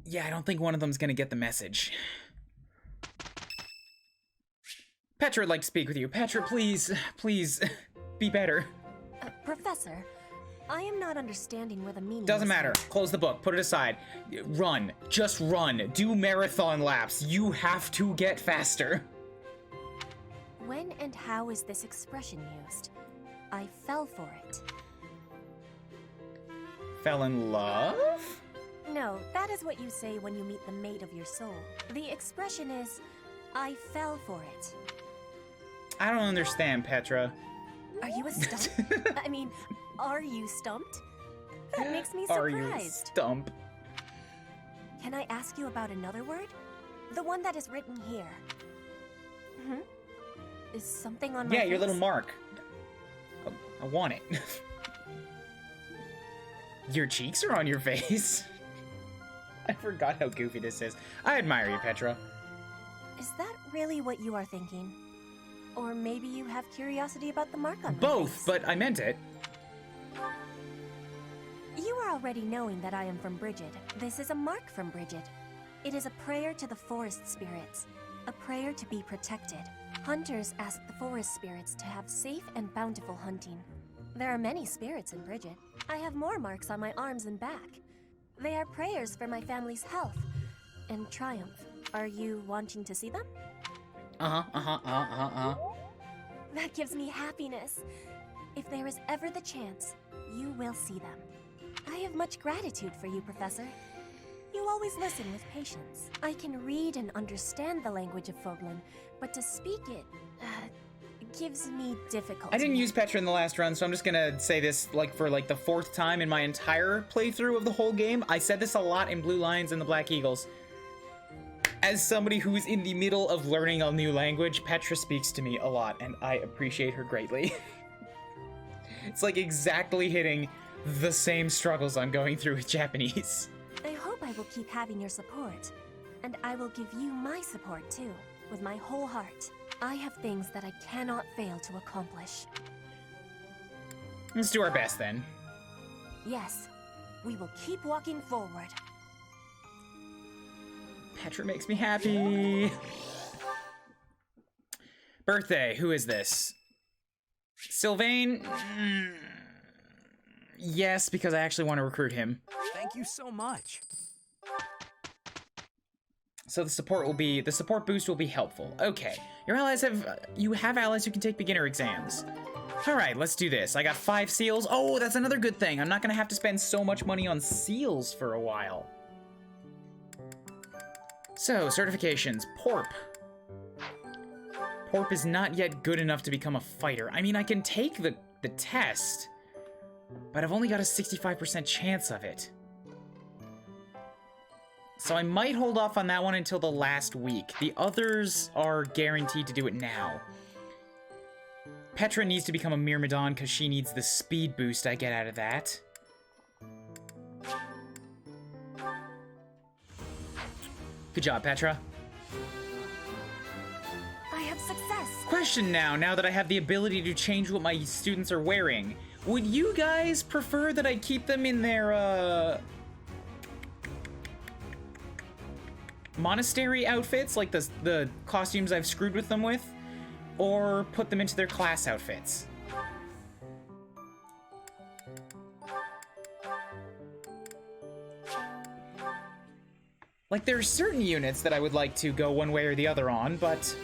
Yeah, I don't think one of them's gonna get the message. Petra would like to speak with you. Petra, please, please, be better. Professor, I am not understanding where the meaning Doesn't is. matter. Close the book. Put it aside. Run. Just run. Do marathon laps. You have to get faster. When and how is this expression used? I fell for it. Fell in love? No, that is what you say when you meet the mate of your soul. The expression is, I fell for it. I don't understand, Petra. Are you a stump? I mean, are you stumped? That makes me Are you surprised. stump? Can I ask you about another word? The one that is written here. Is something on my Yeah, face? your little mark. I want it. Your cheeks are on your face. I forgot how goofy this is. I admire you, Petra. Is that really what you are thinking? Or maybe you have curiosity about the mark on my Both, face? but I meant it. You are already knowing that I am from Bridget. This is a mark from Bridget. It is a prayer to the forest spirits. A prayer to be protected. Hunters ask the forest spirits to have safe and bountiful hunting. There are many spirits in Bridget. I have more marks on my arms and back. They are prayers for my family's health and triumph. Are you wanting to see them? That gives me happiness. If there is ever the chance, you will see them. I have much gratitude for you, Professor. You always listen with patience. I can read and understand the language of Foglin, but to speak it, gives me difficulty. I didn't use Petra in the last run, so I'm just gonna say this for the fourth time in my entire playthrough of the whole game. I said this a lot in Blue Lions and the Black Eagles. As somebody who is in the middle of learning a new language, Petra speaks to me a lot, and I appreciate her greatly. It's like exactly hitting the same struggles I'm going through with Japanese. I hope I will keep having your support, and I will give you my support too, with my whole heart. I have things that I cannot fail to accomplish. Let's do our best then. Yes, we will keep walking forward. Petra makes me happy. Birthday, who is this? Sylvain? Yes, because I actually want to recruit him. Thank you so much. So the support boost will be helpful. Okay, you have allies who can take beginner exams. All right, let's do this. I got 5 seals. Oh, that's another good thing. I'm not gonna have to spend so much money on seals for a while. So, certifications. Porp. Porp is not yet good enough to become a fighter. I mean, I can take the test, but I've only got a 65% chance of it. So I might hold off on that one until the last week. The others are guaranteed to do it now. Petra needs to become a Myrmidon because she needs the speed boost I get out of that. Good job, Petra. I have success. Question now that I have the ability to change what my students are wearing, would you guys prefer that I keep them in their, monastery outfits, like the costumes I've screwed with them with, or put them into their class outfits? Like, there are certain units that I would like to go one way or the other on, but...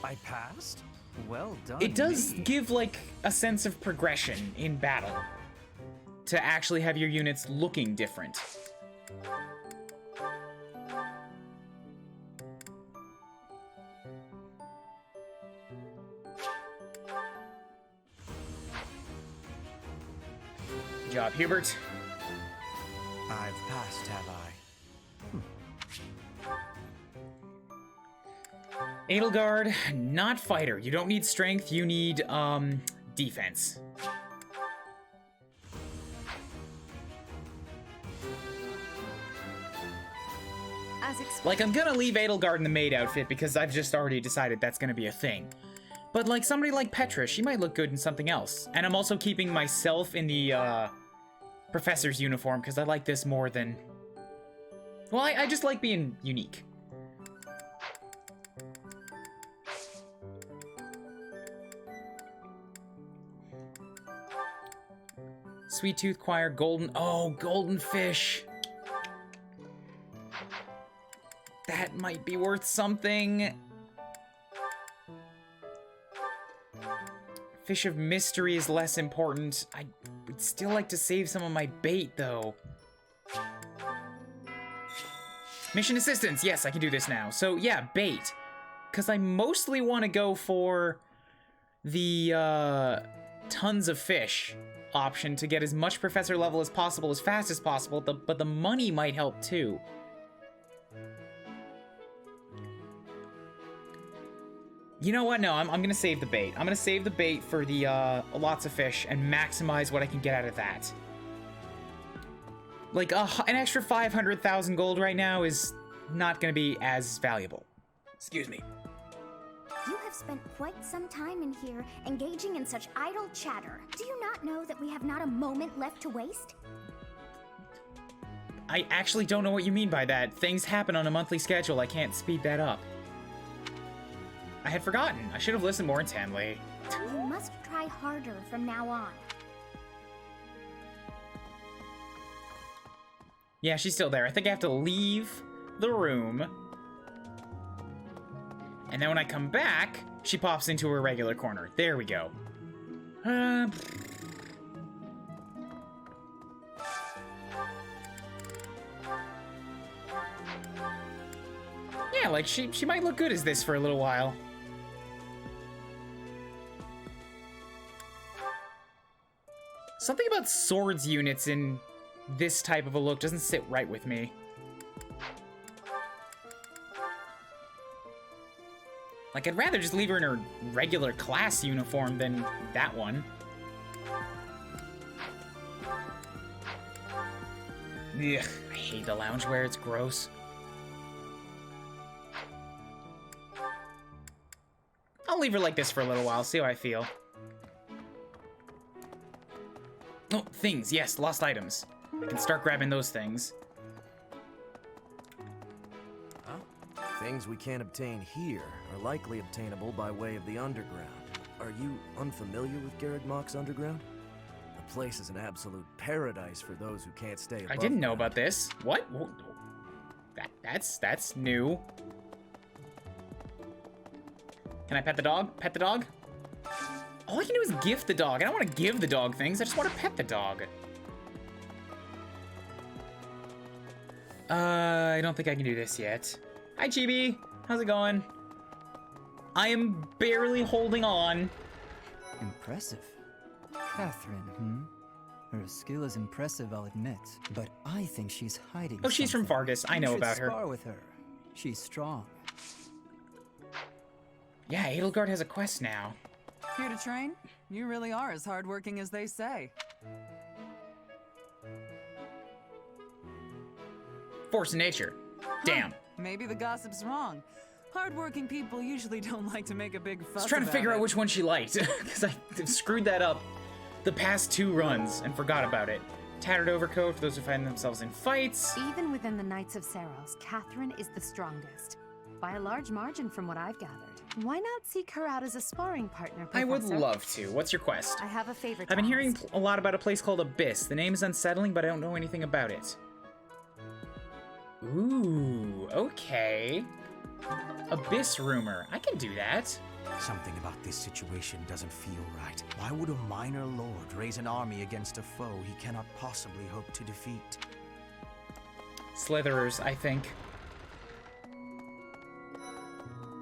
I passed? Well done. It does me. give, like, a sense of progression in battle. To actually have your units looking different. Good job, Hubert. I've passed, have I? Edelgard, not fighter. You don't need strength, you need, defense. Like, I'm gonna leave Edelgard in the maid outfit because I've just already decided that's gonna be a thing. But, like, somebody like Petra, she might look good in something else. And I'm also keeping myself in the, professor's uniform because I like this more than... Well, I just like being unique. Sweet Tooth Choir, golden... Oh, golden fish. That might be worth something. Fish of Mystery is less important. I would still like to save some of my bait, though. Mission assistance. Yes, I can do this now. So, yeah, bait. Because I mostly want to go for the tons of fish option to get as much professor level as possible as fast as possible, but the money might help, too. You know what? No, I'm gonna save the bait. I'm gonna save the bait for the lots of fish and maximize what I can get out of that. Like, an extra 500,000 gold right now is not gonna be as valuable. Excuse me. You have spent quite some time in here, engaging in such idle chatter. Do you not know that we have not a moment left to waste? I actually don't know what you mean by that. Things happen on a monthly schedule. I can't speed that up. I had forgotten. I should have listened more intently. You must try harder from now on. Yeah, she's still there. I think I have to leave the room. And then when I come back, she pops into her regular corner. There we go. Yeah, like, she might look good as this for a little while. Something about swords units in this type of a look doesn't sit right with me. Like, I'd rather just leave her in her regular class uniform than that one. Ugh, I hate the loungewear, it's gross. I'll leave her like this for a little while, see how I feel. Oh, things, yes, lost items. I can start grabbing those things. Huh? Things we can't obtain here are likely obtainable by way of the underground. Are you unfamiliar with Garreg Underground? The place is an absolute paradise for those who can't stay above I didn't know ground. about this. What? That's new. Can I pet the dog? Pet the dog? All I can do is gift the dog. I don't want to give the dog things. I just want to pet the dog. I don't think I can do this yet. Hi, Chibi. How's it going? I am barely holding on. Impressive. Catherine, Her skill is impressive, I'll admit. But I think she's hiding Oh, she's from something. Vargas. I know You should about her. spar with her. She's strong. Yeah, Edelgard has a quest now. Here to train? You really are as hardworking as they say. Force of nature. Damn. Maybe the gossip's wrong. Hardworking people usually don't like to make a big fuss. I was trying to figure out which one she liked, because I screwed that up the past 2 runs and forgot about it. Tattered overcoat for those who find themselves in fights. Even within the Knights of Saros, Catherine is the strongest. By a large margin from what I've gathered. Why not seek her out as a sparring partner, Professor? I would love to. What's your quest? I have a favorite. I've been hearing a lot about a place called Abyss. The name is unsettling, but I don't know anything about it. Ooh, okay. Abyss rumor. I can do that. Something about this situation doesn't feel right. Why would a minor lord raise an army against a foe he cannot possibly hope to defeat? Slitherers, I think.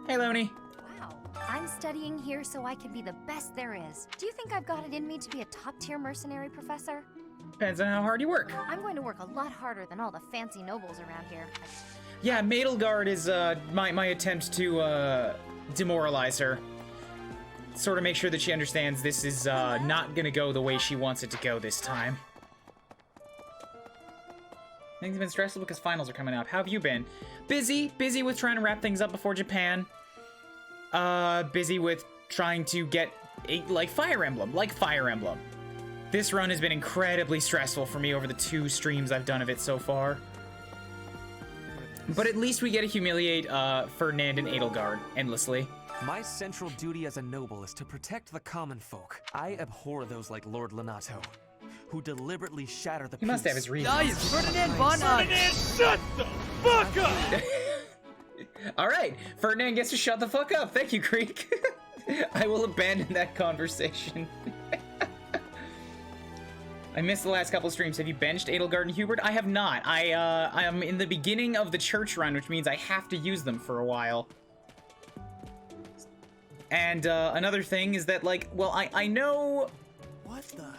Hey, Loni. Wow. I'm studying here so I can be the best there is. Do you think I've got it in me to be a top-tier mercenary, Professor? Depends on how hard you work. I'm going to work a lot harder than all the fancy nobles around here. Yeah, Madelgard is my attempt to demoralize her. Sort of make sure that she understands this is not gonna go the way she wants it to go this time. Things have been stressful because finals are coming up. How have you been? Busy with trying to wrap things up before Japan. Busy with trying to get like Fire Emblem. This run has been incredibly stressful for me over the 2 streams I've done of it so far. But at least we get to humiliate Ferdinand and Edelgard endlessly. My central duty as a noble is to protect the common folk. I abhor those like Lord Lenato, who deliberately shatter the peace. He must have his reasons. Ferdinand, shut the fuck up! Alright, Ferdinand gets to shut the fuck up. Thank you, Creek. I will abandon that conversation. I missed the last couple streams. Have you benched Edelgard and Hubert? I have not. I am in the beginning of the church run, which means I have to use them for a while. And another thing is that, like, well, I know... What the?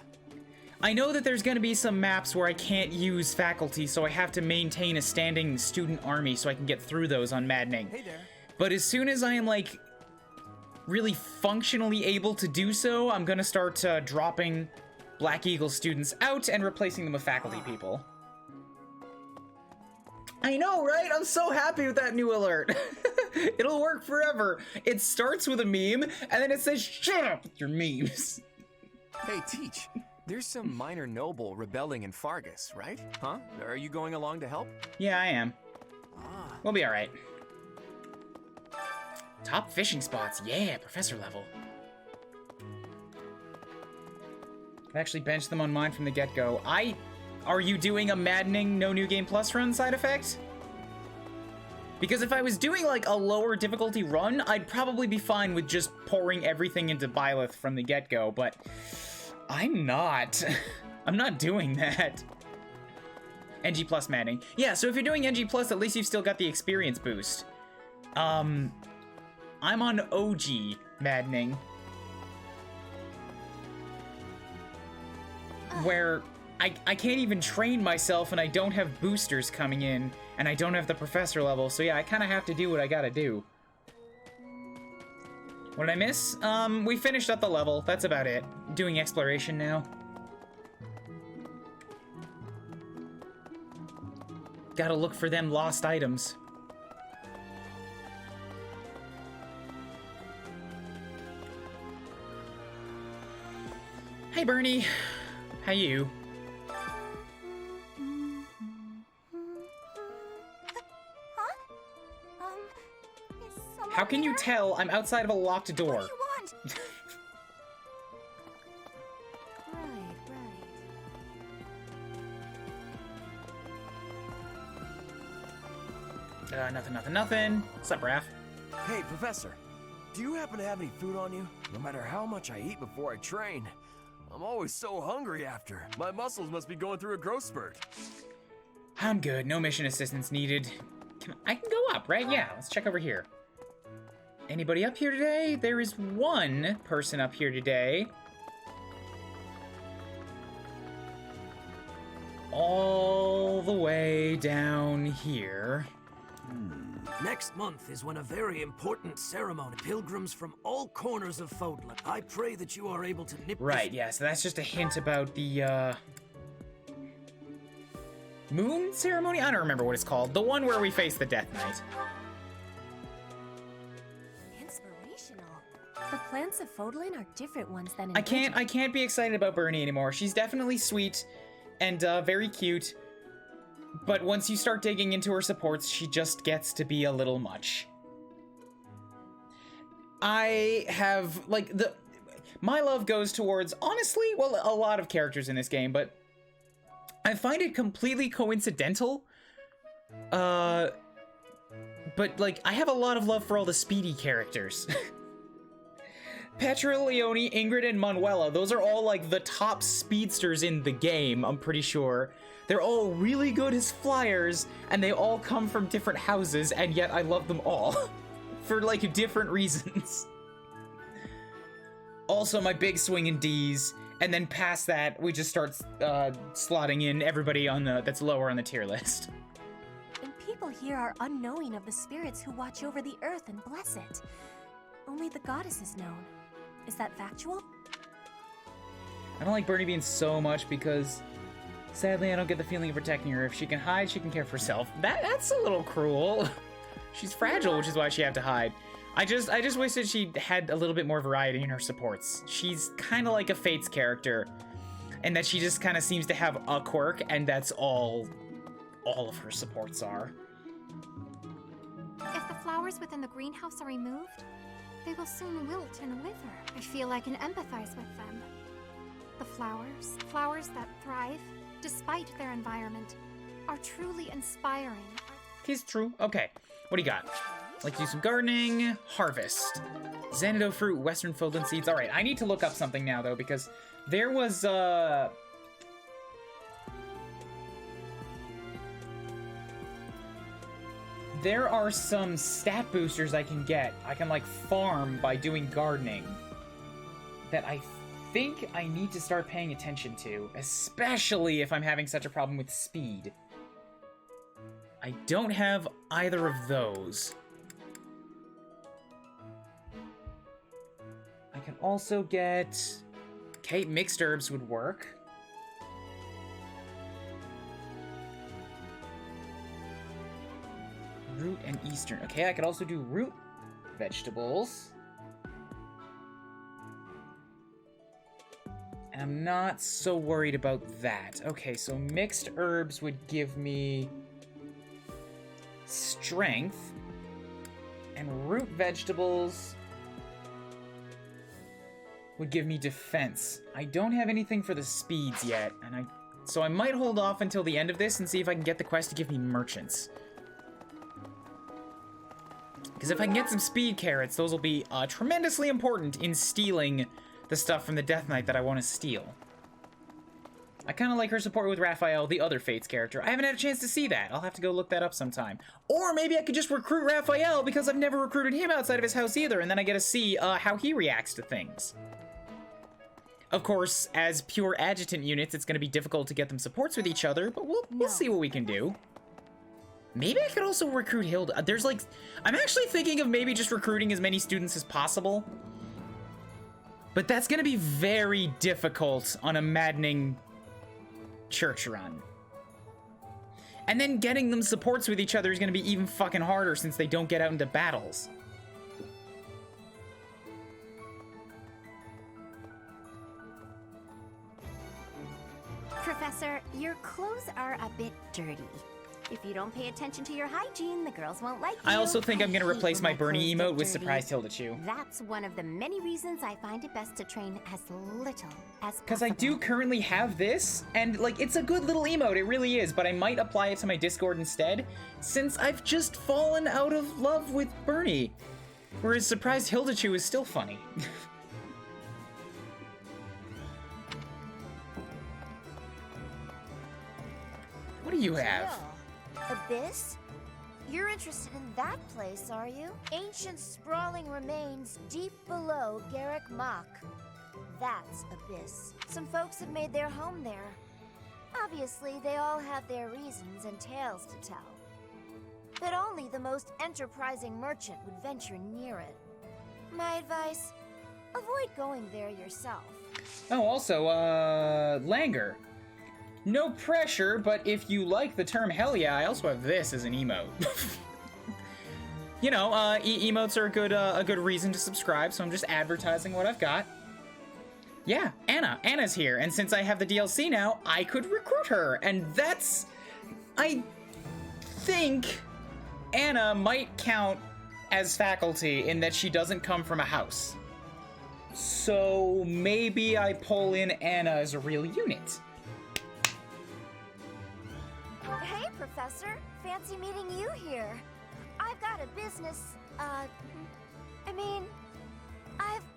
I know that there's gonna be some maps where I can't use faculty, so I have to maintain a standing student army so I can get through those on Maddening. Hey there. But as soon as I am, like, really functionally able to do so, I'm gonna start dropping Black Eagle students out and replacing them with faculty people. I know, right? I'm so happy with that new alert. It'll work forever. It starts with a meme, and then it says, shut up with your memes. Hey, Teach. There's some minor noble rebelling in Fargus, right? Huh? Are you going along to help? Yeah, I am. We'll be alright. Top fishing spots. Yeah, professor level. I've actually benched them on mine from the get-go. Are you doing a Maddening No New Game Plus run side effect? Because if I was doing, like, a lower difficulty run, I'd probably be fine with just pouring everything into Byleth from the get-go, but I'm not. I'm not doing that. NG Plus Maddening. Yeah, so if you're doing NG Plus, at least you've still got the experience boost. I'm on OG Maddening, where I can't even train myself and I don't have boosters coming in and I don't have the professor level, so yeah, I kind of have to do what I gotta do. What did I miss? We finished up the level, that's about it. Doing exploration now. Gotta look for them lost items. Hey Bernie, how you? How can you tell I'm outside of a locked door? What do you want? Nothing. What's up, Raph? Hey, Professor. Do you happen to have any food on you? No matter how much I eat before I train, I'm always so hungry after. My muscles must be going through a growth spurt. I'm good. No mission assistance needed. I can go up, right? Yeah, let's check over here. Anybody up here today? There is one person up here today. All the way down here. Next month is when a very important ceremony. Pilgrims from all corners of Fodlan. I pray that you are able to nip Right, yeah, so that's just a hint about the, Moon ceremony? I don't remember what it's called. The one where we face the Death Knight. Inspirational. The plants of Fodlan are different ones than in I can't be excited about Bernie anymore. She's definitely sweet and very cute. But once you start digging into her supports, she just gets to be a little much. I have, like, my love goes towards, honestly, well, a lot of characters in this game, but I find it completely coincidental. But, like, I have a lot of love for all the speedy characters. Petra, Leone, Ingrid, and Manuela, those are all, like, the top speedsters in the game, I'm pretty sure. They're all really good as flyers, and they all come from different houses, and yet I love them all. For, like, different reasons. Also, my big swing in D's, and then past that, we just start slotting in everybody on that's lower on the tier list. And people here are unknowing of the spirits who watch over the earth and bless it. Only the goddess is known. Is that factual? I don't like Bernie being so much because, sadly, I don't get the feeling of protecting her. If she can hide, she can care for herself. That's a little cruel. She's fragile, which is why she had to hide. I just wish that she had a little bit more variety in her supports. She's kind of like a Fates character, and that she just kind of seems to have a quirk, and that's all of her supports are. If the flowers within the greenhouse are removed, they will soon wilt and wither. I feel I can empathize with them. The flowers that thrive, despite their environment, are truly inspiring. Tis true. Okay, what do you got? Like to do some gardening, harvest. Xanadu fruit, western Fodlan seeds. All right, I need to look up something now, though, because there was, there are some stat boosters I can get. I can, like, farm by doing gardening that I think I need to start paying attention to, especially if I'm having such a problem with speed. I don't have either of those. I can also get... Okay, mixed herbs would work. Root and eastern. Okay, I could also do root vegetables. And I'm not so worried about that. Okay, so mixed herbs would give me strength. And root vegetables would give me defense. I don't have anything for the speeds yet, and so I might hold off until the end of this and see if I can get the quest to give me merchants. Because if I can get some speed carrots, those will be tremendously important in stealing the stuff from the Death Knight that I want to steal. I kind of like her support with Raphael, the other Fates character. I haven't had a chance to see that. I'll have to go look that up sometime. Or maybe I could just recruit Raphael because I've never recruited him outside of his house either, and then I get to see how he reacts to things. Of course, as pure adjutant units, it's going to be difficult to get them supports with each other, but we'll see what we can do. Maybe I could also recruit Hilda. There's like... I'm actually thinking of maybe just recruiting as many students as possible. But that's going to be very difficult on a maddening church run. And then getting them supports with each other is going to be even fucking harder since they don't get out into battles. Professor, your clothes are a bit dirty. If you don't pay attention to your hygiene, the girls won't like you. I also think I'm going to hate replace when my Bernie clothes emote get with dirty. Surprised Hilda Chew. That's one of the many reasons I find it best to train as little as Because I do currently have this, and, like, it's a good little emote, it really is, but I might apply it to my Discord instead, since I've just fallen out of love with Bernie. Whereas Surprised Hilda Chew is still funny. What do you have? Abyss? You're interested in that place, are you? Ancient sprawling remains deep below Garrick Mach. That's Abyss. Some folks have made their home there. Obviously, they all have their reasons and tales to tell. But only the most enterprising merchant would venture near it. My advice, avoid going there yourself. Oh, also, Langer. No pressure, but if you like the term hell yeah, I also have this as an emote. You know, emotes are a good reason to subscribe, so I'm just advertising what I've got. Yeah, Anna's here, and since I have the DLC now, I could recruit her, and that's... I think Anna might count as faculty in that she doesn't come from a house. So maybe I pull in Anna as a real unit. Hey, Professor. Fancy meeting you here. I've got a business, I've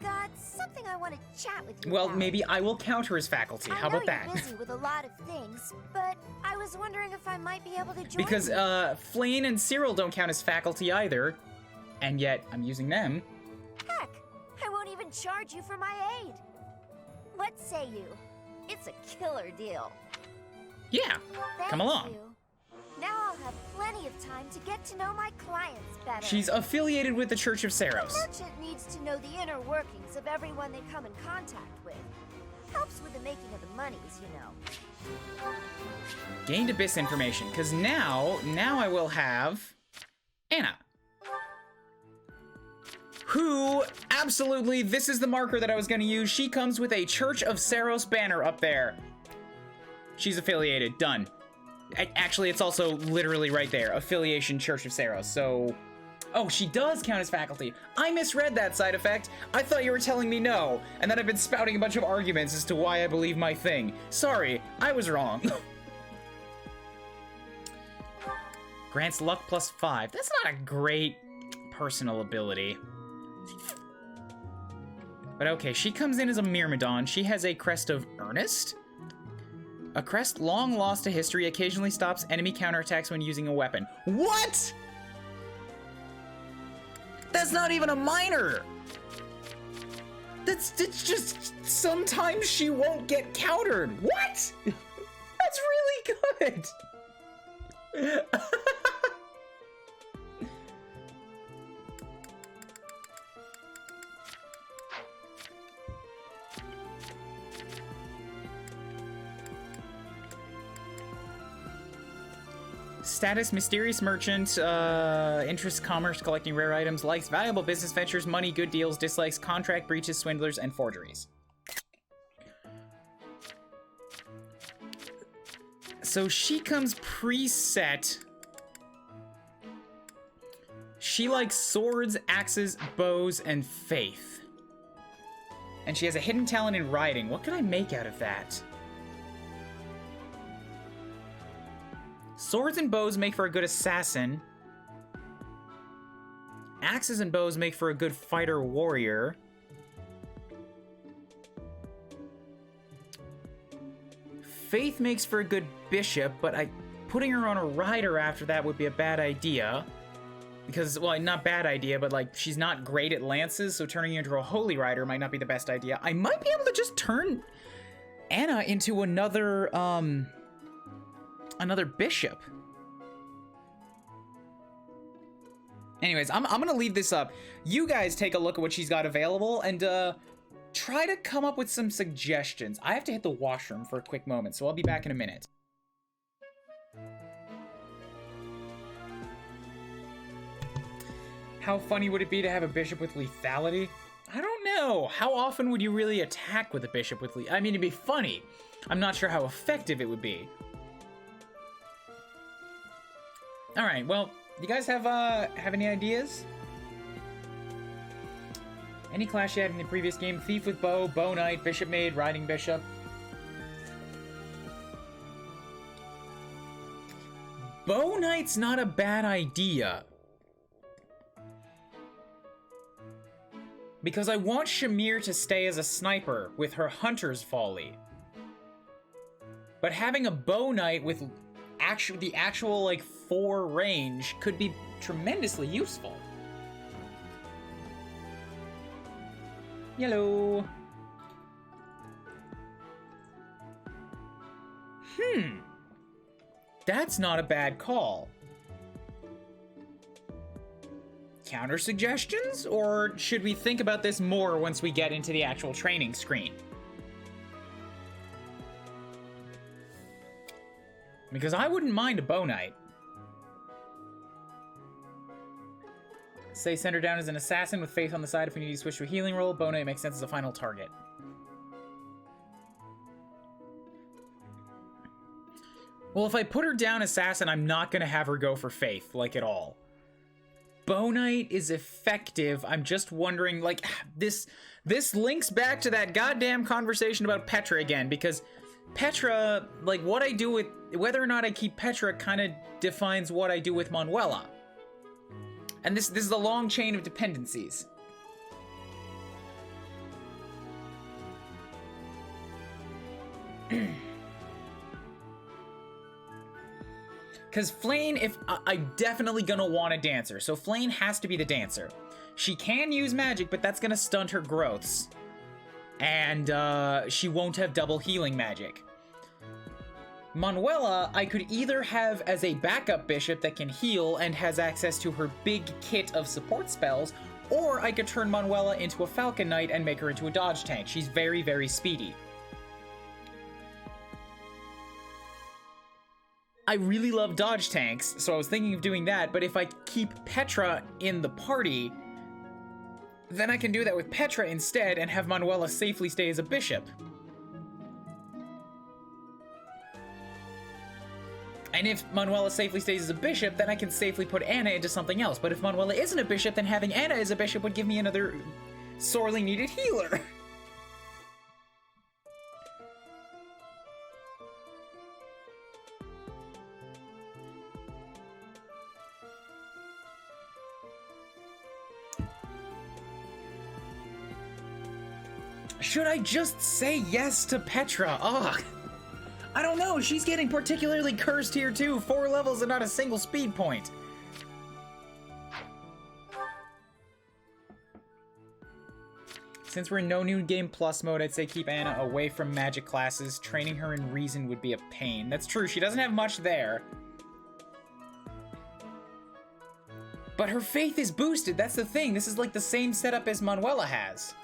got something I want to chat with you Well, about. maybe I will count her as faculty. How about that? I know you're busy with a lot of things, but I was wondering if I might be able to join Because, you. Flayn and Cyril don't count as faculty either, and yet I'm using them. Heck, I won't even charge you for my aid. What say you? It's a killer deal. Yeah, come along. You. Now I'll have plenty of time to get to know my clients better. She's affiliated with the Church of Saros. The merchant needs to know the inner workings of everyone they come in contact with. Helps with the making of the monies, you know. Gained Abyss information, because now I will have Anna. Who, absolutely, this is the marker that I was going to use. She comes with a Church of Saros banner up there. She's affiliated, done. Actually, it's also literally right there. Affiliation, Church of Saros. So, oh, she does count as faculty. I misread that side effect. I thought you were telling me no. And then I've been spouting a bunch of arguments as to why I believe my thing. Sorry, I was wrong. Grants luck +5. That's not a great personal ability. But okay, she comes in as a Myrmidon. She has a crest of Earnest. A crest long lost to history, occasionally stops enemy counterattacks when using a weapon. What? That's not even a minor. It's just sometimes she won't get countered. What? That's really good. Status, mysterious merchant, interest, commerce, collecting rare items, likes valuable business ventures, money, good deals, dislikes, contract breaches, swindlers, and forgeries. So she comes preset. She likes swords, axes, bows, and faith. And she has a hidden talent in riding. What can I make out of that? Swords and bows make for a good assassin. Axes and bows make for a good fighter warrior. Faith makes for a good bishop, but putting her on a rider after that would be a bad idea. Because, well, not bad idea, but like she's not great at lances, so turning her into a holy rider might not be the best idea. I might be able to just turn Anna into another bishop. Anyways, I'm gonna leave this up. You guys take a look at what she's got available and try to come up with some suggestions. I have to hit the washroom for a quick moment, so I'll be back in a minute. How funny would it be to have a bishop with lethality? I don't know. How often would you really attack with a bishop with lethality? I mean, it'd be funny. I'm not sure how effective it would be. All right, well, you guys have any ideas? Any class you had in the previous game? Thief with bow, bow knight, bishop maid, riding bishop. Bow knight's not a bad idea. Because I want Shamir to stay as a sniper with her hunter's volley. But having a bow knight with the actual like 4 range could be tremendously useful. Hello. That's not a bad call. Counter suggestions, or should we think about this more once we get into the actual training screen? Because I wouldn't mind a Bow Knight. Say send her down as an assassin with faith on the side if we need to switch to a healing roll. Bow Knight makes sense as a final target. Well, if I put her down assassin, I'm not going to have her go for faith, like, at all. Bow Knight is effective. I'm just wondering, like, this links back to that goddamn conversation about Petra again, because Petra, like, what I do with, whether or not I keep Petra kind of defines what I do with Manuela. And this is a long chain of dependencies. Because Flayn, I'm definitely gonna want a dancer, so Flayn has to be the dancer. She can use magic, but that's gonna stunt her growths. And she won't have double healing magic. Manuela, I could either have as a backup bishop that can heal and has access to her big kit of support spells, or I could turn Manuela into a Falcon Knight and make her into a dodge tank. She's very, very speedy. I really love dodge tanks, so I was thinking of doing that, but if I keep Petra in the party, then I can do that with Petra instead and have Manuela safely stay as a bishop. And if Manuela safely stays as a bishop, then I can safely put Anna into something else. But if Manuela isn't a bishop, then having Anna as a bishop would give me another sorely needed healer. Should I just say yes to Petra? Ugh. I don't know, she's getting particularly cursed here too. 4 levels and not a single speed point. Since we're in no new game plus mode, I'd say keep Anna away from magic classes. Training her in reason would be a pain. That's true, she doesn't have much there. But her faith is boosted, that's the thing. This is like the same setup as Manuela has.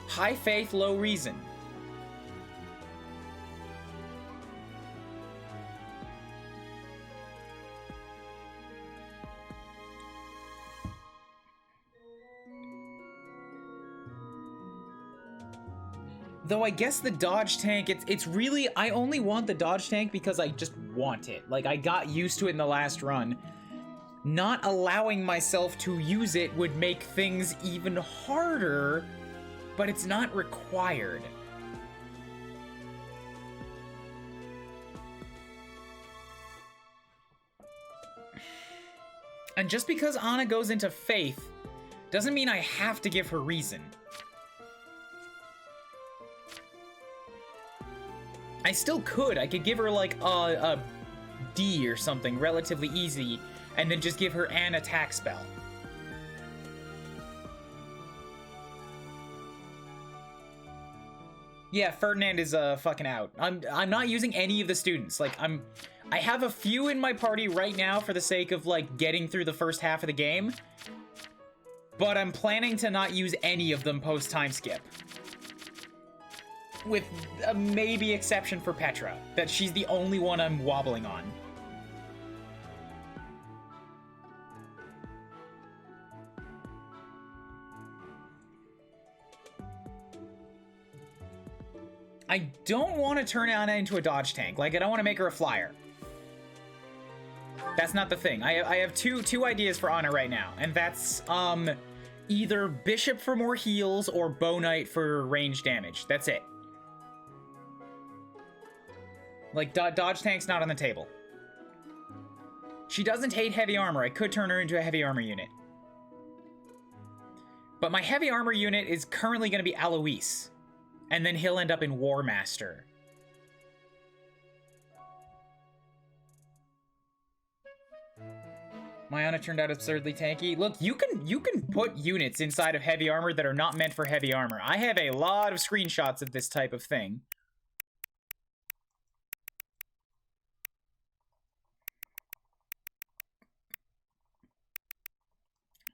High faith, low reason. Though I guess the dodge tank, it's really, I only want the dodge tank because I just want it. Like, I got used to it in the last run. Not allowing myself to use it would make things even harder, but it's not required. And just because Anna goes into faith doesn't mean I have to give her reason. I still could. I could give her like a D or something relatively easy and then just give her an attack spell. Yeah, Ferdinand is fucking out. I'm not using any of the students. Like I have a few in my party right now for the sake of like getting through the first half of the game. But I'm planning to not use any of them post time skip. With a maybe exception for Petra, that she's the only one I'm wobbling on. I don't want to turn Anna into a dodge tank. Like, I don't want to make her a flyer. That's not the thing. I have two ideas for Anna right now, and that's either Bishop for more heals or Bow Knight for range damage. That's it. Like, dodge tank's not on the table. She doesn't hate heavy armor. I could turn her into a heavy armor unit. But my heavy armor unit is currently going to be Alois. And then he'll end up in War Master. My Anna turned out absurdly tanky. Look, you can put units inside of heavy armor that are not meant for heavy armor. I have a lot of screenshots of this type of thing.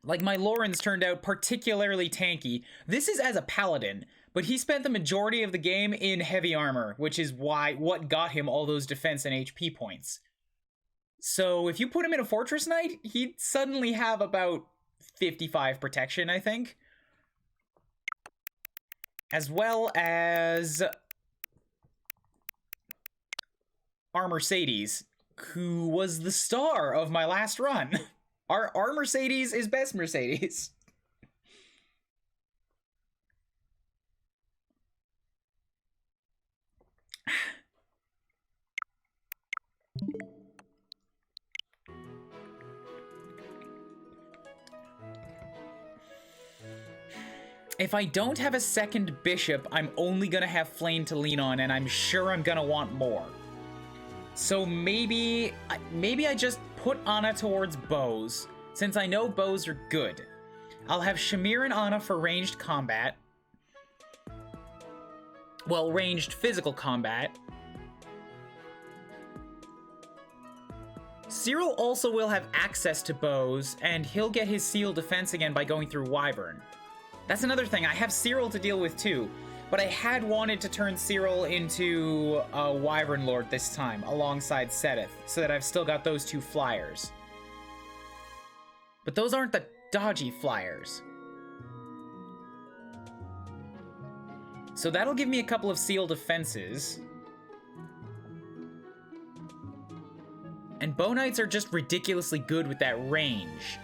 Like, my Lorens turned out particularly tanky. This is as a paladin. But he spent the majority of the game in heavy armor, which is what got him all those defense and HP points. So if you put him in a Fortress Knight, he'd suddenly have about 55 protection, I think. As well as our Mercedes, who was the star of my last run. Our Mercedes is best Mercedes. If I don't have a second bishop, I'm only gonna have Flame to lean on, and I'm sure I'm gonna want more. So maybe I just put Anna towards bows, since I know bows are good. I'll have Shamir and Anna for ranged combat. Well, ranged physical combat. Cyril also will have access to bows, and he'll get his seal defense again by going through Wyvern. That's another thing, I have Cyril to deal with too, but I had wanted to turn Cyril into a Wyvern Lord this time, alongside Seteth, so that I've still got those two flyers. But those aren't the dodgy flyers. So that'll give me a couple of seal defenses. And Bow Knights are just ridiculously good with that range.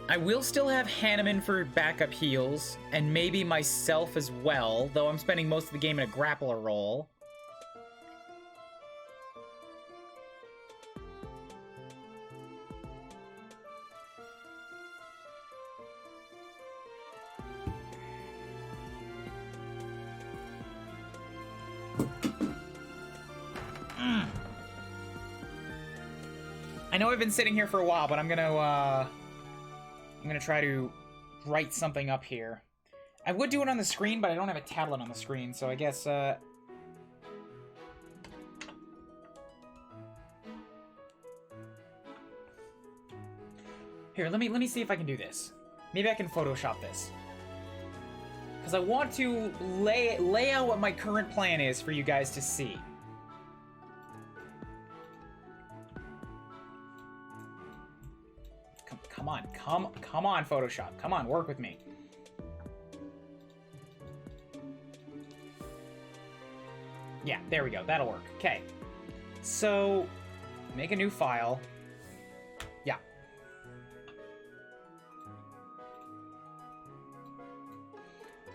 I will still have Hanneman for backup heals, and maybe myself as well, though I'm spending most of the game in a grappler role. I know I've been sitting here for a while, but I'm gonna try to write something up here. I would do it on the screen, but I don't have a tablet on the screen, so I guess, Here, let me see if I can do this. Maybe I can Photoshop this. Because I want to lay out what my current plan is for you guys to see. Come on, Photoshop. Come on, work with me. Yeah, there we go. That'll work. Okay. So, make a new file. Yeah.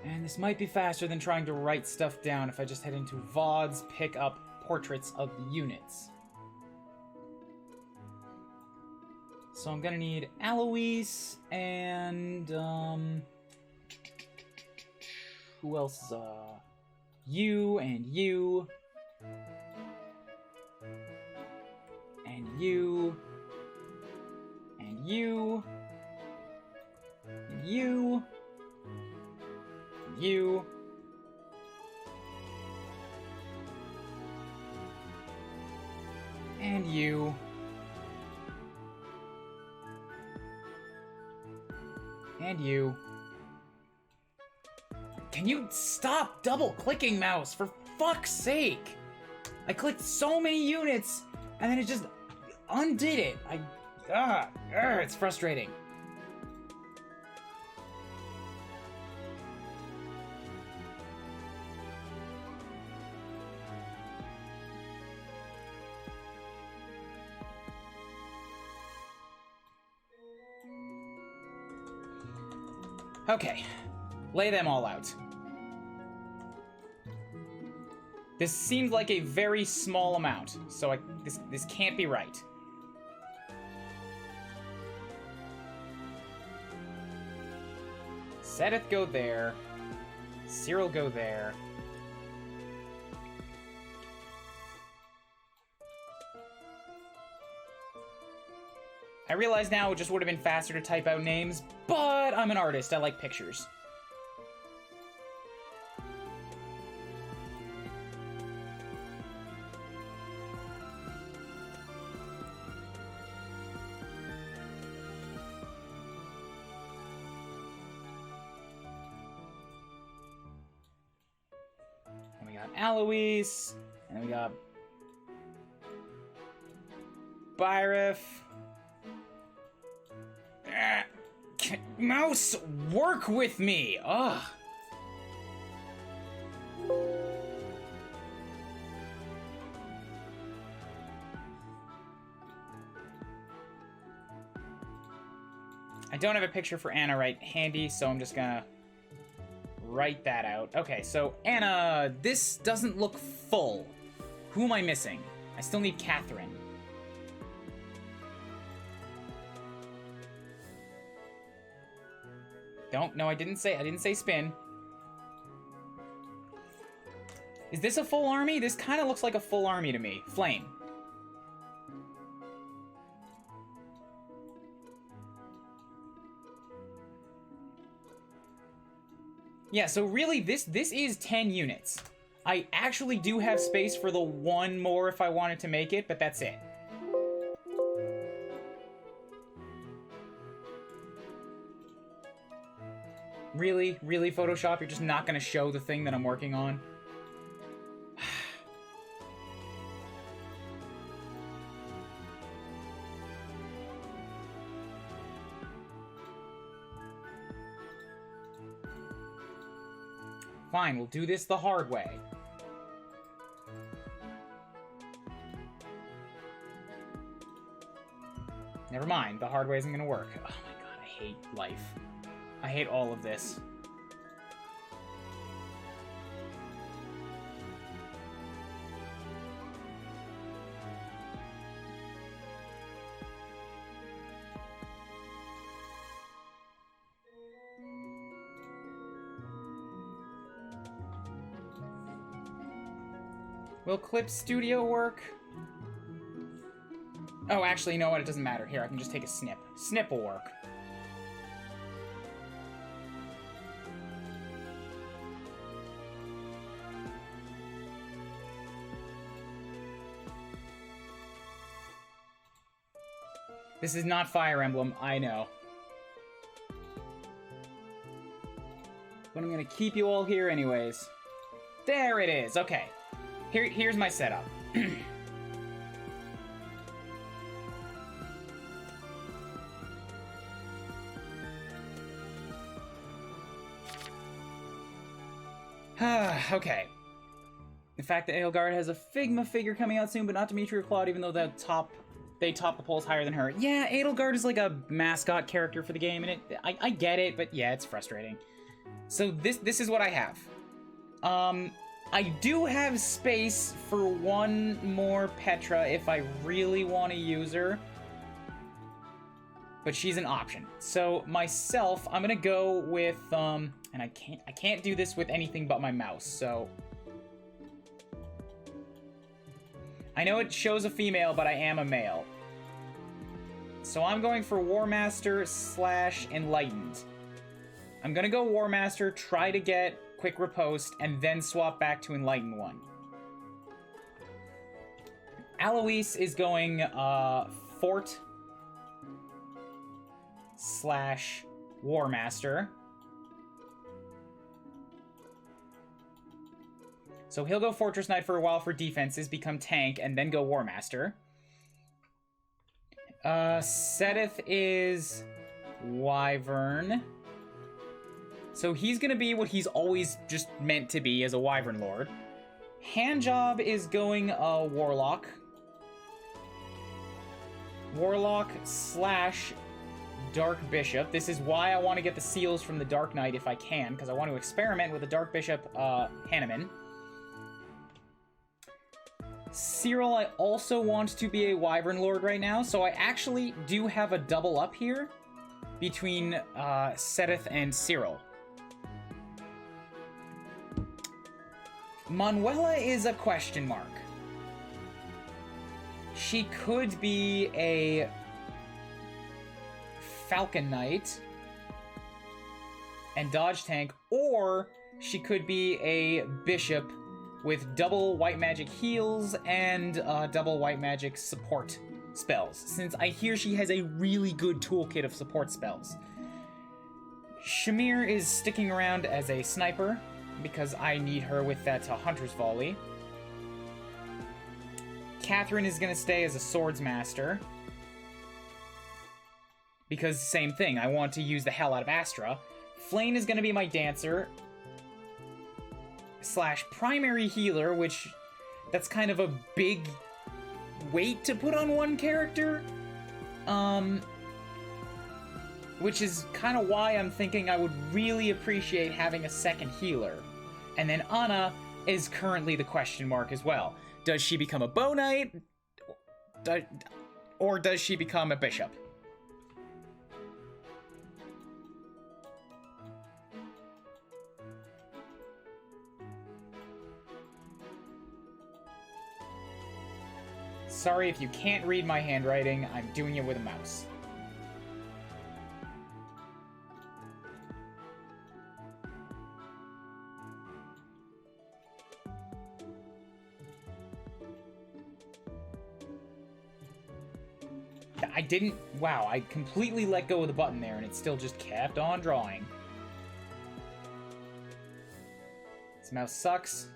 And this might be faster than trying to write stuff down if I just head into VODs, pick up portraits of the units. So I'm gonna need Alois and, who else is, you and you. And you. And you. And you. And you. And you. And you. Can you stop double-clicking, mouse? For fuck's sake! I clicked so many units, and then it just undid it. It's frustrating. Okay, lay them all out. This seems like a very small amount, so this can't be right. Seteth go there. Cyril go there. I realize now it just would have been faster to type out names, but I'm an artist. I like pictures. Alois, and we got Byrif. Mouse, work with me! Ugh. I don't have a picture for Anna right handy, so I'm just gonna write that out. Okay, so Anna, this doesn't look full. Who am I missing? I still need Catherine. No, I didn't say spin. Is this a full army? This kind of looks like a full army to me. Flame. Yeah, so really this is 10 units. I actually do have space for the one more if I wanted to make it, but that's it. Really? Really, Photoshop? You're just not gonna show the thing that I'm working on? Fine, we'll do this the hard way. Never mind, the hard way isn't gonna work. Oh my god, I hate life. I hate all of this. Will Clip Studio work? Oh, actually, you know what? It doesn't matter. Here, I can just take a snip. Snip will work. This is not Fire Emblem, I know. But I'm gonna keep you all here anyways. There it is, okay. Here's my setup. Okay. The fact that Aelgard has a Figma figure coming out soon, but not Dimitri or Claude, even though they top the polls higher than her. Yeah, Adelgard is like a mascot character for the game, and I get it, but yeah, it's frustrating. So this is what I have. I do have space for one more Petra if I really want to use her. But she's an option. So myself, I'm gonna go with and I can't do this with anything but my mouse, so I know it shows a female, but I am a male. So I'm going for War Master / Enlightened. I'm gonna go War Master, try to get Quick Riposte, and then swap back to Enlightened one. Alois is going Fort / War Master. So he'll go Fortress Knight for a while for defenses, become tank, and then go War Master. Seteth is Wyvern. So he's gonna be what he's always just meant to be as a Wyvern Lord. Handjob is going Warlock. Warlock / Dark Bishop. This is why I want to get the seals from the Dark Knight if I can, because I want to experiment with the Dark Bishop Hanneman. Cyril, I also want to be a Wyvern Lord right now, so I actually do have a double up here between Seteth and Cyril. Manuela is a question mark. She could be a Falcon Knight and dodge tank, or she could be a Bishop with double white magic heals and double white magic support spells, since I hear she has a really good toolkit of support spells. Shamir is sticking around as a sniper. because I need her with that Hunter's Volley. Catherine is going to stay as a Swords Master. Because same thing, I want to use the hell out of Astra. Flane is going to be my Dancer. / primary healer, which that's kind of a big weight to put on one character. Which is kind of why I'm thinking I would really appreciate having a second healer. And then Anna is currently the question mark as well. Does she become a Bow Knight? Or does she become a Bishop? Sorry if you can't read my handwriting, I'm doing it with a mouse. I didn't... Wow, I completely let go of the button there and it still just kept on drawing. This mouse sucks.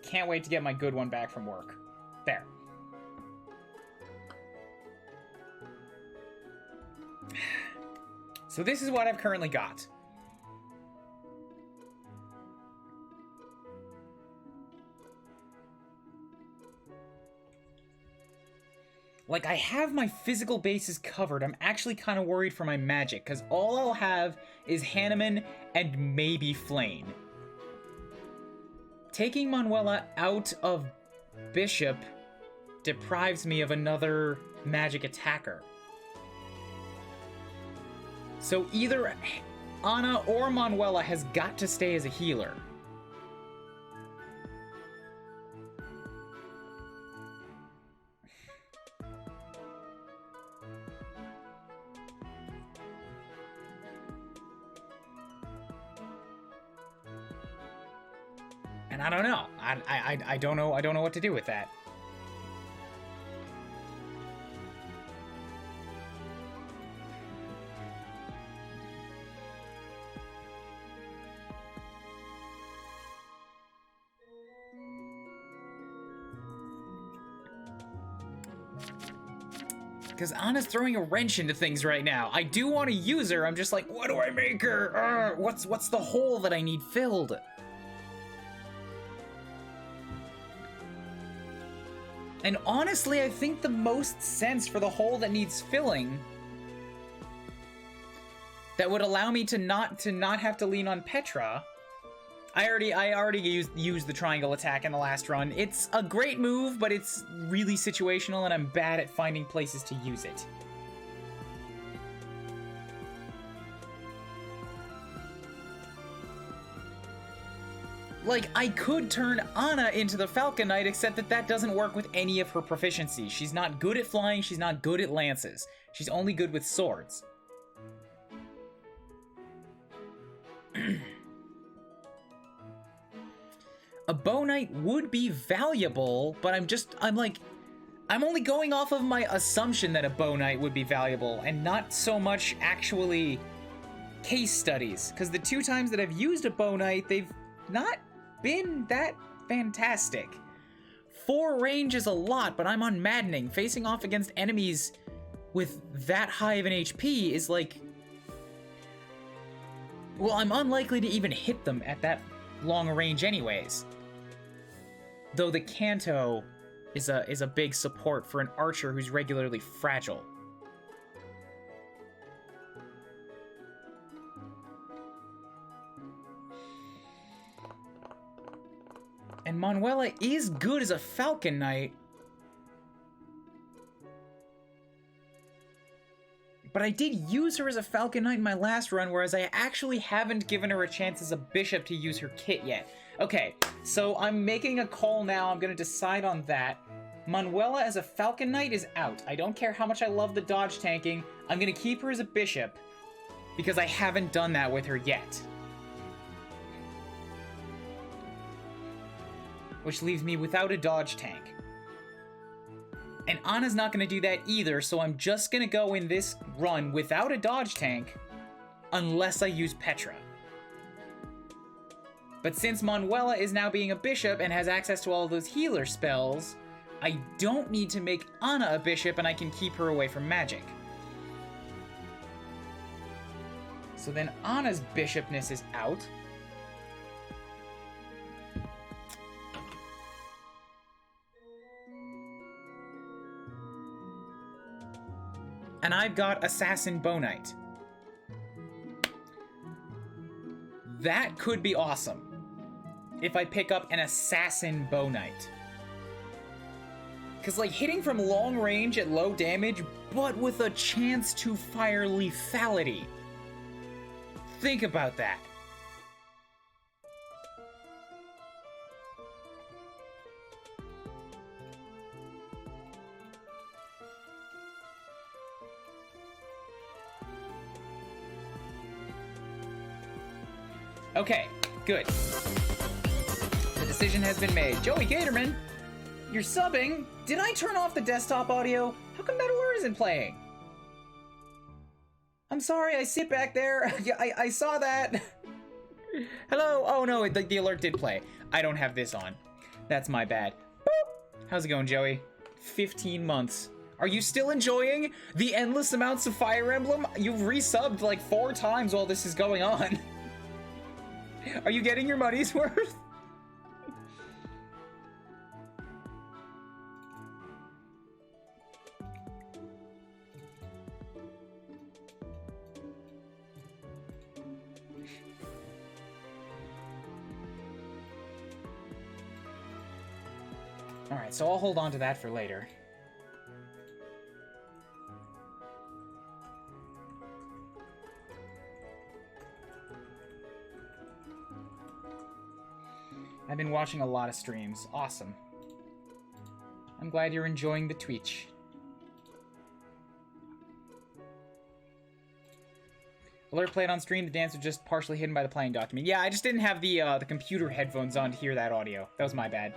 Can't wait to get my good one back from work. There. So this is what I've currently got. Like, I have my physical bases covered. I'm actually kind of worried for my magic, because all I'll have is Hanneman and maybe Flane. Taking Manuela out of Bishop deprives me of another magic attacker. So either Anna or Manuela has got to stay as a healer. And I don't know. I don't know. I don't know what to do with that. Because Anna's throwing a wrench into things right now. I do want to use her. I'm just like, what do I make her? What's the hole that I need filled? And honestly, I think the most sense for the hole that needs filling that would allow me to not have to lean on Petra. I already used the triangle attack in the last run. It's a great move, but it's really situational, and I'm bad at finding places to use it. Like, I could turn Anna into the Falcon Knight, except that doesn't work with any of her proficiencies. She's not good at flying, she's not good at lances. She's only good with swords. A Bow Knight would be valuable, but I'm only going off of my assumption that a Bow Knight would be valuable, and not so much actually case studies. Because the 2 times that I've used a Bow Knight, they've not been that fantastic. 4 range is a lot, but I'm on Maddening. Facing off against enemies with that high of an HP is like... Well, I'm unlikely to even hit them at that long range anyways. Though the Canto is a big support for an archer who's regularly fragile. And Manuela is good as a Falcon Knight. But I did use her as a Falcon Knight in my last run, whereas I actually haven't given her a chance as a Bishop to use her kit yet. Okay, so I'm making a call now. I'm gonna decide on that. Manuela as a Falcon Knight is out. I don't care how much I love the dodge tanking. I'm gonna keep her as a Bishop because I haven't done that with her yet. Which leaves me without a dodge tank. And Anna's not gonna do that either, so I'm just gonna go in this run without a dodge tank unless I use Petra. But since Manuela is now being a bishop and has access to all of those healer spells, I don't need to make Anna a bishop and I can keep her away from magic. So then Anna's bishopness is out. And I've got Assassin Bow Knight. That could be awesome if I pick up an Assassin Bow Knight. Because, like, hitting from long range at low damage, but with a chance to fire lethality. Think about that. Okay, good. The decision has been made. Joey Gatorman, you're subbing? Did I turn off the desktop audio? How come that order isn't playing? I'm sorry, I sit back there. I saw that. Hello? Oh no, the alert did play. I don't have this on. That's my bad. Boop. How's it going, Joey? 15 months. Are you still enjoying the endless amounts of Fire Emblem? You've resubbed like 4 times while this is going on. Are you getting your money's worth? Alright, so I'll hold on to that for later. I've been watching a lot of streams. Awesome. I'm glad you're enjoying the Twitch. Alert played on stream. The dance was just partially hidden by the playing document. Yeah, I just didn't have the computer headphones on to hear that audio. That was my bad.